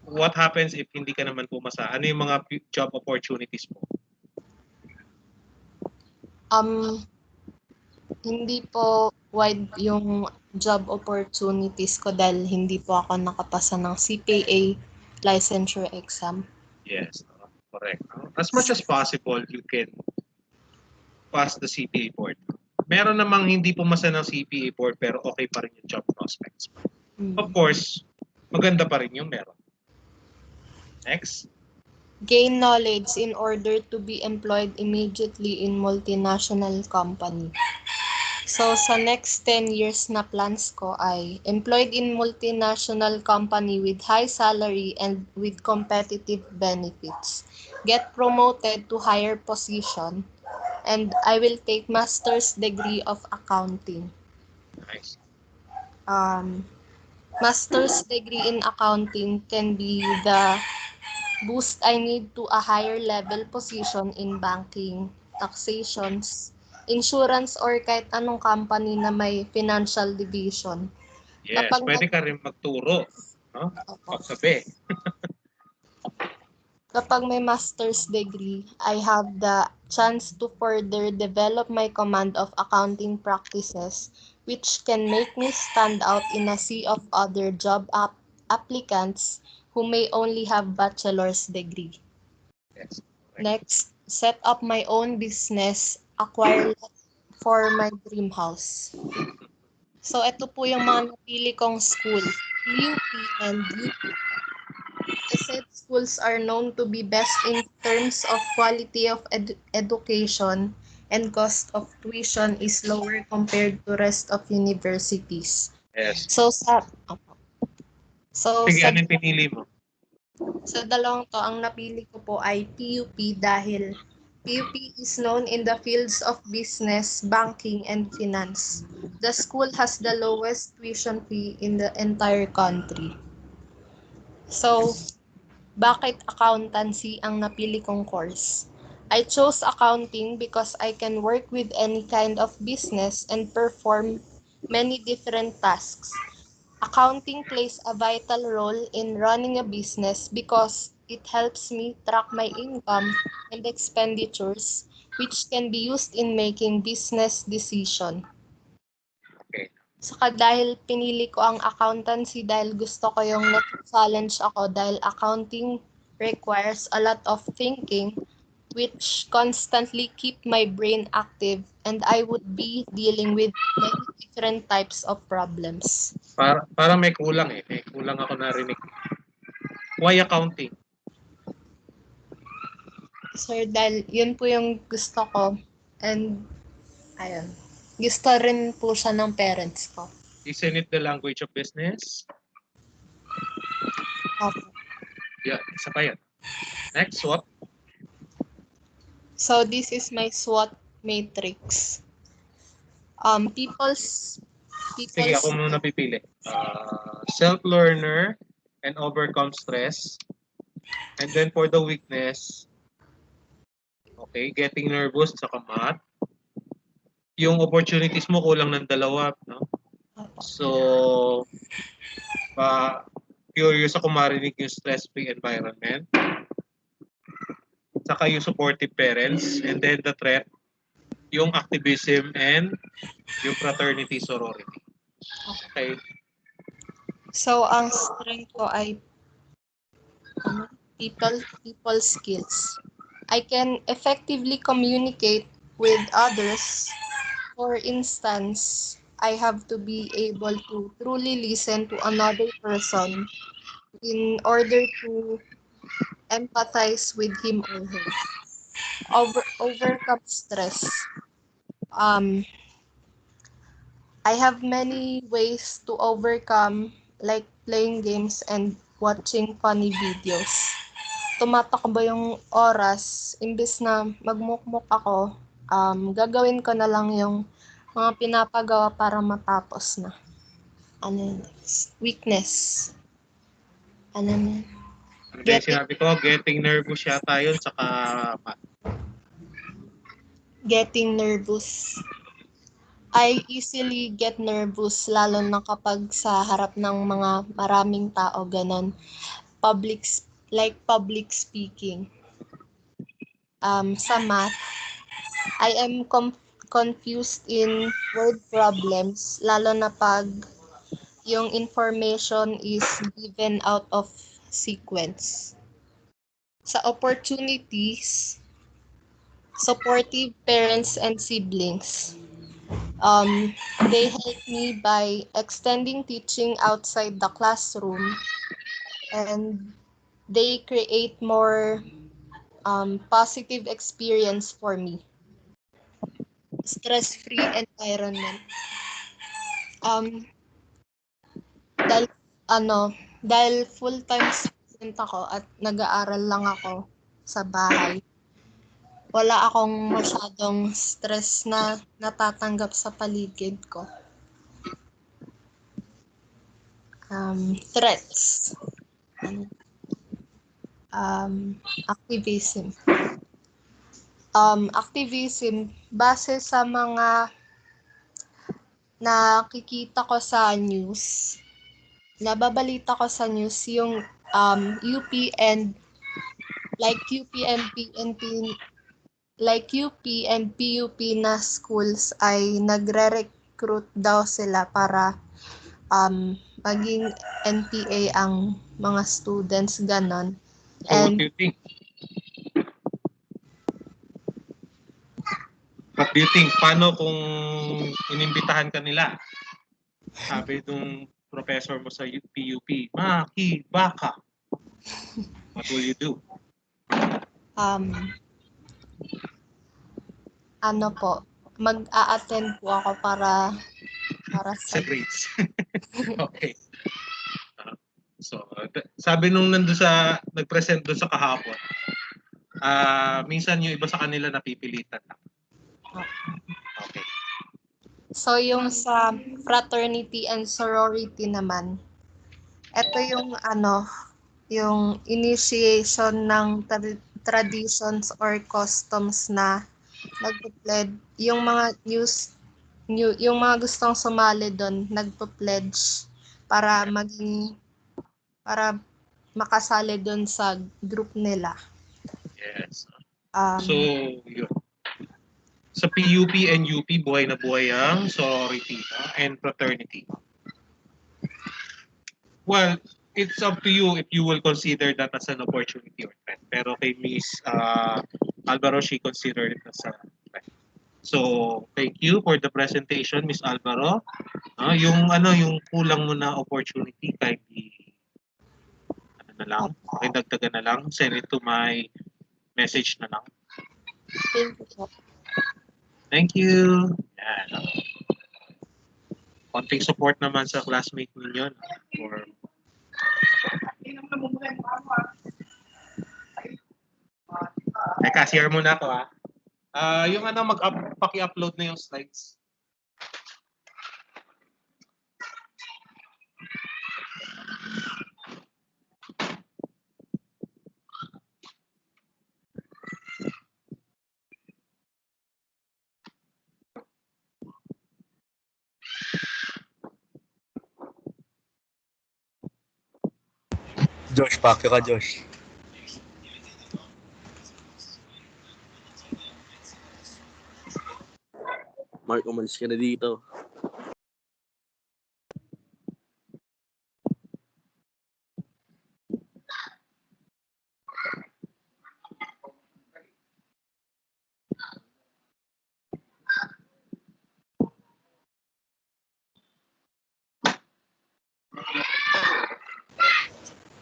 what happens if hindi ka naman pumasa? Ano yung mga job opportunities mo? Hindi po wide yung job opportunities ko dahil hindi po ako nakapasa ng CPA licensure exam. Yes, correct. As much as possible, you can pass the CPA board. Meron namang hindi pumasa ng CPA board pero okay pa rin yung job prospects. Of course, maganda pa rin yung meron. Next. Gain knowledge in order to be employed immediately in multinational company. So, sa next 10 years na plans ko ay employed in multinational company with high salary and with competitive benefits. Get promoted to higher position. And I will take master's degree of accounting. Nice. Master's degree in accounting can be the boost I need to a higher level position in banking, taxations, insurance, or kahit anong company na may financial division. Yes, pwede ka rin magturo. No? Pagsabi. Kapag may master's degree, I have the chance to further develop my command of accounting practices, which can make me stand out in a sea of other job applicants who may only have bachelor's degree. Yes. Next, set up my own business, acquire land for my dream house. So, ito po yung mga napili kong school, PUP and UP. The said schools are known to be best in terms of quality of education, and cost of tuition is lower compared to rest of universities. Yes. So, Sige, ano yung pinili mo? sa dalawang to, ang napili ko po ay PUP dahil PUP is known in the fields of business, banking, and finance. The school has the lowest tuition fee in the entire country. So, bakit accountancy ang napili kong course? I chose accounting because I can work with any kind of business and perform many different tasks. Accounting plays a vital role in running a business because it helps me track my income and expenditures, which can be used in making business decision. Saka dahil pinili ko ang accountancy dahil gusto ko yung challenge ako dahil accounting requires a lot of thinking which constantly keep my brain active and I would be dealing with many different types of problems. Parang may kulang eh. May kulang ako narinig. Why accounting? Sir, dahil yun po yung gusto ko and ayun. Gusto rin po siya ng parents ko. Isn't it the language of business? Okay. Yeah, isa pa yan. Next, SWOT. So this is my SWOT matrix. People's Sige, ako muna pipili. Self-learner and overcome stress. And then for the weakness, okay, getting nervous saka math. Yung opportunities mo kulang ng dalawa, no? So, curious ako marinig yung stress-free environment. Saka yung supportive parents. And then the threat, yung activism and yung fraternity sorority. Okay. So, ang strength ko ay people skills. I can effectively communicate with others. For instance, I have to be able to truly listen to another person in order to empathize with him or her. Overcome stress. I have many ways to overcome, like playing games and watching funny videos. Tumatakbo yung oras, imbes na magmukmuk ako, gagawin ko na lang yung mga pinapagawa para matapos na. Ano yun? Weakness. Ano yun? Ano ba yung sinabi ko? Getting nervous yata yun, saka math. Getting nervous. I easily get nervous, lalo na kapag sa harap ng mga maraming tao, ganon. Public speaking. Sa math, I am confused in word problems, lalo na pag yung information is given out of sequence. Sa opportunities, supportive parents and siblings. They help me by extending teaching outside the classroom, and they create more positive experience for me. Stress-free environment. Dahil full-time student ako at nag-aaral lang ako sa bahay, wala akong masyadong stress na natatanggap sa paligid ko. Threats. Activism. Activism, base sa mga nakikita ko sa news, nababalita ko sa news yung UP and UP and PUP na schools ay nagre-recruit daw sila para maging NPA ang mga students, ganon. So what do you think? Do you think, paano kung inimbitahan ka nila? Sabi nung professor mo sa PUP, Maki, baka. What will you do? Ano po, mag-a-attend po ako para sa grades. Okay. So, sabi nung nag-present doon sa kahapon, minsan yung iba sa kanila napipilitan lang. Okay. So, yung sa fraternity and sorority naman, ito yung yung initiation ng traditions or customs na nagpo-pledge, yung mga yung mga gustong sumali doon, nagpo-pledge para makasali doon sa group nila. Yes. So, yun. Sa PUP and UP, buhay na buhay ang sorority and fraternity. Well, it's up to you if you will consider that as an opportunity or threat. Pero kay Miss Alvaro, she considered it as a threat. So, thank you for the presentation, Miss Alvaro. Yung kulang mo na opportunity, kindly dagdagan na lang, send it to my message na lang. Thank you. Thank you. Yan. Konting support naman sa classmate ninyo. Teka, share muna ako yung paki-upload na yung slides. Josh, pakyo ka, Josh. Mark, umalis ka na dito.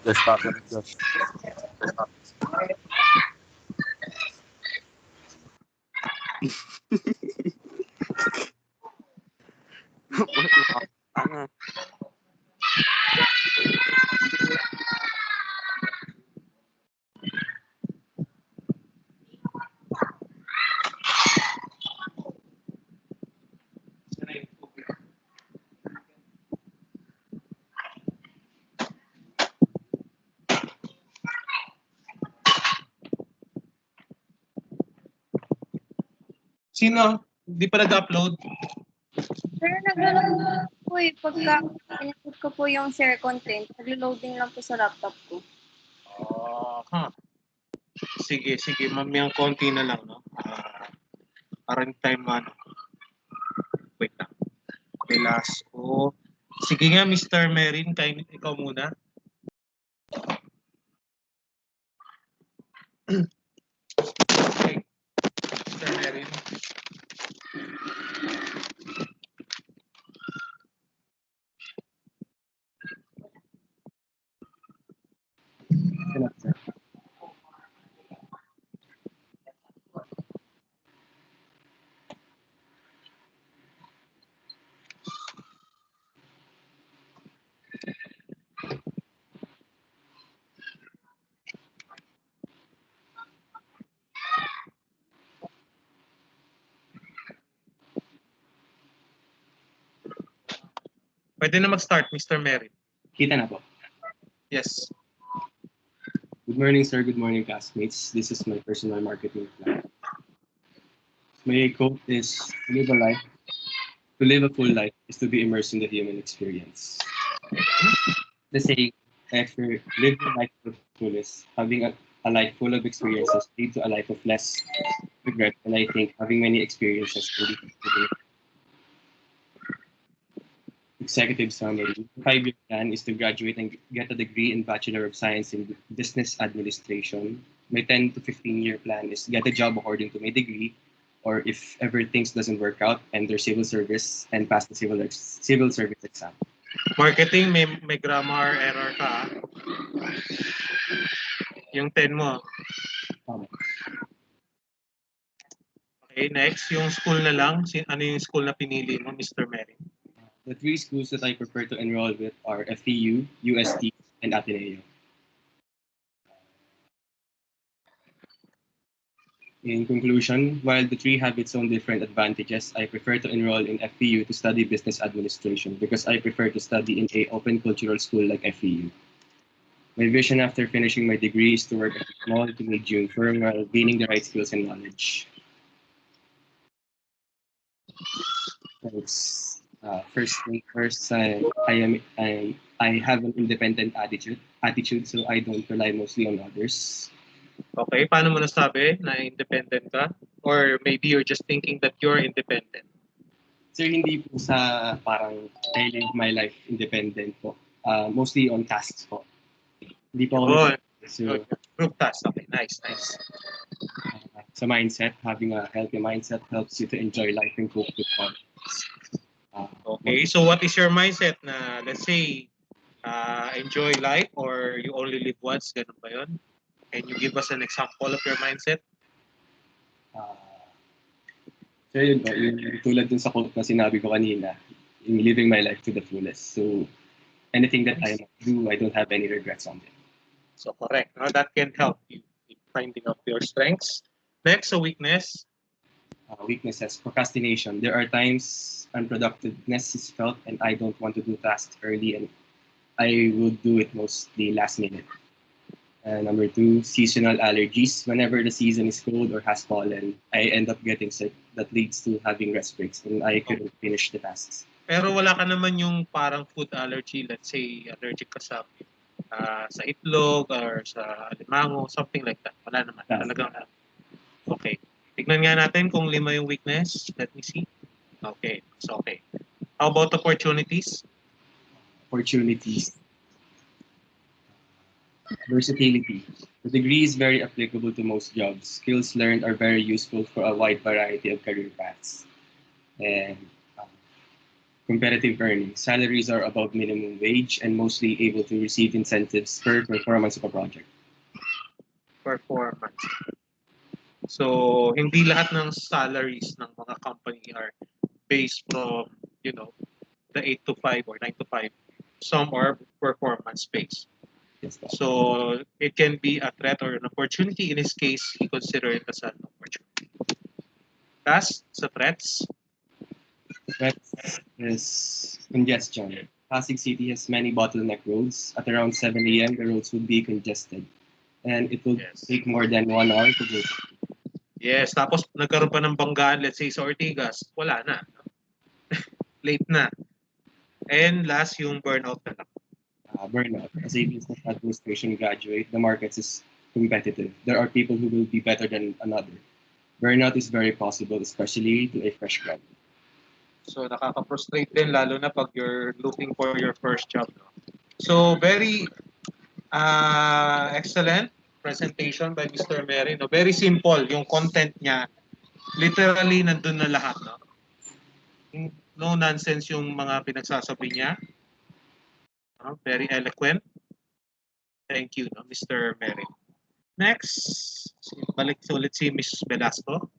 Josh, pakyo ka, Josh. Sino? Hindi pa nag-upload? Sir, nag-load po pagka input ko po yung share content, nag-loading lang po sa laptop ko. Sige, mamayang konti na lang, no? Parang time, wait lang. Velasco. Sige nga, Mr. Merin, ikaw muna. Okay. Mr. Merin. Pwede na mag-start, Mr. Merin. Kita na po. Yes. Good morning, sir. Good morning, classmates. This is my personal marketing plan. My quote is, to live a full life is to be immersed in the human experience. The saying, after living a life of fullness, having a life full of experiences lead to a life of less regret, and I think having many experiences will lead to executive summary. The 5-year plan is to graduate and get a degree in Bachelor of Science in Business Administration. My 10 to 15-year plan is get a job according to my degree, or if ever things doesn't work out, enter civil service and pass the civil service exam. Marketing, may grammar error ka. Yung 10 mo. Okay, next, yung school na lang. Ano yung school na pinili mo, Mr. Mary? The three schools that I prefer to enroll with are FEU, UST, and Ateneo. In conclusion, while the three have its own different advantages, I prefer to enroll in FEU to study business administration because I prefer to study in a open cultural school like FEU. My vision after finishing my degree is to work at a small to medium firm while gaining the right skills and knowledge. Thanks. First thing first, I have an independent attitude, so I don't rely mostly on others. Okay, paano mo nasabi na independent ka? Or maybe you're just thinking that you're independent? Sir, hindi po sa parang I live my life independent po. Mostly on tasks po. Hindi po ako group tasks. Okay, nice. Sa mindset, having a healthy mindset helps you to enjoy life and cope with problems. Okay, so what is your mindset na, let's say, enjoy life or you only live once? Ganun ba yun? Can you give us an example of your mindset? So yun po, yung tulad dun sa quote na sinabi ko kanina, in living my life to the fullest. So anything that I do, I don't have any regrets on it. So correct. Now that can help you in finding out your strengths. Next, a weakness. Weaknesses, procrastination. There are times unproductiveness is felt and I don't want to do tasks early and I would do it mostly last minute. Number 2, seasonal allergies. Whenever the season is cold or has pollen, I end up getting sick. That leads to having rest breaks and I couldn't finish the tasks. Pero wala ka naman yung parang food allergy. Let's say allergic ka sa itlog or sa alimango, something like that. Wala naman. Talagang okay. Tignan nga natin kung 5 yung weakness. Let me see. Okay. So okay. How about opportunities? Opportunities. Versatility. The degree is very applicable to most jobs. Skills learned are very useful for a wide variety of career paths. And competitive earnings. Salaries are above minimum wage and mostly able to receive incentives per performance of a project. Performance. So, hindi lahat ng salaries ng mga company are based from, the 8 to 5 or 9 to 5. Some are performance-based. Yes, so, it can be a threat or an opportunity. In this case, we consider it as an opportunity. Last, sa threats. Threats is congestion. Pasig City has many bottleneck roads. At around 7 a.m., the roads would be congested. And it will take more than 1 hour to go. Yes, tapos nagkaroon pa ng banggaan, let's say sa Ortigas, wala na. Late na. And last, yung burnout na lang. Burnout. As a business administration graduate, the market is competitive. There are people who will be better than another. Burnout is very possible, especially to a fresh grad. So nakaka-frustrate din, lalo na pag you're looking for your first job. No? So very excellent presentation by Mr. Mary. No? Very simple. Yung content niya, literally nandun na lahat. No? No nonsense yung mga pinagsasabi niya. Very eloquent. Thank you, Mr. Mary. Next, balik ulit si Ms. Velasco.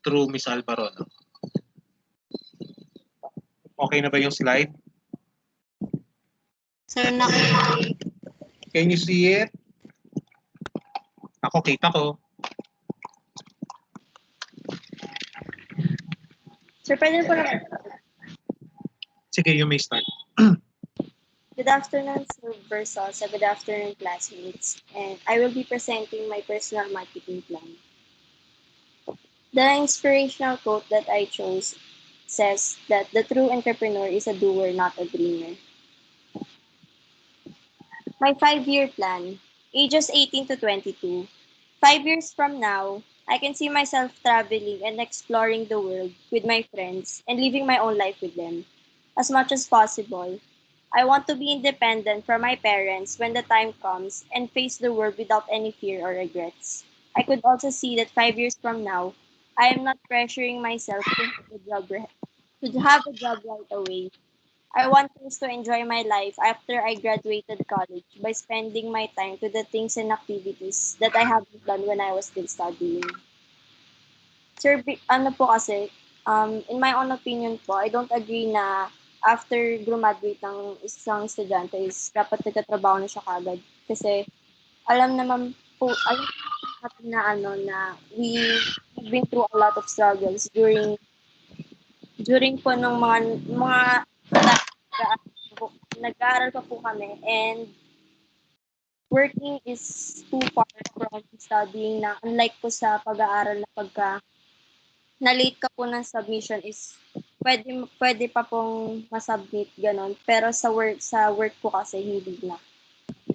Through Ms. Alvaro. No? Okay na ba yung slide? Sir, Can you see it? Ako, kita ko. Sir, pwede po na. Sige, you may start. Good afternoon, Sir Versatility. Good afternoon, classmates. And I will be presenting my personal marketing plan. The inspirational quote that I chose says that the true entrepreneur is a doer, not a dreamer. My 5-year plan, ages 18 to 22. 5 years from now, I can see myself traveling and exploring the world with my friends and living my own life with them. As much as possible, I want to be independent from my parents when the time comes and face the world without any fear or regrets. I could also see that 5 years from now, I am not pressuring myself to have a job right away. I want things to enjoy my life after I graduated college by spending my time to the things and activities that I haven't done when I was still studying. Sir, ano po kasi, in my own opinion po, I don't agree na after graduate ng isang estudyante is dapat nagtatrabaho na siya kagad. Kasi alam natin na we've been through a lot of struggles during po ng mga nag-aaral pa po kami, and working is too far from studying, na unlike po sa pag-aaral na pagka na-late ka po ng submission is pwede pa pong masubmit ganon, pero sa work po kasi hindi na.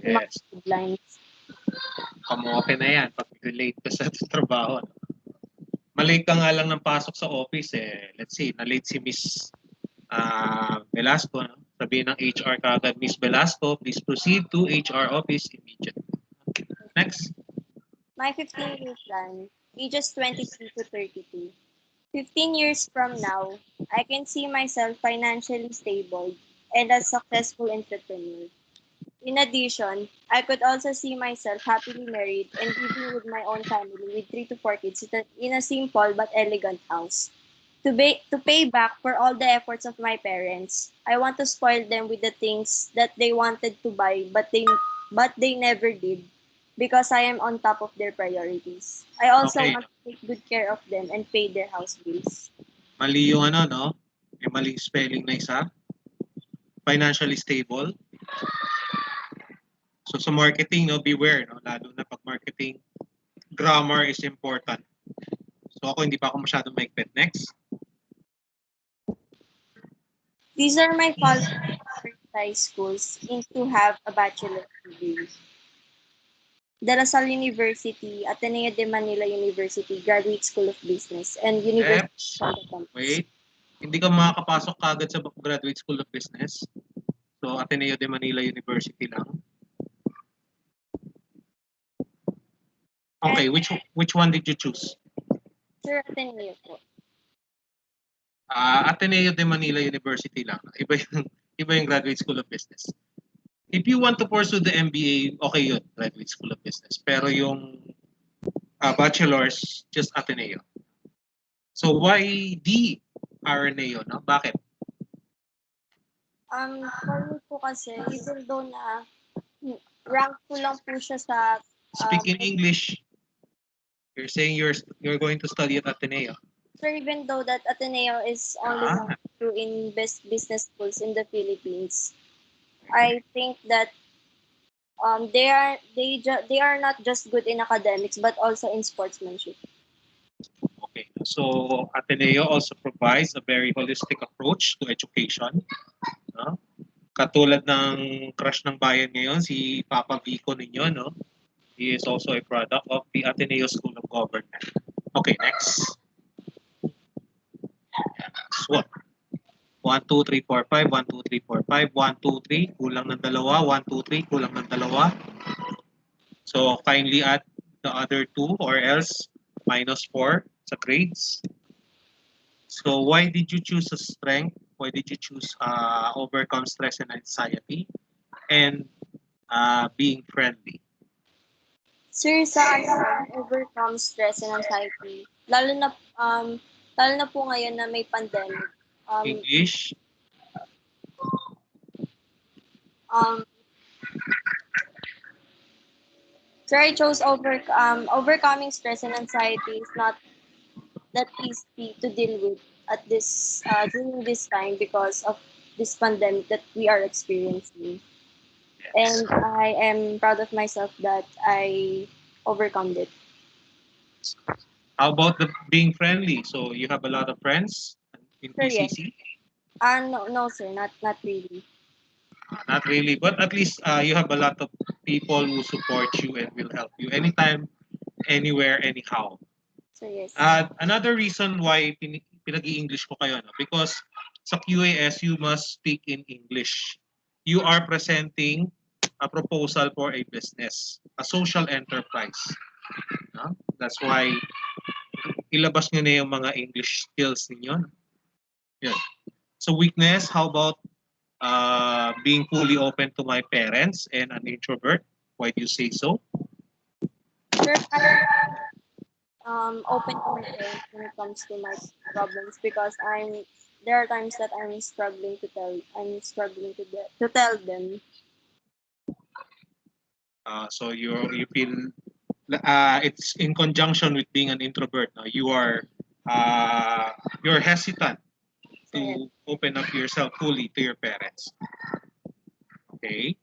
Yung mga Yes. deadlines. Kamote na yan pag late ka sa trabaho. Malate ka nga lang ng pasok sa office let's say, na-late si Miss Velasco, no? Sabihin ng HR kagad, Miss Velasco, please proceed to HR office immediately. Next. My 15-year plan, ages 23 to 32. 15 years from now, I can see myself financially stable and a successful entrepreneur. In addition, I could also see myself happily married and living with my own family with 3 to 4 kids in a simple but elegant house. To pay back for all the efforts of my parents, I want to spoil them with the things that they wanted to buy but they never did, because I am on top of their priorities. I also Okay. want to take good care of them and pay their house bills. Mali yung no? May maling spelling na isa. Financially stable. So sa marketing, beware, lalo na pag marketing, grammar is important. So ako hindi pa ako masyadong maigpit. Next. These are my high schools to have a bachelor's degree. De La Salle University, Ateneo de Manila University, Graduate School of Business, and University of the Campus. Wait. Hindi ka makakapasok kagad sa Graduate School of Business. So Ateneo de Manila University lang. Okay, which one did you choose? Sir, Ateneo po. Ateneo de Manila University lang. Iba yung Graduate School of Business. If you want to pursue the MBA, okay yun, Graduate School of Business. Pero yung bachelor's, just Ateneo. So why the Ateneo, no? Bakit? For me po kasi, even though na rank ko lang po siya sa... Speak in English. You're saying you're going to study at Ateneo. So even though that Ateneo is only one two in best business schools in the Philippines, I think that they are not just good in academics but also in sportsmanship. Okay, so Ateneo also provides a very holistic approach to education. No? Katulad ng crush ng bayan ngayon, si Papa Vico ninyo, no? He is also a product of the Ateneo School of Government. Okay, next. SWOT. 1, 2, 3, 4, 5, 1, 2, 3, 4, 5, 1, 2, 3, kulang ng dalawa, 1, 2, 3, kulang ng dalawa. So kindly add the other two or else -4 sa grades. So why did you choose a strength? Why did you choose overcome stress and anxiety and being friendly? Sir, sa overcome stress and anxiety, lalo na po ngayon na may pandemic. English? Sir, I chose overcoming stress and anxiety is not that easy to deal with at this during this time because of this pandemic that we are experiencing. And I am proud of myself that I overcome it. How about being friendly? So you have a lot of friends in Sir, yes. PCC? No, sir, not really. Not really, but at least you have a lot of people who support you and will help you anytime, anywhere, anyhow. Sir, yes. Another reason why pinag-i-English ko kayo, no? Because sa QAS, you must speak in English. You are presenting a proposal for a business, a social enterprise. No? That's why ilabas nyo na yung mga English skills ninyo. Yun. So weakness, how about being fully open to my parents and an introvert? Why do you say so? Sure, I'm open to my parents when it comes to my problems because there are times that I'm struggling to tell them. So you feel it's in conjunction with being an introvert. No? You're hesitant to open up yourself fully to your parents. Okay.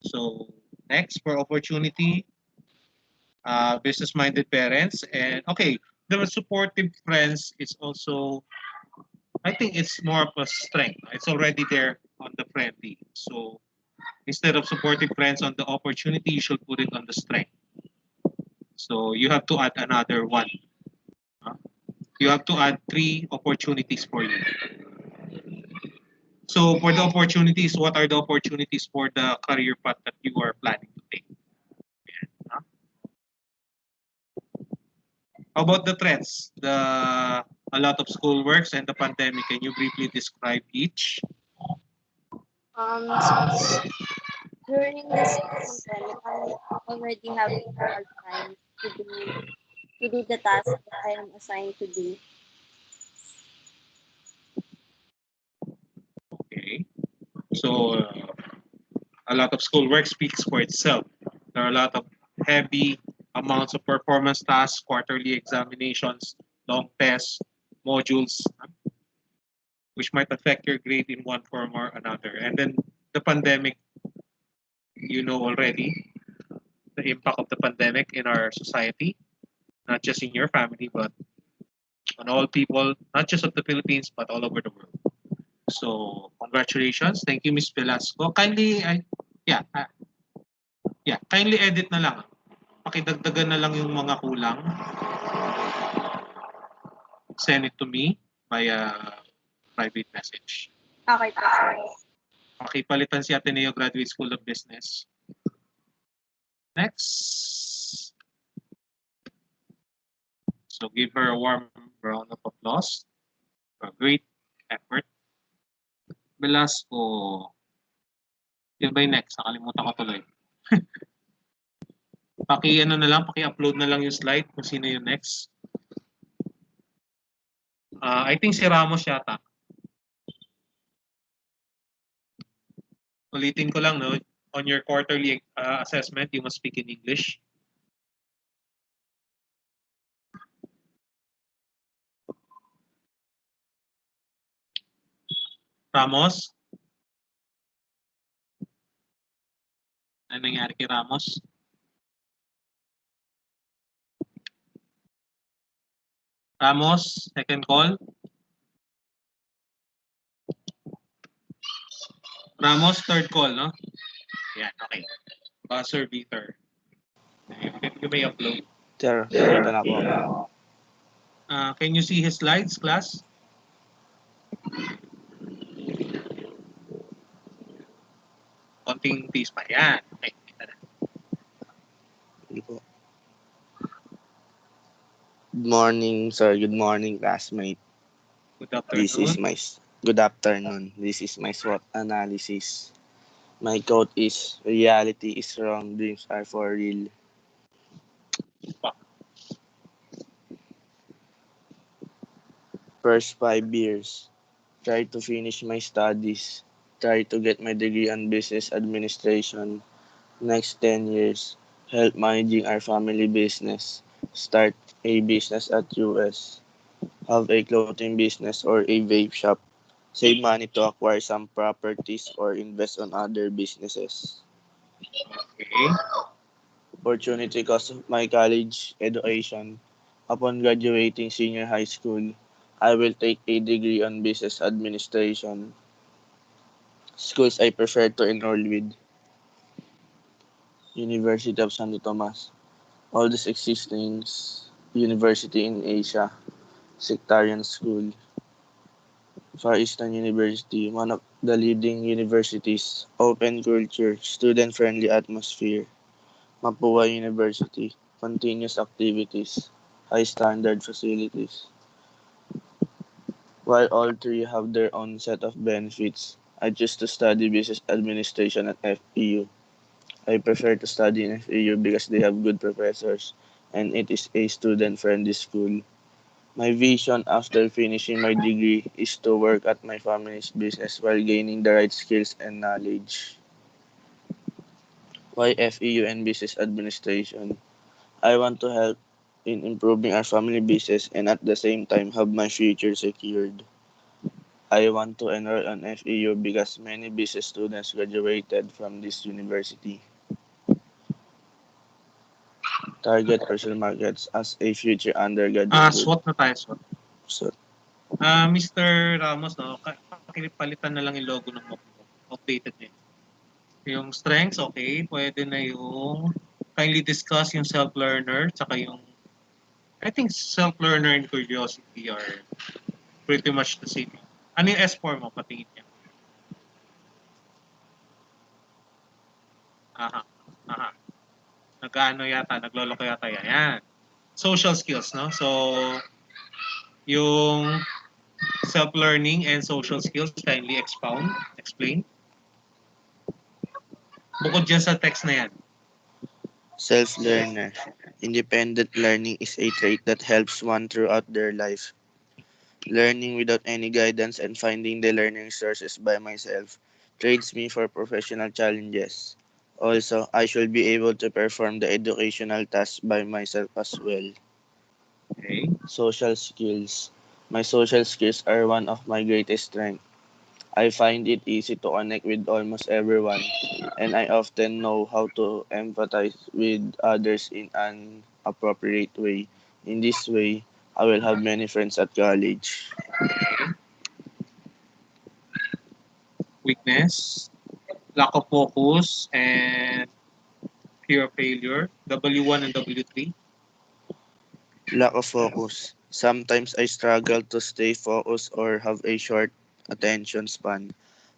So next for opportunity, business-minded parents, and okay, the supportive friends is also. I think it's more of a strength. It's already there on the friendly. So instead of supportive friends on the opportunity, you should put it on the strength. So you have to add another one. You have to add 3 opportunities for you. So for the opportunities, what are the opportunities for the career path that you are planning to take? Huh? How about the threats? A lot of school works and the pandemic. Can you briefly describe each? So during this pandemic, I already have a hard time to do the task that I am assigned to do. Okay. So a lot of schoolwork speaks for itself. There are a lot of heavy amounts of performance tasks, quarterly examinations, long tests, modules, which might affect your grade in one form or another. And then the pandemic, you know already the impact of the pandemic in our society, not just in your family, but on all people, not just of the Philippines, but all over the world. So congratulations. Thank you, Miss Velasco. Yeah, kindly edit na lang. Pakidagdagan na lang yung mga kulang. Send it to me via private message. Okay po, sir. Pakipalitan si Ateneo Graduate School of Business. Next. So give her a warm round of applause for a great effort. Velasco. Yun ba yung next? Nakalimutan ko tuloy. Paki-upload na lang yung slide kung sino yung next. I think si Ramos yata. Ulitin ko lang, no? On your quarterly assessment, you must speak in English. Ramos? Ano nangyari kay Ramos? Ramos, second call. Ramos, third call, no? Yan, okay. Buzzer beater. You may upload. Sir, nakita na po. Can you see his slides, class? Konting tiis pa. Yan. Okay, kita na. Hindi po. Good morning, sir. Good morning, classmate. Good afternoon. Good afternoon. This is my SWOT analysis. My quote is, reality is wrong, dreams are for real. First 5 years, try to finish my studies. Try to get my degree on business administration. Next 10 years, help managing our family business. Start a business at US. Have a clothing business or a vape shop. Save money to acquire some properties or invest on other businesses. Okay. Opportunity cost of my college education. Upon graduating senior high school, I will take a degree on business administration. Schools I prefer to enroll with: University of Santo Tomas, oldest existing university in Asia, sectarian school. Far Eastern University, one of the leading universities, open culture, student-friendly atmosphere. Mapua University, continuous activities, high standard facilities. While all three have their own set of benefits, I choose to study business administration at FEU. I prefer to study in FEU because they have good professors and it is a student-friendly school. My vision after finishing my degree is to work at my family's business while gaining the right skills and knowledge. Why FEU and business administration? I want to help in improving our family business and at the same time have my future secured. I want to enroll on FEU because many business students graduated from this university. Target personal markets as a future undergraduate. SWOT na tayo, SWOT. So, Mr. Ramos, no, pakipalitan na lang yung logo ng book mo. Updated na yun. Yung strengths, okay. Pwede na yung kindly discuss yung self-learner, tsaka yung I think self-learner and curiosity are pretty much the same. Ano yung S4 mo? Patingin niya. Aha. Aha. Nag-ano yata, nagloloko yata yan. Yan. Social skills, no? So, yung self-learning and social skills, kindly explain. Bukod dyan sa text na yan. self-learner. Independent learning is a trait that helps one throughout their life. Learning without any guidance and finding the learning sources by myself trains me for professional challenges. Also, I should be able to perform the educational tasks by myself as well. Okay. Social skills. My social skills are one of my greatest strengths. I find it easy to connect with almost everyone, and I often know how to empathize with others in an appropriate way. In this way, I will have many friends at college. Weakness, lack of focus, and fear of failure. W1 and W3. Lack of focus. Sometimes I struggle to stay focused or have a short attention span.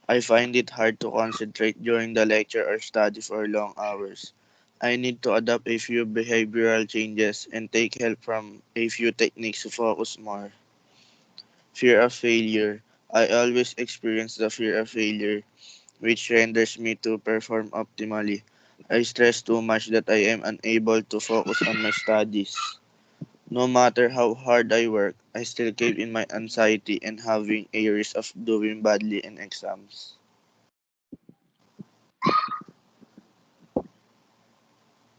I find it hard to concentrate during the lecture or study for long hours. I need to adapt a few behavioral changes and take help from a few techniques to focus more. Fear of failure. I always experience the fear of failure, which renders me to perform optimally. I stress too much that I am unable to focus on my studies. No matter how hard I work, I still keep in my anxiety and having a risk of doing badly in exams.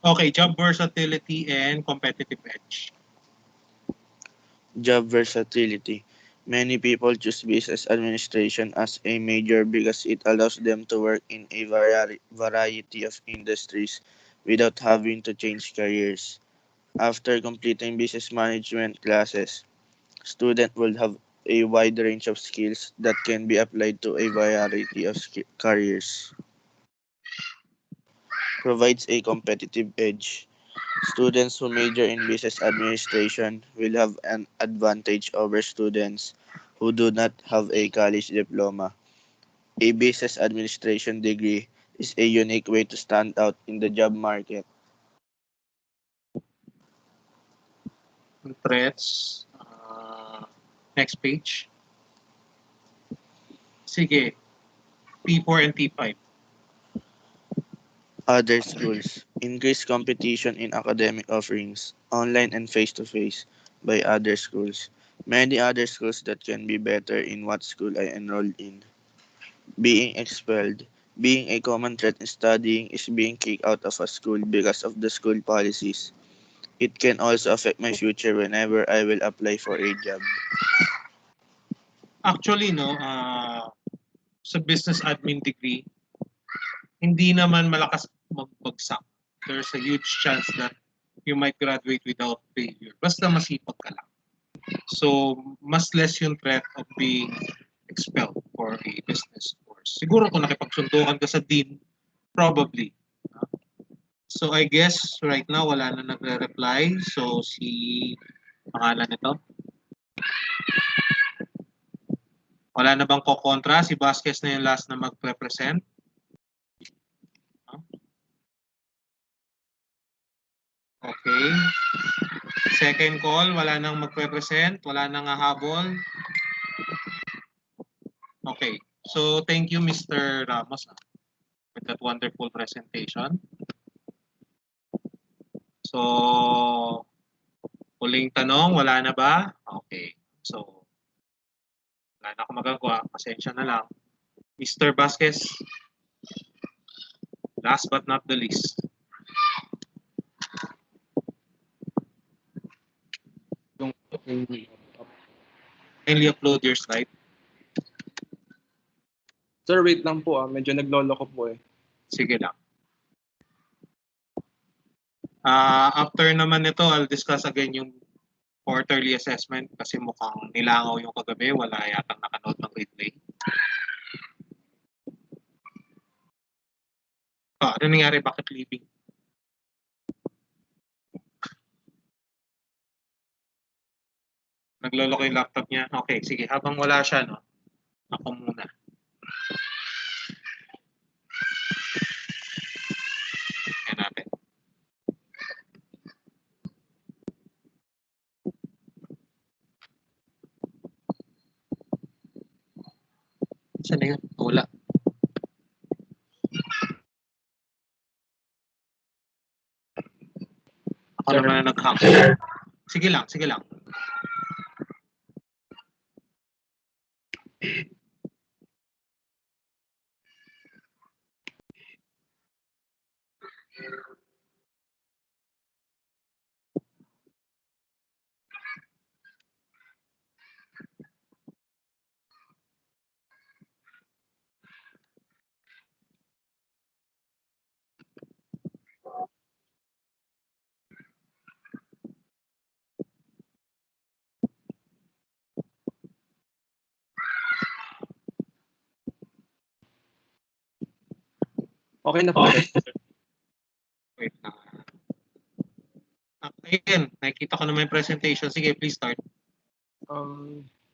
Okay, job versatility and competitive edge. Job versatility. Many people choose business administration as a major because it allows them to work in a variety of industries without having to change careers. After completing business management classes, students will have a wide range of skills that can be applied to a variety of careers. Provides a competitive edge. Students who major in business administration will have an advantage over students who do not have a college diploma. A business administration degree is a unique way to stand out in the job market. Threats. Next page. Sige. P4 and T5. Other schools. Increased competition in academic offerings, online and face-to-face, by other schools. Many other schools that can be better in what school I enrolled in. Being expelled. Being a common threat in studying is being kicked out of a school because of the school policies. It can also affect my future whenever I will apply for a job. Actually, no, sa business admin degree, hindi naman malakas magbagsak. There's a huge chance that you might graduate without failure. Basta masipag ka lang. So, mas less yung threat of being expelled for a business course. Siguro kung nakipagsundukan ka sa dean, probably. So, I guess right now wala na nagre-reply. So, si pangalan nito. Wala na bang kokontra? Si Vasquez na yung last na magpe-present. Okay. Second call, wala nang magpe-present, wala nang hahabol. Okay. So, thank you, Mr. Ramos, with that wonderful presentation. So, huling tanong, wala na ba? Okay. So, wala na akong magagawa. Pasensya na lang. Mr. Vasquez, last but not the least. Kindly upload your slide. Sir, wait lang po medyo naglolo ko po eh. Sige lang. After naman nito, I'll discuss again yung quarterly assessment kasi mukhang nilangaw yung kagabi. Wala yatang nakanood ng replay. Ano nangyari? Bakit leaving? Naglolo ko yung laptop niya. Okay, sige. Habang wala siya, no? Ako muna. Yan natin. Saan na yun? Wala. Ako naman na nag-hang. Sige lang, sige lang. Okay na po. Wait na. Ayun, nakikita ko naman yung presentation. Sige, please start.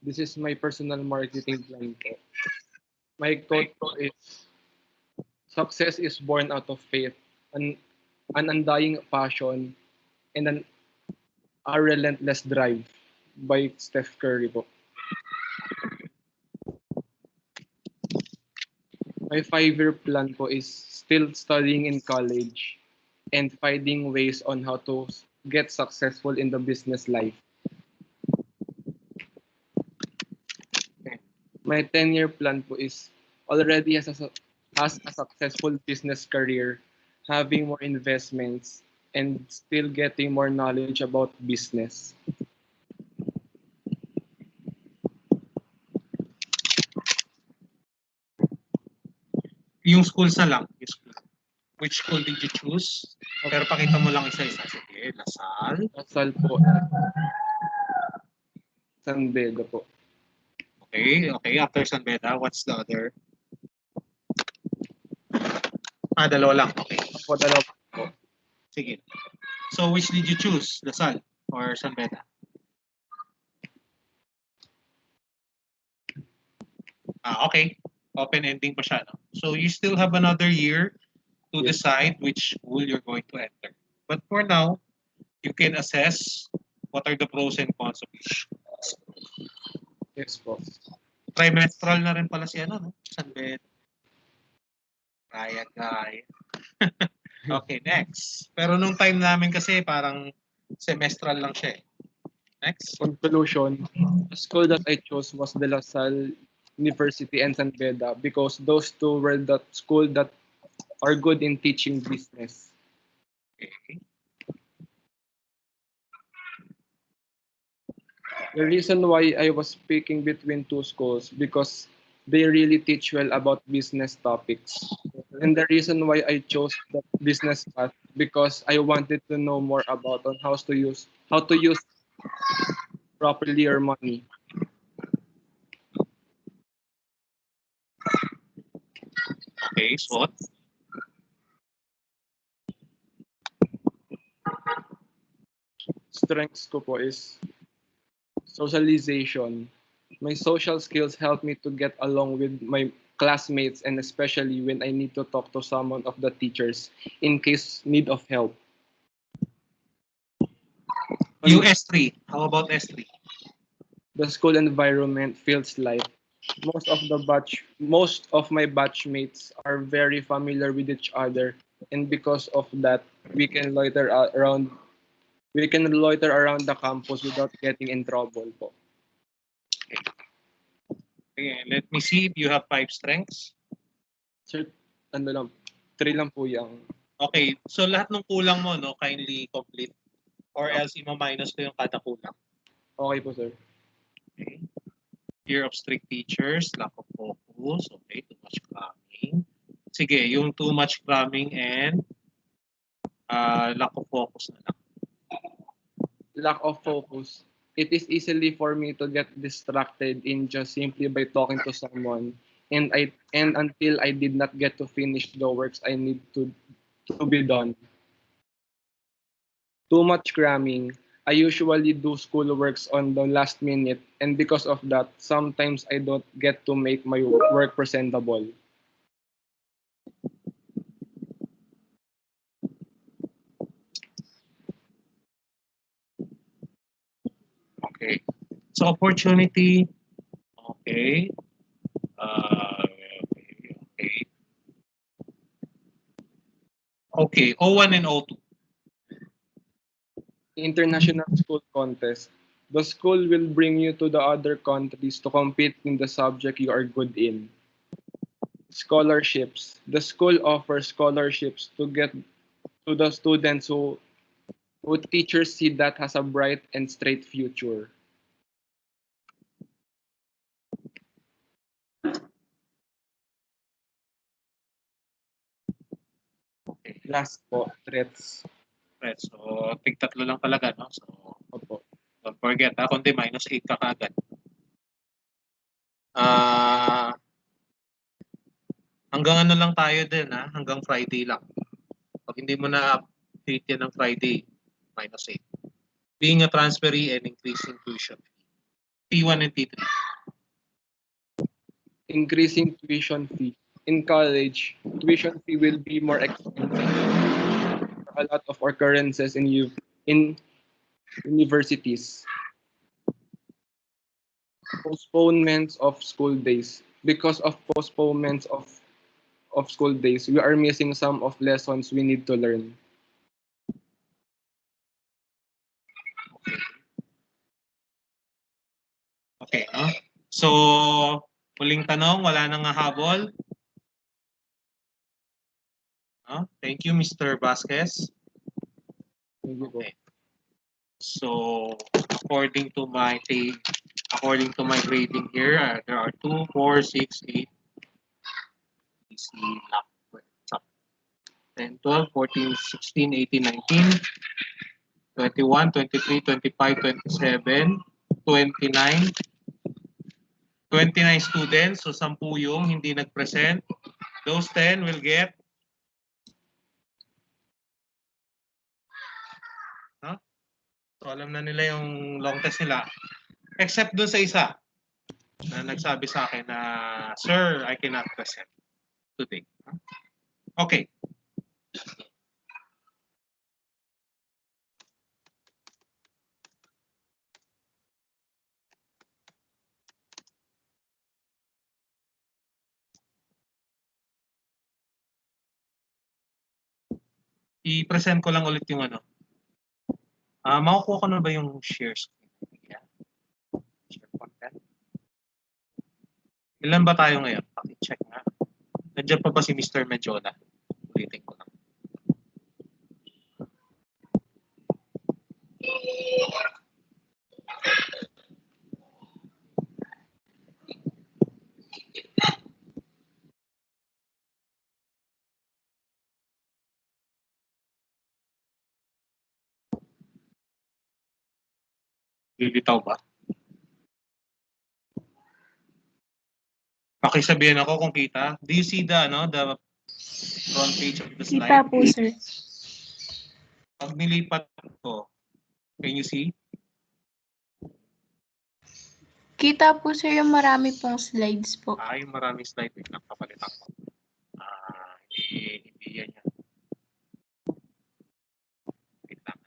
This is my personal marketing plan po. My quote po is, success is born out of faith, an undying passion, and a relentless drive by Steph Curry po. My 5-year plan po is still studying in college and finding ways on how to get successful in the business life. My 10-year plan po is already has a successful business career, having more investments, and still getting more knowledge about business. Yung schools na lang. Yung school. Which school did you choose? Pero pakita mo lang isa-isa. Sige, Lasal. Lasal po. San Beda po. Okay, okay. After San Beda, what's the other? Dalawa lang. Okay. Dalawa po. Sige. So, which did you choose? Lasal or San Beda? Okay. Open ending pa siya. No? So, you still have another year to decide which school you're going to enter. But for now, you can assess what are the pros and cons of each. Yes po. Trimestral na rin pala si no? San Beda. Kaya, guy. Okay, next. Pero nung time namin kasi parang semestral lang siya eh. Next. Conclusion, the school that I chose was De La Salle University and San Beda because those two were the school that are good in teaching business. Okay. The reason why I was picking between two schools because they really teach well about business topics. And the reason why I chose the business path because I wanted to know more about on how to use properly your money. Okay, SWOT. Strengths ko po is socialization. My social skills help me to get along with my classmates and especially when I need to talk to someone of the teachers in case need of help. Yung S3. How about S3? The school environment feels light. Most of my batchmates are very familiar with each other, and because of that, we can loiter around. We can loiter around the campus without getting in trouble po. Okay, let me see if you have 5 strengths. Sir, ano lang, 3 lang po yung... Okay, so lahat ng kulang mo, no, kindly complete. Or else, ima-minus ko yung kada kulang. Okay po, sir. Okay. Fear of strict teachers, lack of focus, okay, too much cramming. Sige, yung too much cramming and lack of focus na lang. Lack of focus. It is easily for me to get distracted in just simply by talking to someone, and until I did not get to finish the works I need to be done. Too much cramming. I usually do school works on the last minute, and because of that, sometimes I don't get to make my work presentable. Okay. So opportunity, okay. Okay. Okay, O1 and O2. International school contest. The school will bring you to the other countries to compete in the subject you are good in. Scholarships. The school offers scholarships to get to the students who teachers see that has a bright and straight future. Okay. Last po, threats. Threats. So, tig-tatlo lang talaga, no? So, opo. Don't forget, kundi minus 8 ka kagad. Hanggang ano lang tayo din, hanggang Friday lang. Pag hindi mo na update yan ng Friday, minus 8. Being a transferee and increasing tuition fee. T1 and T3. Increasing tuition fee. In college, tuition fee will be more expensive. A lot of occurrences in universities. Postponements of school days. Because of postponements of school days, we are missing some of lessons we need to learn. Okay, no? So, huling tanong, wala nang habol. Thank you, Mr. Vasquez. Okay. So, according to my grading here, there are 2, 4, 6, 8, 10, 12, 14, 16, 18, 19, 21, 23, 25, 27, 29, 29 students. So, 10 yung hindi nag-present. Those 10 will get So, alam na nila yung long test nila. Except dun sa isa na nagsabi sa akin na, Sir, I cannot present today. Okay. I-present ko lang ulit yung ano. Makukuha ko na ba yung shares? Share content. Ilan ba tayo ngayon? Paki-check nga. Nandiyan pa ba si Mr. Medjola? Ulitin ko lang. Bibitaw ba? Pakisabihin ako kung kita. Do you see the front page of the slide? Kita po, sir. Pag nilipat ko, can you see? Kita po, sir, yung marami pong slides po. Yung maraming slide. Wait lang, papalitan ko. Hindi yan yan. Wait lang.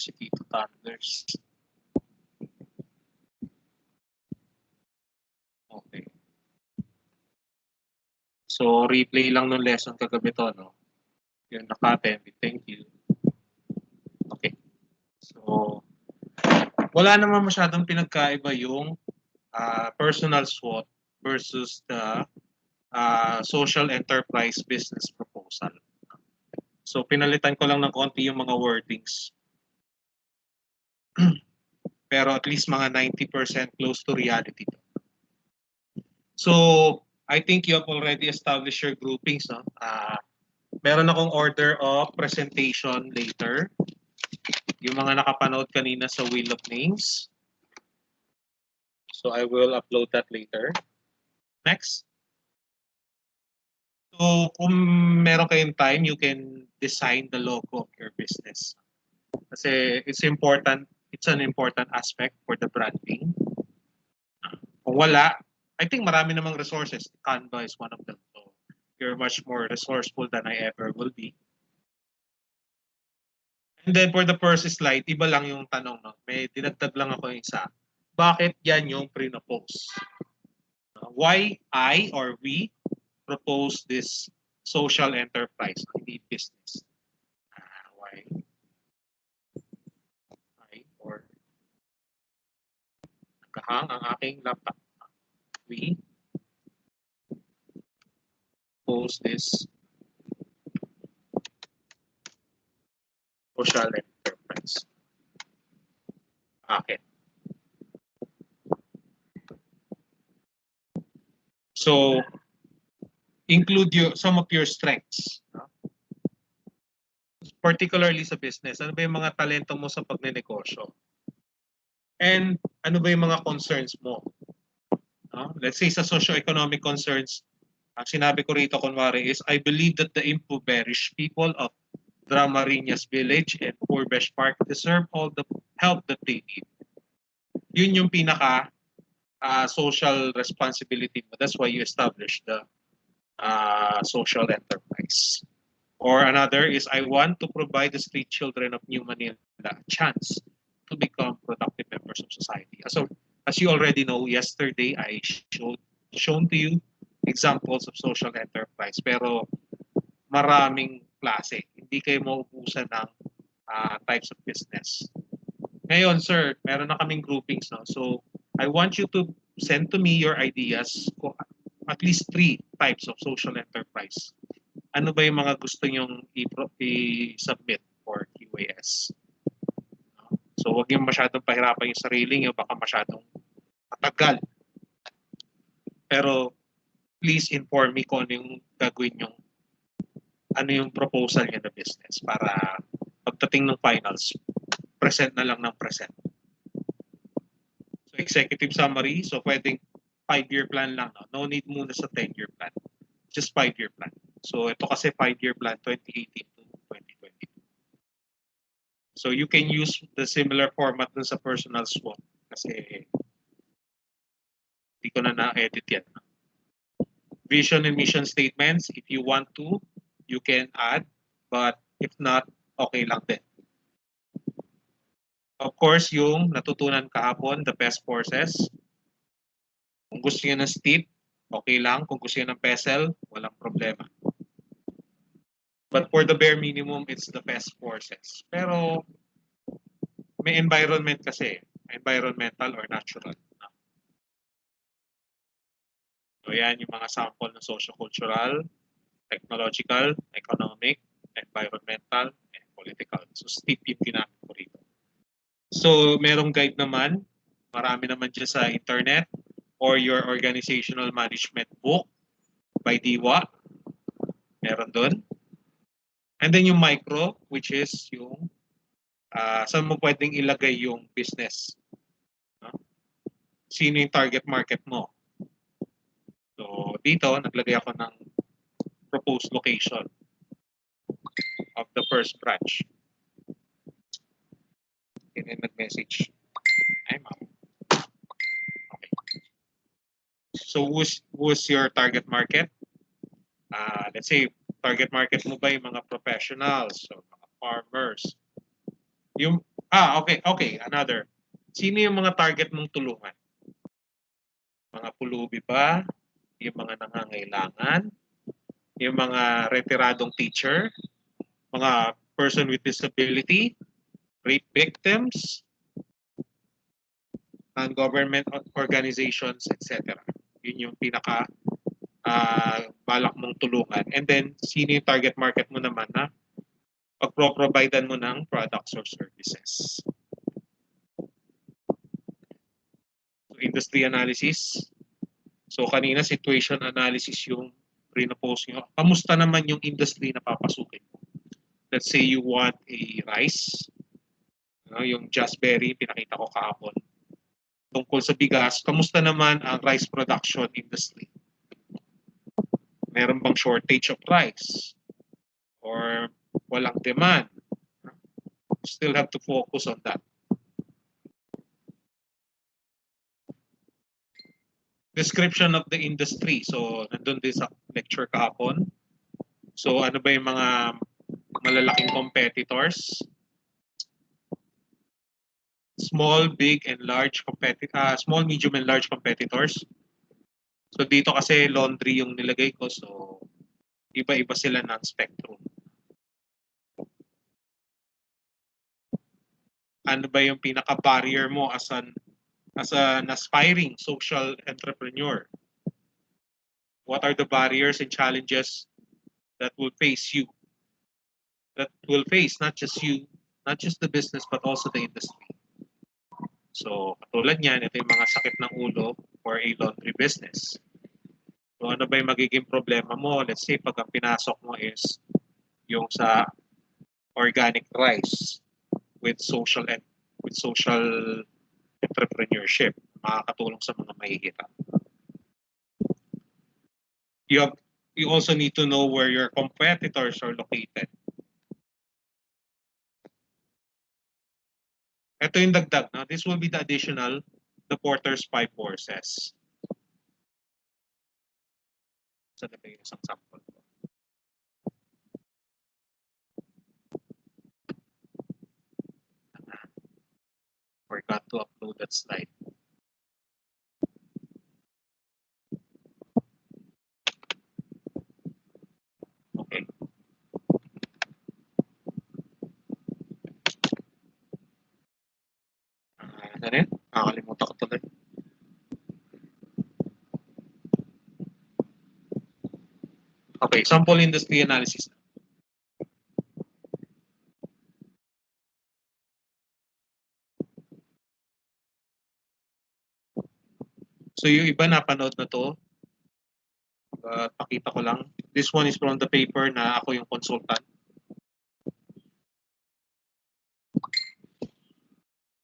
si Tito Thunders. Okay. So, replay lang ng lesson kagabi to, no? Yung naka-attend, thank you. Okay. So, wala naman masyadong pinagkaiba yung personal SWOT versus the social enterprise business proposal. So, pinalitan ko lang ng konti yung mga wordings. Pero at least mga 90% close to reality. So, I think you have already established your groupings. No? Meron akong order of presentation later. Yung mga nakapanood kanina sa Wheel of Names. So, I will upload that later. Next. So, kung meron kayong time, you can design the logo of your business. Kasi it's important, it's an important aspect for the branding. Kung wala, I think marami namang resources. Canva is one of them. So, you're much more resourceful than I ever will be. And then for the first slide, iba lang yung tanong. No? May dinagdag lang ako yung isa. Bakit yan yung pre-propose? Why I or we propose this social enterprise, hindi business? Why? I or nagkahang ang aking laptop. We propose this social enterprise. Okay. So, include some of your strengths. Particularly sa business. Ano ba yung mga talento mo sa pagnenegosyo? And ano ba yung mga concerns mo? Let's say sa socio-economic concerns, ang sinabi ko rito kunwari is, I believe that the impoverished people of Dramariñas Village and Purbesh Park deserve all the help that they need. Yun yung pinaka social responsibility mo. That's why you establish the social enterprise. Or another is, I want to provide the street children of New Manila a chance to become productive members of society. So, as you already know, yesterday I shown to you examples of social enterprise. Pero maraming klase. Hindi kayo mauubusan ng types of business. Ngayon, sir, meron na kaming groupings. No? So, I want you to send to me your ideas, at least 3 types of social enterprise. Ano ba yung mga gusto nyong i-submit for QAS? So, huwag yung masyadong pahirapan yung sarili nyo, baka masyadong matagal. Pero, please inform me kung ano yung gagawin nyo, ano yung proposal nyo na business para pagdating ng finals, present na lang ng present. So, executive summary. So, pwedeng 5-year plan lang. No need muna sa 10-year plan. Just 5-year plan. So, ito kasi 5-year plan, 2018 to 2022. So, you can use the similar format dun sa personal SWOT. Kasi, hindi ko na na-edit yan. Vision and mission statements, if you want to, you can add. But, if not, okay lang din. Of course, yung natutunan kahapon, the best courses. Kung gusto nyo ng steep, okay lang. Kung gusto nyo ng PESEL, walang problema. But for the bare minimum, it's the best courses. Pero may environment kasi. Environmental or natural. So yan yung mga sample ng socio-cultural, technological, economic, environmental, and political. So steep yung ginamit ko rito. So merong guide naman. Marami naman dyan sa internet or your organizational management book by Diwa. Meron dun. And then yung micro, which is yung saan mo pwedeng ilagay yung business. Sino yung target market mo? So dito, naglagay ako ng proposed location of the first branch. And then nag-message. I'm out. Okay. So who's your target market? Let's say, target market mo ba yung mga professionals or mga farmers? Yung Okay. Another. Sino yung mga target mong tulungan? Mga pulubi ba? Yung mga nangangailangan? Yung mga retiradong teacher? Mga person with disability? Rape victims? Non-government organizations, etc. Yun yung pinaka balak mong tulungan. And then, sino yung target market mo naman na pag-providean mo ng products or services. So, industry analysis. So, kanina situation analysis yung rinopose nyo. Kamusta naman yung industry na papasukin mo? Let's say you want a rice. Yung Jazzberry, pinakita ko kahapon. Tungkol sa bigas, kamusta naman ang rice production industry? Meron bang shortage of rice? Or walang demand? Still have to focus on that. Description of the industry. So, nandun din sa lecture kahapon. So, ano ba yung mga malalaking competitors? Small, big, and large small, medium, and large competitors. So, dito kasi laundry yung nilagay ko. So, iba-iba sila ng spectrum. Ano ba yung pinaka-barrier mo as an aspiring social entrepreneur? What are the barriers and challenges that will face you? That will face not just you, not just the business, but also the industry. So, katulad niyan, ito yung mga sakit ng ulo for a laundry business. So, ano ba yung magiging problema mo? Let's say, pag ang pinasok mo is yung sa organic rice with social entrepreneurship, makakatulong sa mga mahihirap. You also need to know where your competitors are located. Ito yung dagdag. No? This will be the additional, the Porter's 5 forces. Saan na ba yung isang sample? Forgot to upload that slide. Okay. Ano rin? Nakakalimutan ko tuloy. Okay, sample industry analysis. So yung iba napanood na to. Pakita ko lang. This one is from the paper na ako yung consultant.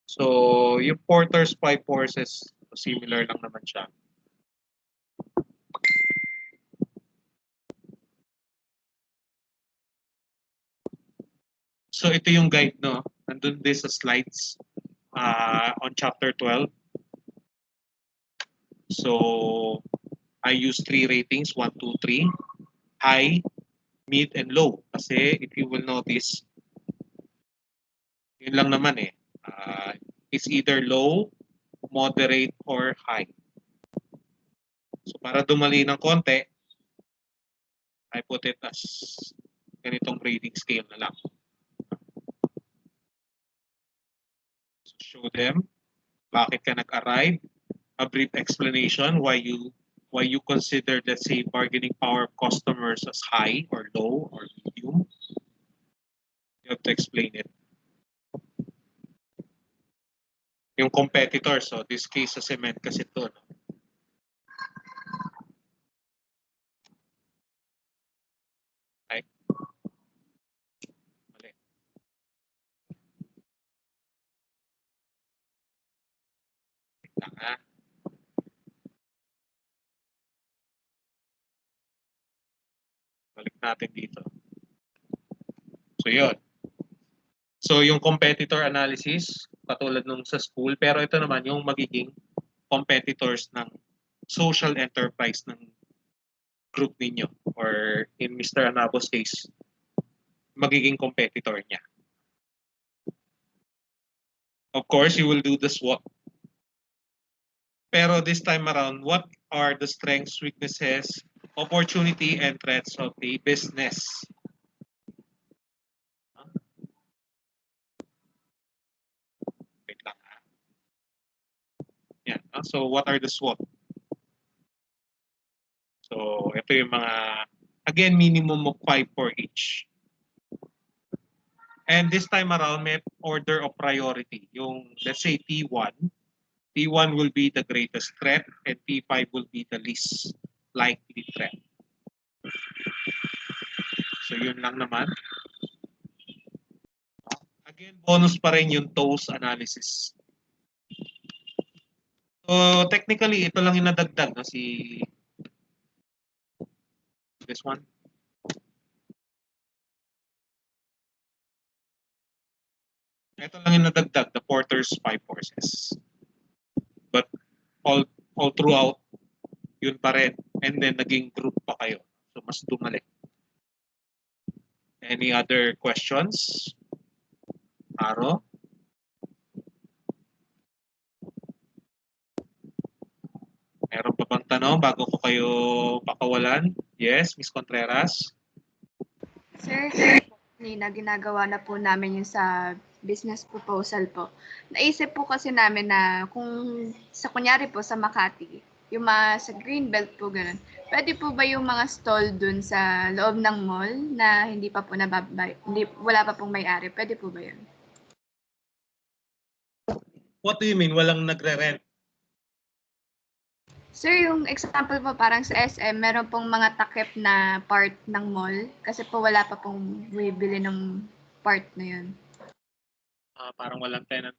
So yung Porter's 5 forces, similar lang naman siya. So ito yung guide, no? Nandun din sa slides on chapter 12. So I use 3 ratings, 1, 2, 3. High, mid, and low. Kasi if you will notice, yun lang naman eh. It's either low, moderate, or high. So para dumali ng konti, I put it as ganitong rating scale na lang. So show them bakit ka nag-arrive, a brief explanation why you consider, let's say, bargaining power of customers as high or low or medium. You have to explain it. Yung competitor, so this case sa cement kasi to, no? Ay. Mali. Lang, ha? Balik natin dito. So yun. So yung competitor analysis, katulad nung sa school, pero ito naman yung magiging competitors ng social enterprise ng group ninyo, or in Mr. Anabo's case, magiging competitor niya. Of course, you will do the SWOT. Pero this time around, what are the strengths, weaknesses, opportunity, and threats of a business? Wait lang. Yan. So, what are the SWOT? So, ito yung mga, again, minimum of 5 for each. And this time around, may order of priority. Yung, let's say, T1. T1 will be the greatest threat and T5 will be the least likely threat. So, yun lang naman. Again, bonus pa rin yung TOES analysis. So, technically, ito lang yung nadagdag, no? This one. Ito lang yung nadagdag, the Porter's 5 forces. But all throughout, yun pa rin. And then, naging group pa kayo. So, mas dumali. Any other questions? Aro? Meron pa bang tanong bago ko kayo pakawalan? Yes, Miss Contreras? Sir, na ginagawa na po namin yung sa business proposal po. Naisip po kasi namin na kung sa kunyari po sa Makati, yung mga sa Greenbelt po ganun, pwede po ba yung mga stall dun sa loob ng mall na hindi pa po wala pa pong may-ari? Pwede po ba yun? What do you mean? Walang nagre-rent? Sir, yung example po parang sa SM, meron pong mga takip na part ng mall kasi po wala pa pong bibili ng part na yun. Parang walang tenant.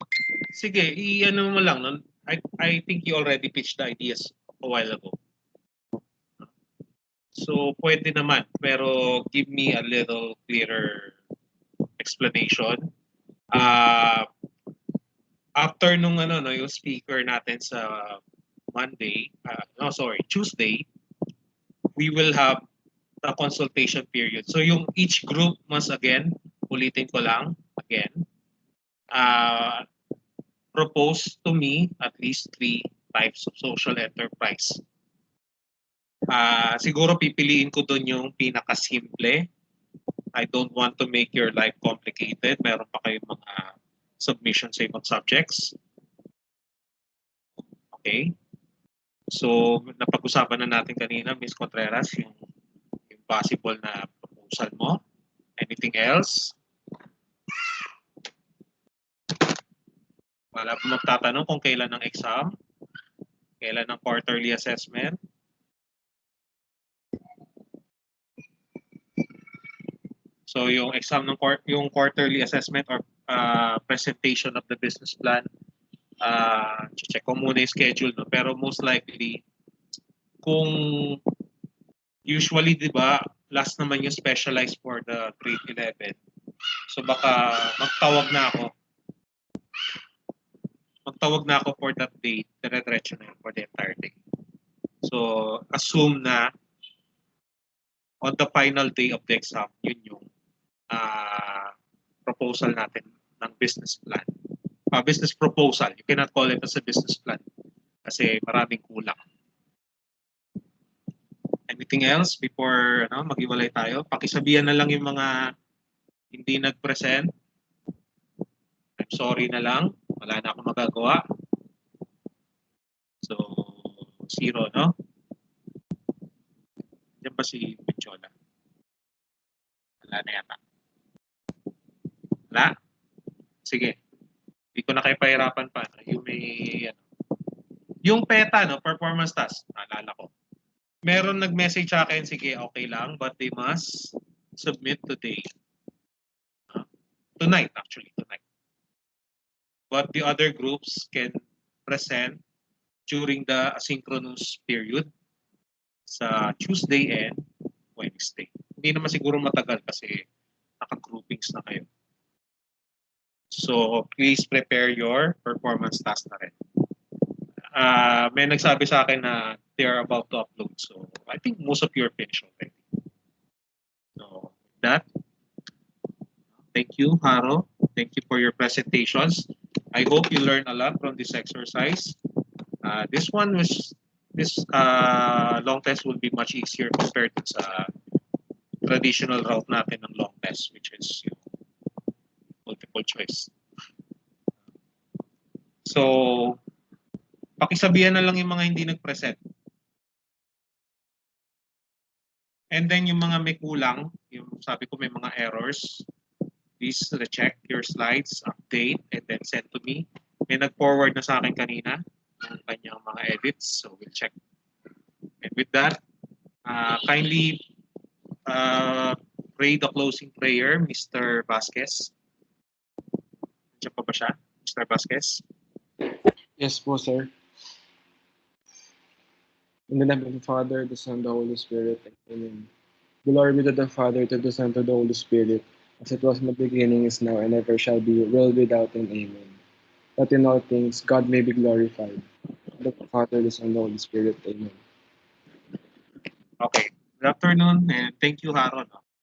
Sige, i-ano mo lang. No? I think you already pitched the ideas a while ago. So, pwede naman. Pero give me a little clearer explanation. After nung yung speaker natin sa Tuesday, we will have the consultation period. So yung each group must again, ulitin ko lang, again, propose to me at least 3 types of social enterprise. Siguro pipiliin ko doon yung pinakasimple. I don't want to make your life complicated. Meron pa kayong mga submissions sa ibang subjects. Okay? So, napag-usapan na natin kanina, Ms. Contreras, yung possible na proposal mo. Anything else? Wala po magtatanong kung kailan ng exam, kailan ng quarterly assessment. So, yung exam ng yung quarterly assessment or presentation of the business plan, check ko muna yung schedule, no? Pero most likely, kung usually, di ba, last naman yung specialized for the grade 11. So baka magtawag na ako for that date, dire-diretso na yun for the entire day. So assume na on the final day of the exam, yun yung proposal natin ng business plan. Business proposal. You cannot call it as a business plan kasi maraming kulang. Anything else before maghiwalay tayo? Pakisabihan na lang yung mga hindi nag-present. I'm sorry na lang. Wala na akong magagawa. So, 0, no? Diyan ba si Pichola? Wala na yata. Wala? Sige. Hindi ko na kayo pahirapan pa. Yung PETA, no? Performance task. Naalala ko. Meron nag-message sa akin, sige, okay lang, but they must submit today. Tonight, actually, tonight. But the other groups can present during the asynchronous period sa Tuesday and Wednesday. Hindi naman siguro matagal kasi naka-groupings na kayo. So, please prepare your performance task na rin. May nagsabi sa akin na they are about to upload. So, I think most of you are finished already. So, that. Thank you, Jaro. Thank you for your presentations. I hope you learn a lot from this exercise. This long test will be much easier compared to sa traditional route natin ng long test, which is yung multiple choice. So, pakisabihan na lang yung mga hindi nag-present. And then yung mga may kulang, yung sabi ko may mga errors, please recheck your slides, update, and then send to me. May nag-forward na sa akin kanina ng kanyang mga edits, so we'll check. And with that, kindly pray the closing prayer, Mr. Vasquez. Diyan pa ba siya, Mr. Vasquez? Yes po, sir. In the name of the Father, the Son, the Holy Spirit. Amen. Glory be to the Father, to the Son, to the Holy Spirit, as it was in the beginning, is now, and ever shall be, world without end. Amen. That in all things God may be glorified. The Father, the Son, the Holy Spirit. Amen. Okay. Good afternoon, and thank you, Jaro. No?